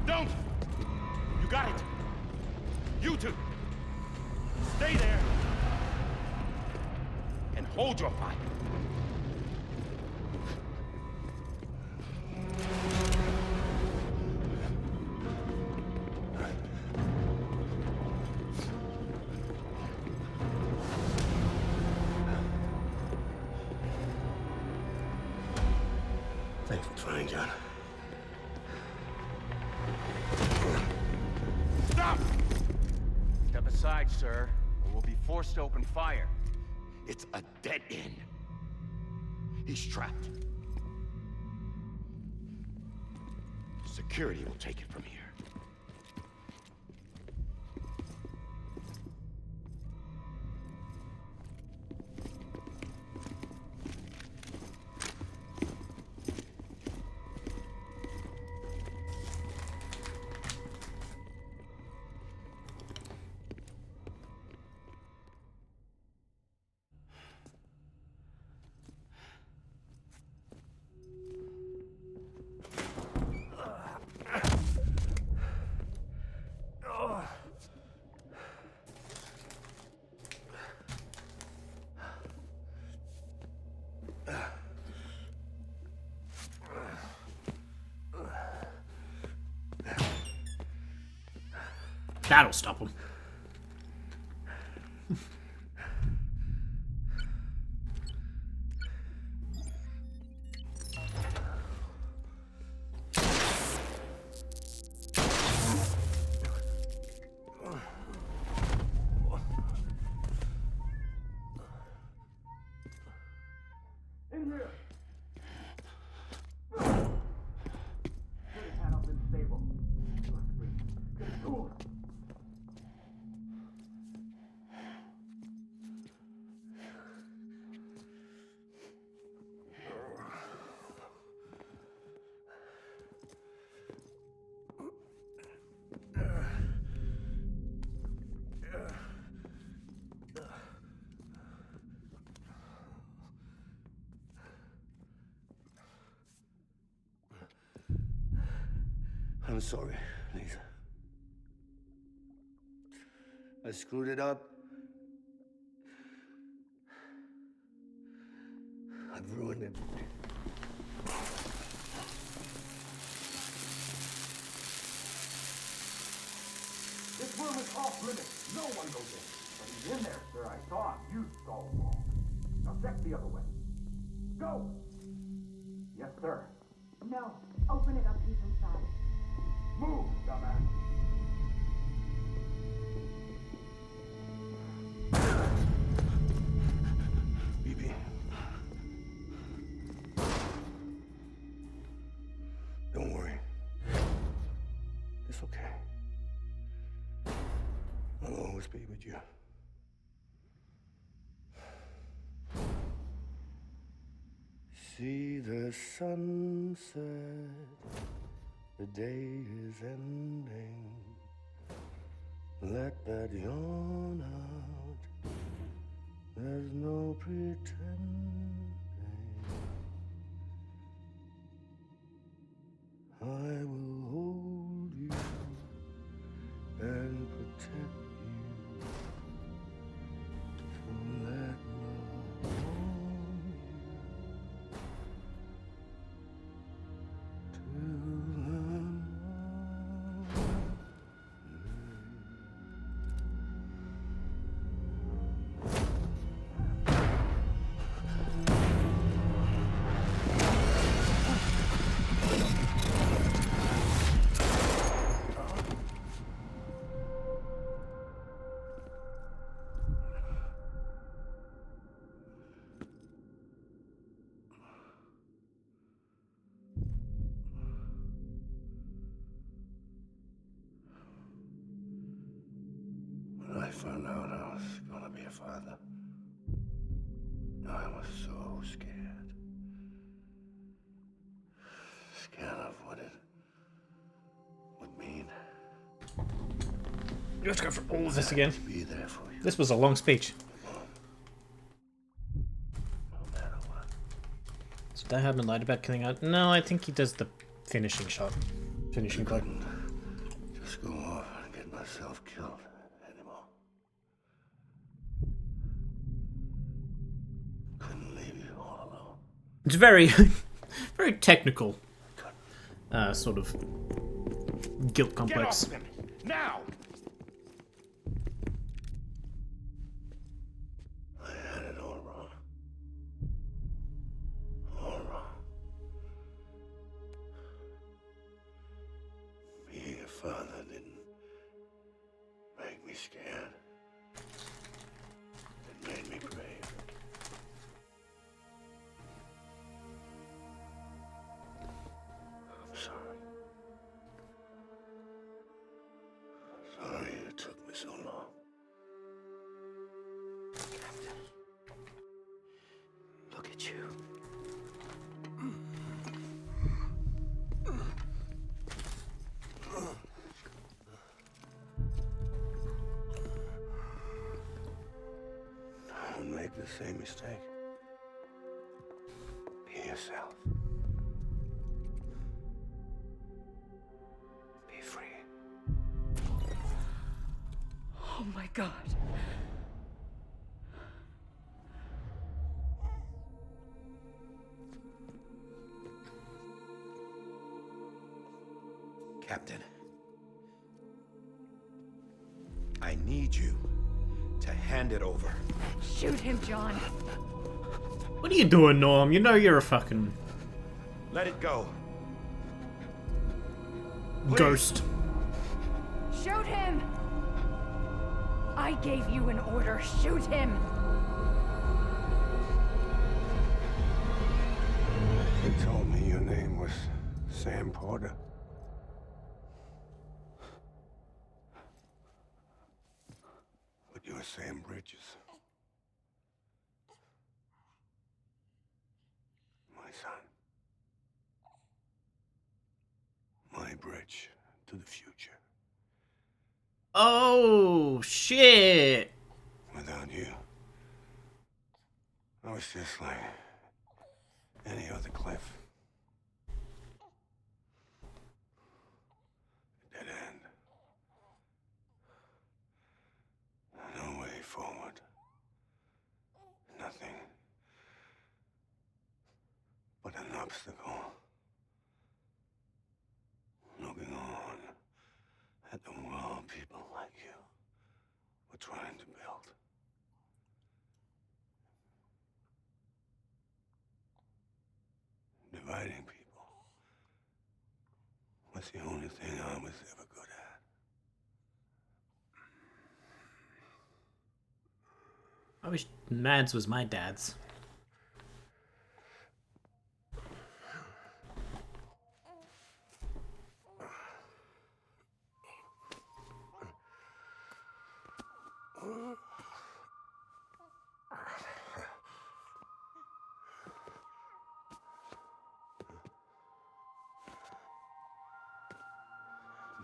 Don't! You got it! You two! Stay there! And hold your fire! Thanks for trying, John. Stop! Step aside, sir, or we'll be forced to open fire. It's a dead end. He's trapped. Security will take it from here. That'll stop him. I'm sorry, Lisa. I screwed it up. I've ruined everything. This room is off limits. No one goes in. But he's in there, sir. I saw him. You saw him wrong. Now check the other way. Go! Yes, sir. No. Open it up. He's inside. Move, dumbass. BB. Don't worry. It's okay. I'll always be with you. See the sunset, the day is ending. Let that yawn out, there's no pretending. I will hold you and protect you. So let love warm you till I'm When I found out I was gonna be a father, I was so scared. Scared of what it would mean. You have to go for all of this again. Be there for you. This was a long speech. No matter what. So that happened lied about killing out. No, I think he does the finishing shot. Finishing blow. Just go off and get myself killed anymore. Couldn't leave you all alone. It's very, very technical, sort of guilt complex. Get off him! Now! I had it all wrong. All wrong. Being a father didn't make me scared. It made me brave. I'm sorry. Sorry it took me so long. Captain, look at you. Don't make the same mistake. Be yourself. Be free. Oh my God. Captain, I need you to hand it over. Shoot him, John. What are you doing, Norm? You know you're a fucking Let it go. ghost. Shoot him! I gave you an order. Shoot him! They told me your name was Sam Porter. But you're Sam Bridges. My son. My bridge to the future. Oh shit! Without you, I was just like any other Cliff. obstacle. Looking on at the world people like you were trying to build. Dividing people was the only thing I was ever good at. I wish Mads was my dad's.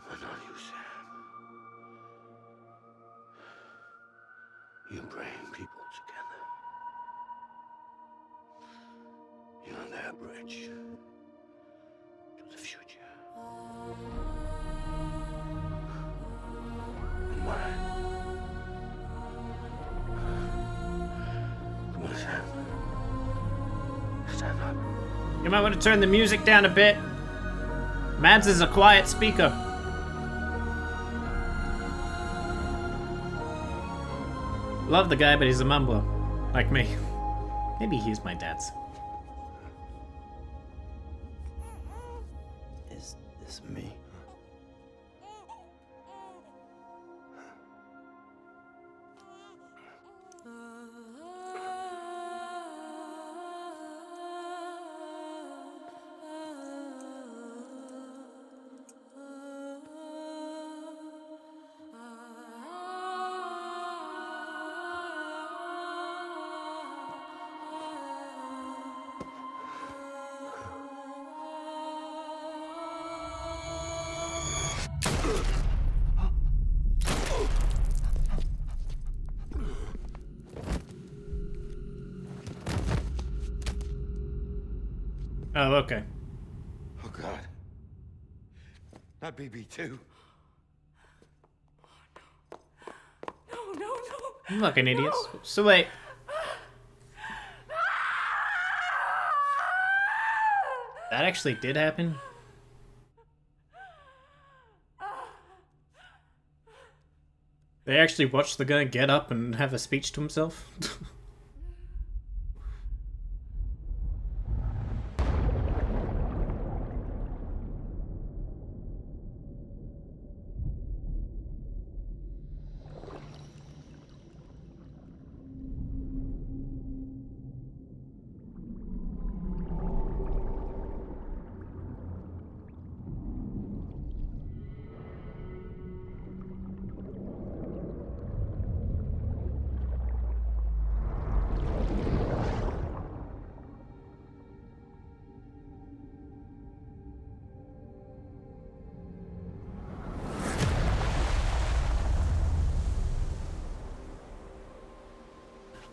But not you, Sam. You bring people together. You're their bridge to the future. And mine. Come on, Sam. Stand up. You might want to turn the music down a bit. Mads is a quiet speaker. Love the guy, but he's a mumbler. Like me. Maybe he's my dad's. Is this me? Oh, okay. Oh, God. Not BB too. Fucking idiots. So wait. That actually did happen? They actually watched the guy get up and have a speech to himself?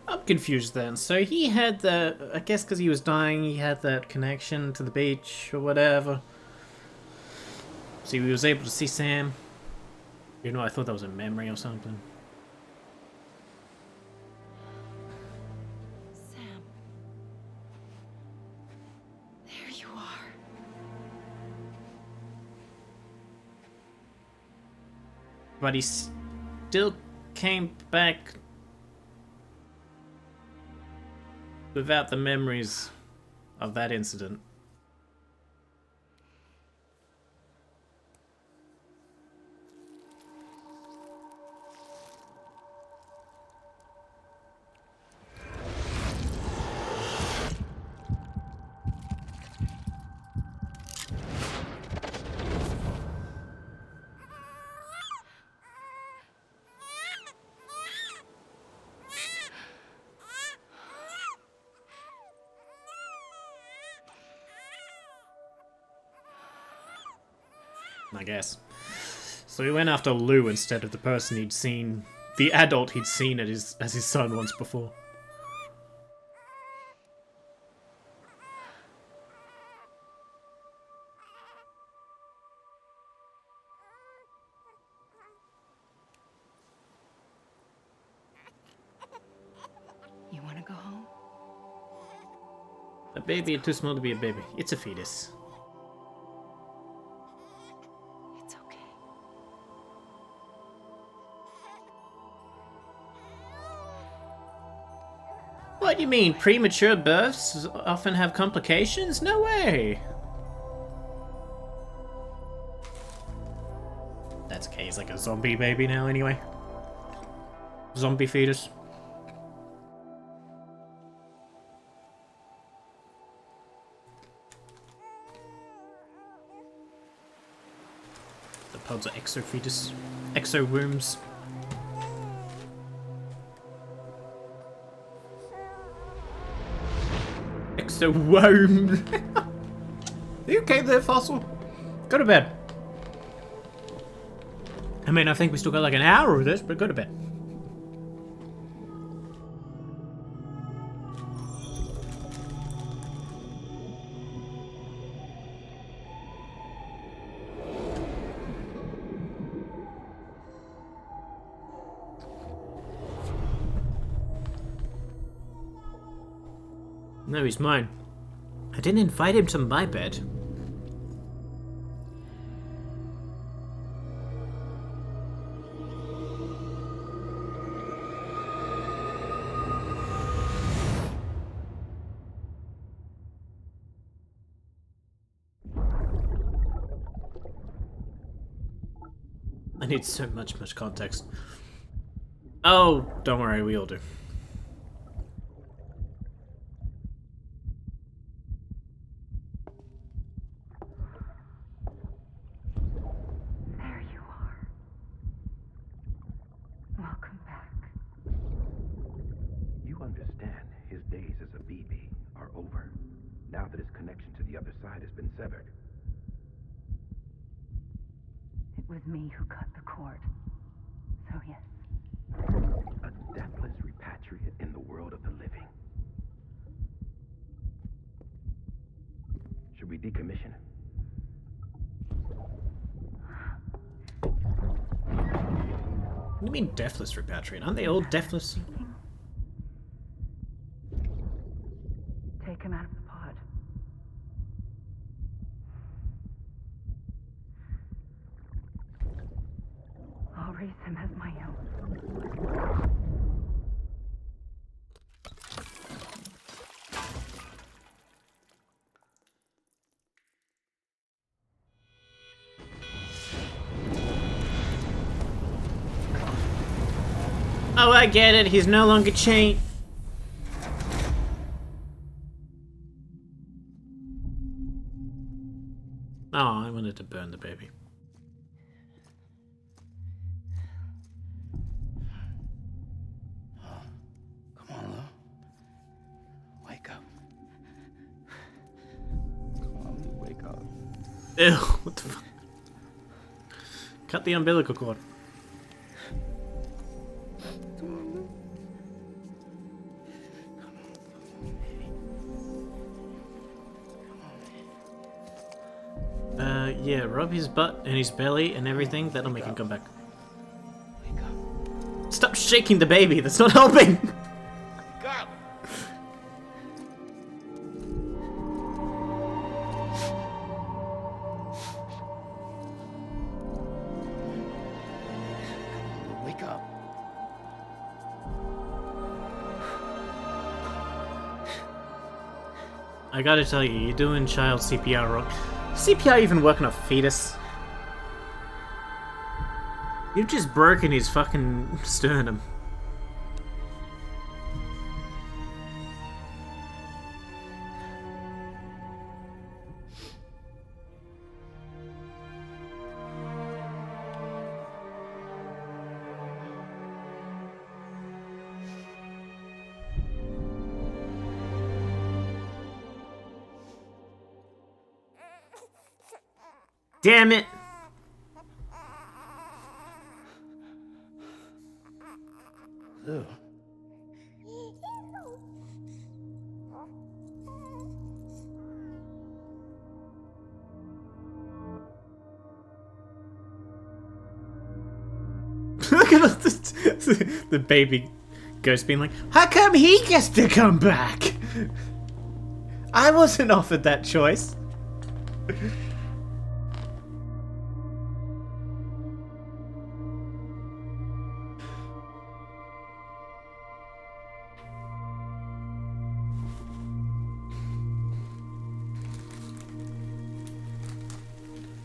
I'm confused then. So he had the, I guess because he was dying, he had that connection to the beach or whatever. So he was able to see Sam. You know, I thought that was a memory or something. Sam. There you are. But he still came back without the memories of that incident. I guess. So he went after Lou instead of the person he'd seen, the adult he'd seen as his son once before. You want to go home? A baby is too small to be a baby. It's a fetus. It's okay. What do you mean? Premature births often have complications? No way! That's okay, he's like a zombie baby now anyway. Zombie fetus. The pods are exo fetus. Exo worms. Exo worms. Are you okay there, Fossil? Go to bed. I mean, I think we still got like an hour of this, but go to bed. No, he's mine. I didn't invite him to my bed. I need so much context. Oh, don't worry, we all do. There you are. Welcome back. You understand his days as a BB are over, now that his connection to the other side has been severed. It was me who cut the cord. So yes. A deathless repatriate in the world of the living. Should we decommission him? What do you mean deathless repatriate? Aren't they all deathless? Take him out of the pod. I'll raise him as my own. Oh, I get it. He's no longer chained. Oh, I wanted to burn the baby. Come on, Lou. Wake up. Come on, Lou, wake up. Ew, what the fuck? Cut the umbilical cord. Yeah, rub his butt and his belly and everything. That'll make him come back. Wake up. Stop shaking the baby. That's not helping. God! Wake up. I gotta tell you, you're doing child CPR wrong. CPR even work on a fetus? You've just broken his fucking sternum. Damn it! Lou. Look at the baby ghost being like, how come he gets to come back? I wasn't offered that choice.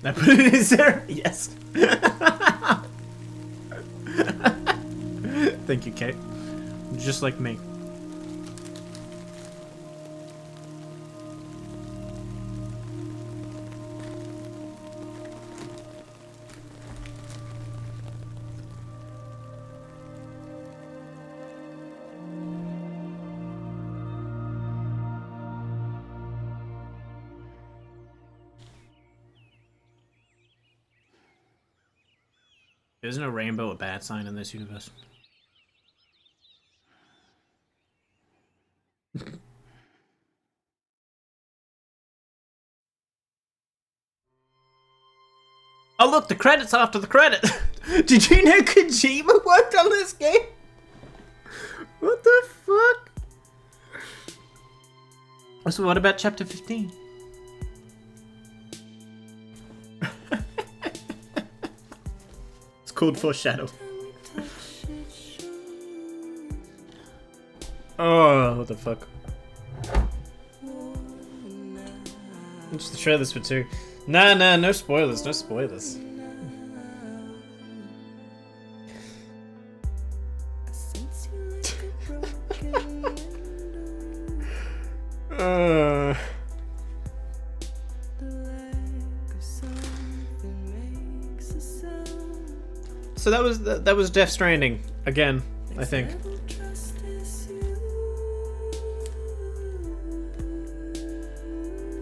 I put it in there? Yes. Thank you, Kate. Just like me. Isn't a rainbow a bad sign in this universe? Oh look, the credits after the credit! Did you know Kojima worked on this game? What the fuck? So what about chapter 15? It's called Foreshadow. Oh, what the fuck? Just the trailers for 2. Nah, no spoilers, no spoilers. So that was Death Stranding again, I think.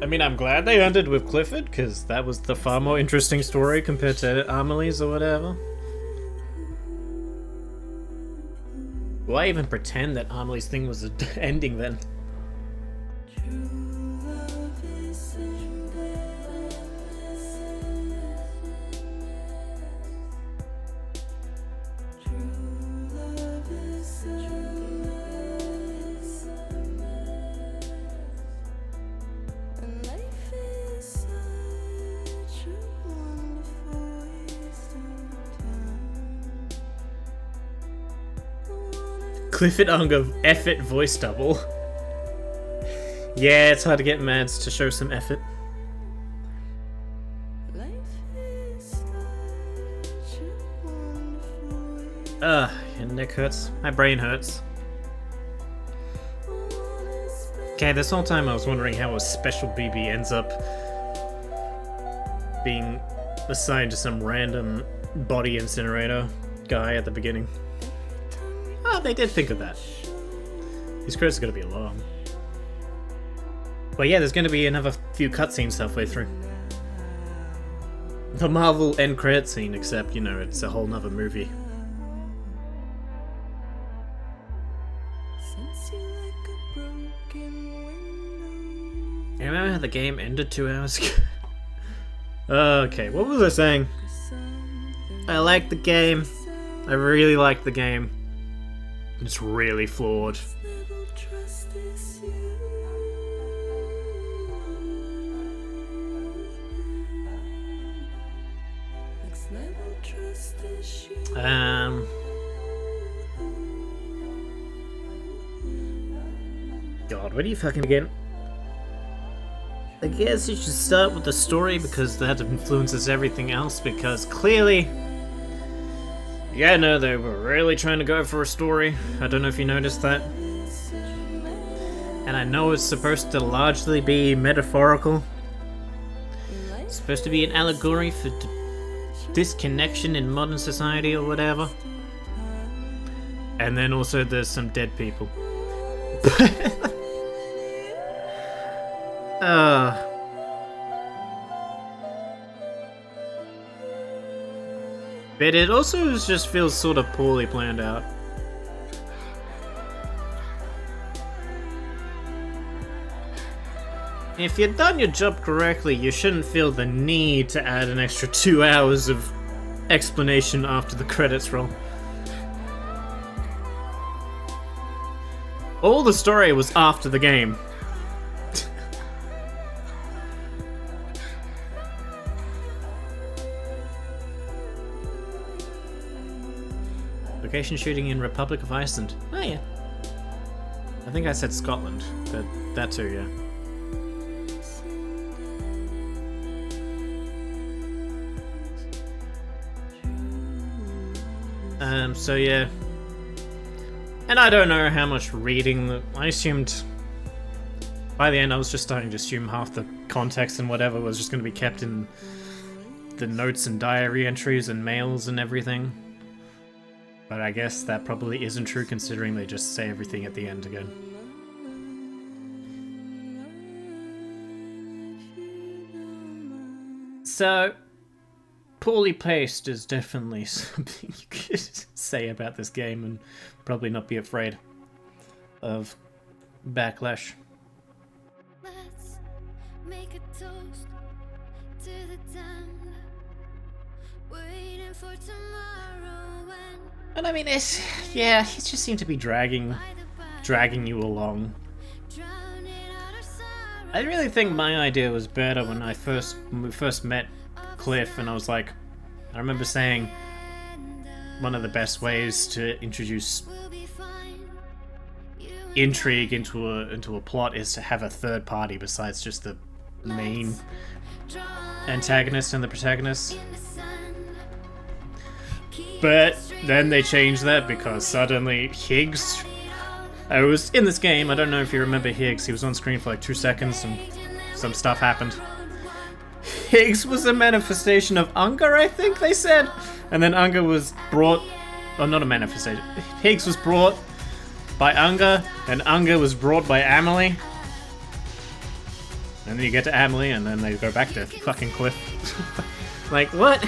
I mean, I'm glad they ended with Clifford, because that was the far more interesting story compared to Amelie's or whatever. Why even pretend that Amelie's thing was an ending then? Clifford Unger effort voice double. Yeah, it's hard to get Mads to show some effort. Ugh, your neck hurts. My brain hurts. Okay, this whole time I was wondering how a special BB ends up being assigned to some random body incinerator guy at the beginning. Oh, they did think of that. These credits are going to be long. But yeah, there's going to be another few cutscenes halfway through. The Marvel end credit scene, except, you know, it's a whole nother movie. You remember how the game ended 2 hours ago? Okay, what was I saying? I like the game. I really like the game. It's really flawed. God, where do you fucking begin? I guess you should start with the story because that influences everything else, because clearly... Yeah, no, they were really trying to go for a story. I don't know if you noticed that. And I know it's supposed to largely be metaphorical. It's supposed to be an allegory for disconnection in modern society or whatever. And then also there's some dead people. But it also just feels sort of poorly planned out. If you've done your job correctly, you shouldn't feel the need to add an extra 2 hours of explanation after the credits roll. All the story was after the game. location shooting in Republic of Iceland. Oh yeah. I think I said Scotland, but that too, yeah. So yeah. And I don't know how much reading I assumed. By the end, I was just starting to assume half the context and whatever was just going to be kept in the notes and diary entries and mails and everything. But I guess that probably isn't true considering they just say everything at the end again. So, poorly paced is definitely something you could say about this game and probably not be afraid of backlash. Let's make a toast to the damned, waiting for tomorrow when... And I mean, it just seemed to be dragging you along. I really think my idea was better when we first met Cliff, and I was like, I remember saying one of the best ways to introduce intrigue into a plot is to have a third party besides just the main antagonist and the protagonist. But then they changed that because suddenly Higgs... I was in this game, I don't know if you remember Higgs, he was on screen for like 2 seconds and some stuff happened. Higgs was a manifestation of Unger, I think they said? And then Unger was brought... Oh, not a manifestation. Higgs was brought by Unger, and Unger was brought by Amelie. And then you get to Amelie, and then they go back to fucking Cliff. Like, what?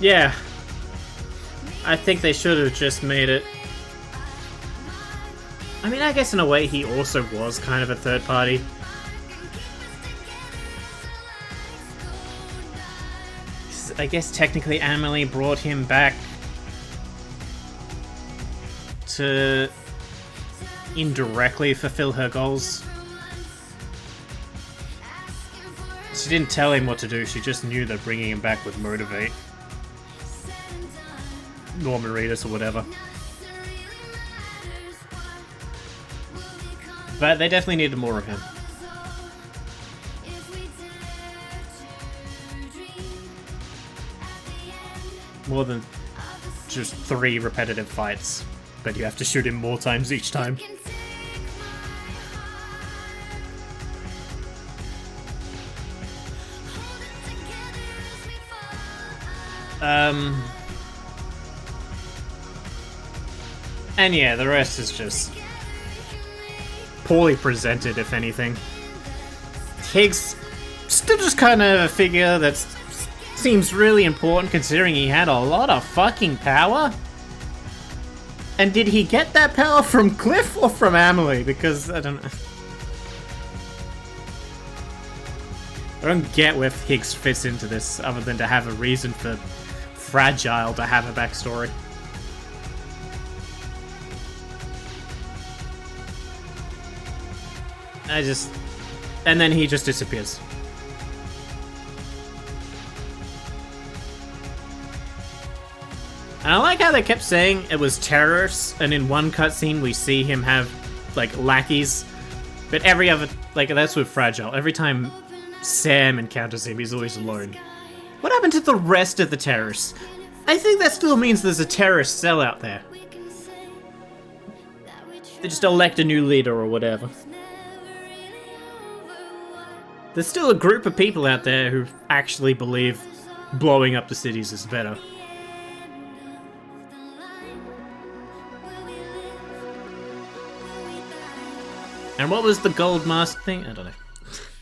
Yeah. I think they should have just made it... I mean, I guess in a way he also was kind of a third party. I guess technically Amelie brought him back to indirectly fulfill her goals. She didn't tell him what to do, she just knew that bringing him back would motivate Norman Reedus or whatever. But they definitely needed more of him. More than just 3 repetitive fights, but you have to shoot him more times each time. And yeah, the rest is just poorly presented, if anything. Higgs still just kind of a figure that seems really important considering he had a lot of fucking power. And did he get that power from Cliff or from Amelie? Because I don't know. I don't get where Higgs fits into this other than to have a reason for Fragile to have a backstory. And then he just disappears. And I like how they kept saying it was terrorists, and in one cutscene we see him have, like, lackeys. But every other, like, that's with Fragile. Every time Sam encounters him, he's always alone. What happened to the rest of the terrorists? I think that still means there's a terrorist cell out there. They just elect a new leader or whatever. There's still a group of people out there who actually believe blowing up the cities is better. And what was the gold mask thing? I don't know.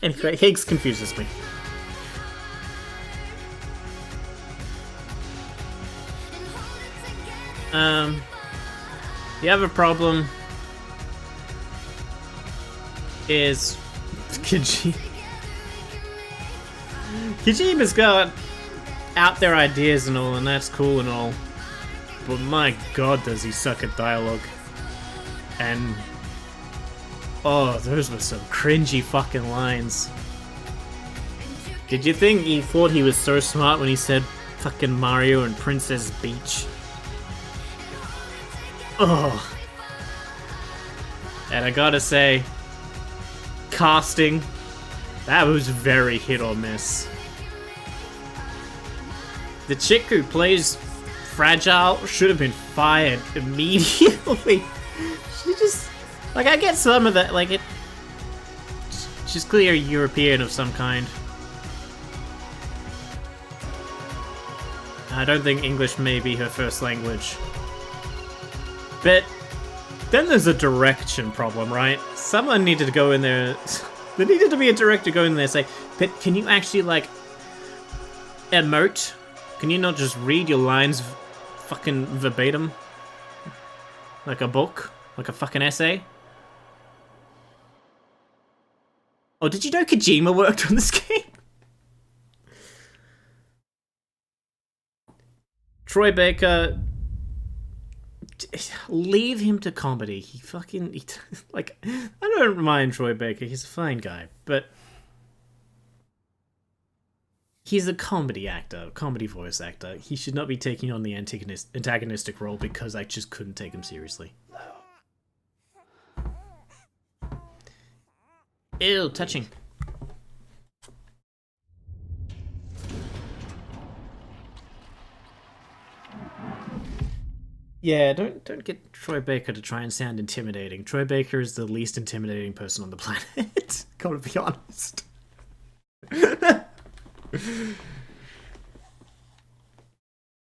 Anyway, Higgs confuses me. The other problem is Kojima's got out there ideas and all, and that's cool and all, but my god does he suck at dialogue. And Oh, those were some cringy fucking lines. Did you think he thought he was so smart when he said fucking Mario and Princess Peach? Oh. And I gotta say, casting, that was very hit or miss. The chick who plays Fragile should have been fired immediately. She just, like, I get some of that, like, she's clearly European of some kind. I don't think English may be her first language. But then there's a direction problem, right? Someone needed to go in there. There needed to be a director go in there and say, but can you actually, like, emote? Can you not just read your lines fucking verbatim? Like a book? Like a fucking essay? Oh, did you know Kojima worked on this game? Troy Baker, leave him to comedy. Like, I don't mind Troy Baker. He's a fine guy, but he's a comedy actor, comedy voice actor. He should not be taking on the antagonistic role because I just couldn't take him seriously. Ew, touching. Yeah, don't get Troy Baker to try and sound intimidating. Troy Baker is the least intimidating person on the planet. Gotta be honest.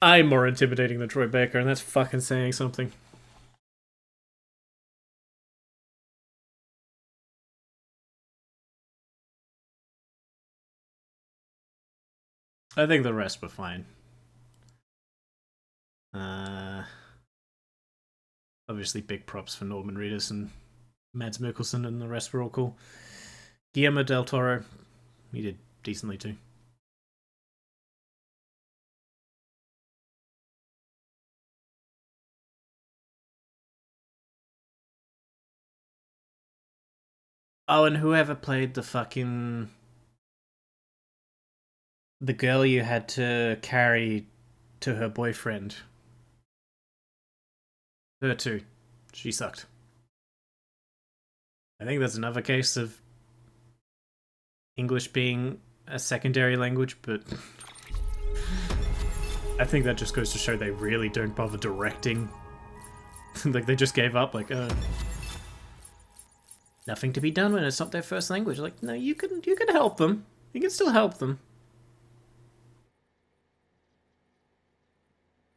I'm more intimidating than Troy Baker, and that's fucking saying something. I think the rest were fine. Obviously big props for Norman Reedus and Mads Mikkelsen, and the rest were all cool. Guillermo del Toro, he did decently too. Oh, and whoever played the fucking... the girl you had to carry to her boyfriend. Her too. She sucked. I think that's another case of English being a secondary language, but I think that just goes to show they really don't bother directing. Like, they just gave up, like, nothing to be done when it's not their first language. Like, no, you can help them. You can still help them.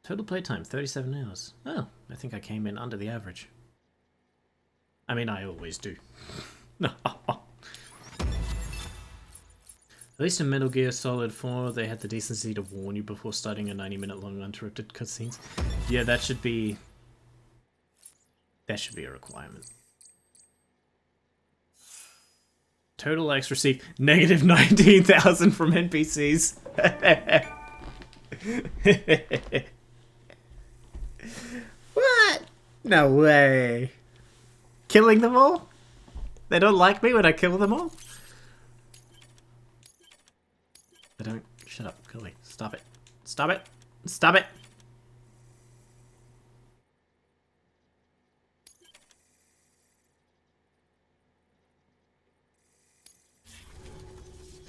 Total playtime, 37 hours. Oh, I think I came in under the average. I mean, I always do. At least in Metal Gear Solid 4, they had the decency to warn you before starting a 90-minute long uninterrupted cutscenes. Yeah, that should be a requirement. Total likes received negative 19,000 from NPCs. What? No way. Killing them all? They don't like me when I kill them all? They don't. Shut up, Curly. Stop it. Stop it. Stop it.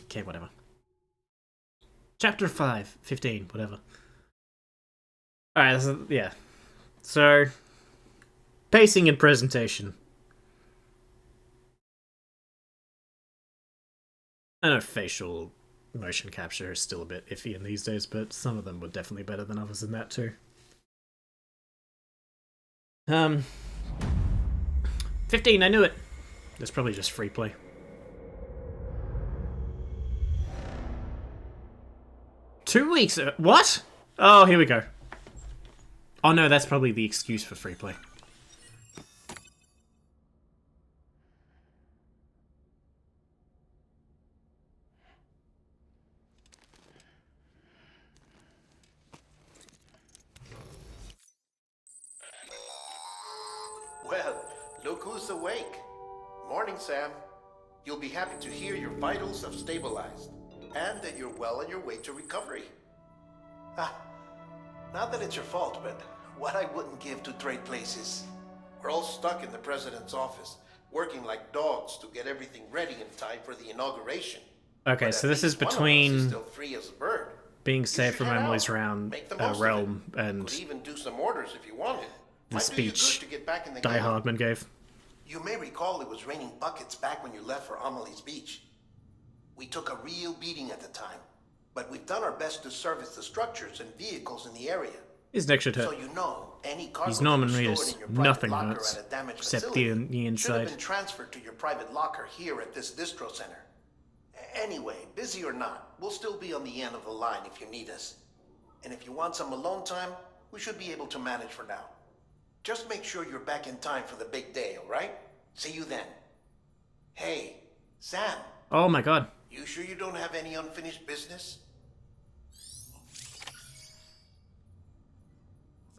Okay, whatever. Chapter 5, 15, whatever. Alright, yeah. So, pacing and presentation. I know facial motion capture is still a bit iffy in these days, but some of them were definitely better than others in that too. 15, I knew it. That's probably just free play. Two weeks? What? Oh, here we go. Oh no, that's probably the excuse for free play. Well, look who's awake. Morning, Sam. You'll be happy to hear your vitals have stabilized, and that you're well on your way to recovery. Ah, not that it's your fault, but what I wouldn't give to trade places. We're all stuck in the president's office, working like dogs to get everything ready in time for the inauguration. Okay, so this is between Still free as a bird. being saved from Emily's realm Could and even do some orders if you wanted. the Might do you speech good to get back in the Die game. Hardman gave. You may recall it was raining buckets back when you left for Amelie's Beach. We took a real beating at the time, but we've done our best to service the structures and vehicles in the area. His neck should hurt. So you know, any cargo He's Norman that was Reedus. stored in your private Nothing locker hurts at a damaged except facility the should have inside. been transferred to your private locker here at this distro center. Anyway, busy or not, we'll still be on the end of the line if you need us. And if you want some alone time, we should be able to manage for now. Just make sure you're back in time for the big day, all right? See you then. Hey, Sam. Oh my god. You sure you don't have any unfinished business?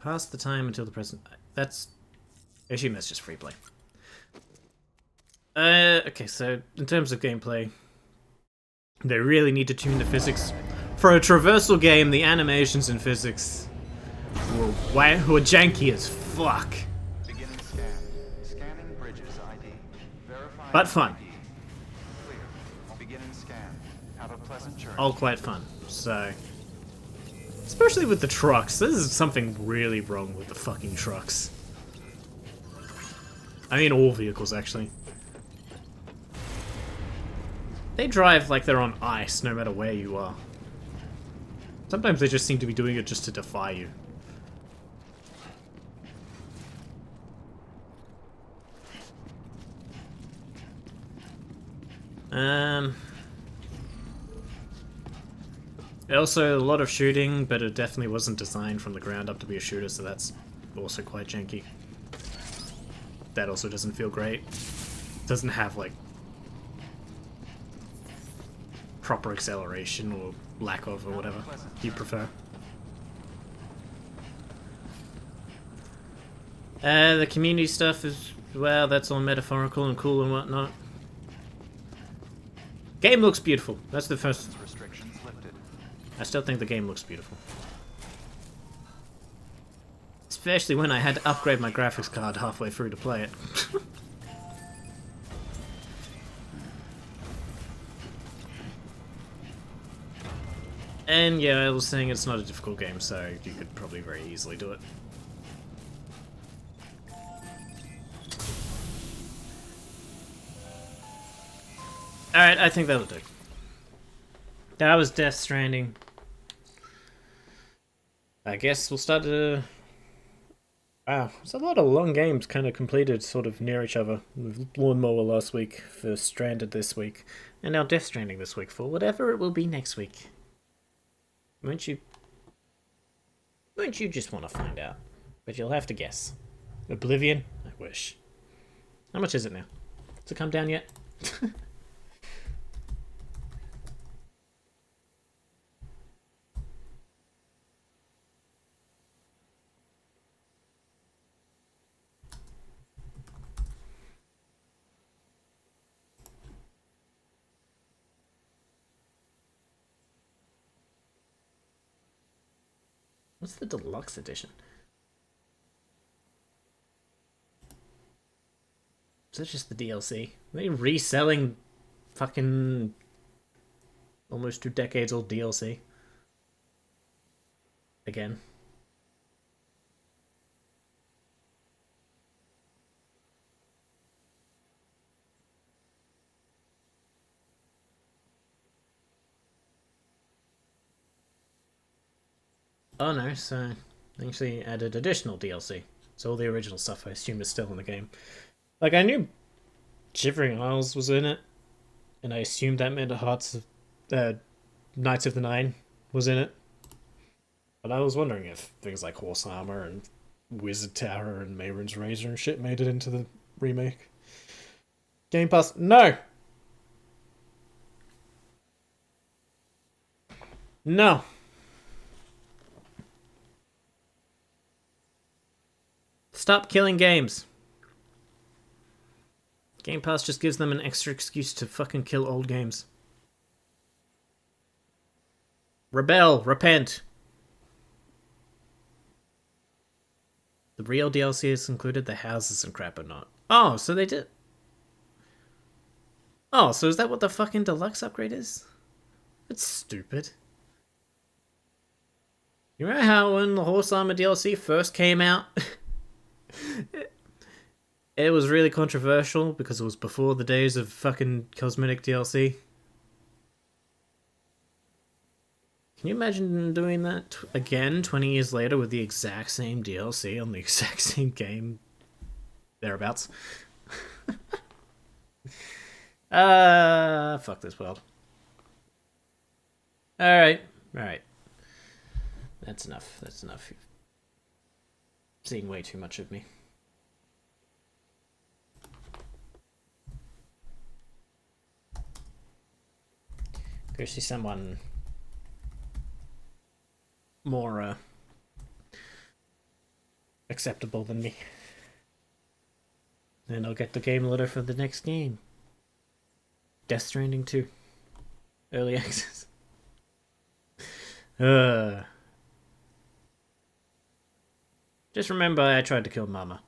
Pass the time until the present. That's... I assume that's just free play. Okay, so in terms of gameplay, they really need to tune the physics. For a traversal game, the animations and physics were janky as fuck. Beginning scan. Scanning bridges ID. Verifying But fun. ID. Clear. Beginning scan. Have a pleasant journey. All quite fun, so... Especially with the trucks. There's something really wrong with the fucking trucks. I mean all vehicles, actually. They drive like they're on ice, no matter where you are. Sometimes they just seem to be doing it just to defy you. Also, a lot of shooting, but it definitely wasn't designed from the ground up to be a shooter, so that's also quite janky. That also doesn't feel great. Doesn't have, like, proper acceleration or lack of, or whatever you prefer. The community stuff is, well, that's all metaphorical and cool and whatnot. Game looks beautiful. That's the first... Restrictions lifted. I still think the game looks beautiful. Especially when I had to upgrade my graphics card halfway through to play it. And yeah, I was saying it's not a difficult game, so you could probably very easily do it. Alright, I think that'll do. That was Death Stranding. I guess we'll start to... Wow, there's a lot of long games kind of completed sort of near each other. With Lawnmower last week for Stranded this week, and now Death Stranding this week for whatever it will be next week. Won't you just want to find out? But you'll have to guess. Oblivion? I wish. How much is it now? Has it come down yet? What's the deluxe edition? Is that just the DLC? Are they reselling fucking almost 2 decades old DLC? Again. Oh no, so they actually added additional DLC. So all the original stuff I assume is still in the game. Like, I knew Shivering Isles was in it, and I assumed that meant Knights of the Nine was in it. But I was wondering if things like Horse Armor and Wizard Tower and Mayron's Razor and shit made it into the remake. Game Pass? No! No! Stop killing games. Game Pass just gives them an extra excuse to fucking kill old games. Rebel! Repent! The real DLC has included the houses and crap or not. Oh, so they did... Oh, so is that what the fucking deluxe upgrade is? It's stupid. You remember how when the Horse Armor DLC first came out? It was really controversial because it was before the days of fucking cosmetic DLC. Can you imagine doing that again 20 years later with the exact same DLC on the exact same game? Thereabouts. Fuck this world. Alright, alright. That's enough, that's enough. You've seen way too much of me. Go see someone more acceptable than me. Then I'll get the game letter for the next game. Death Stranding 2. Early access. Just remember I tried to kill Mama.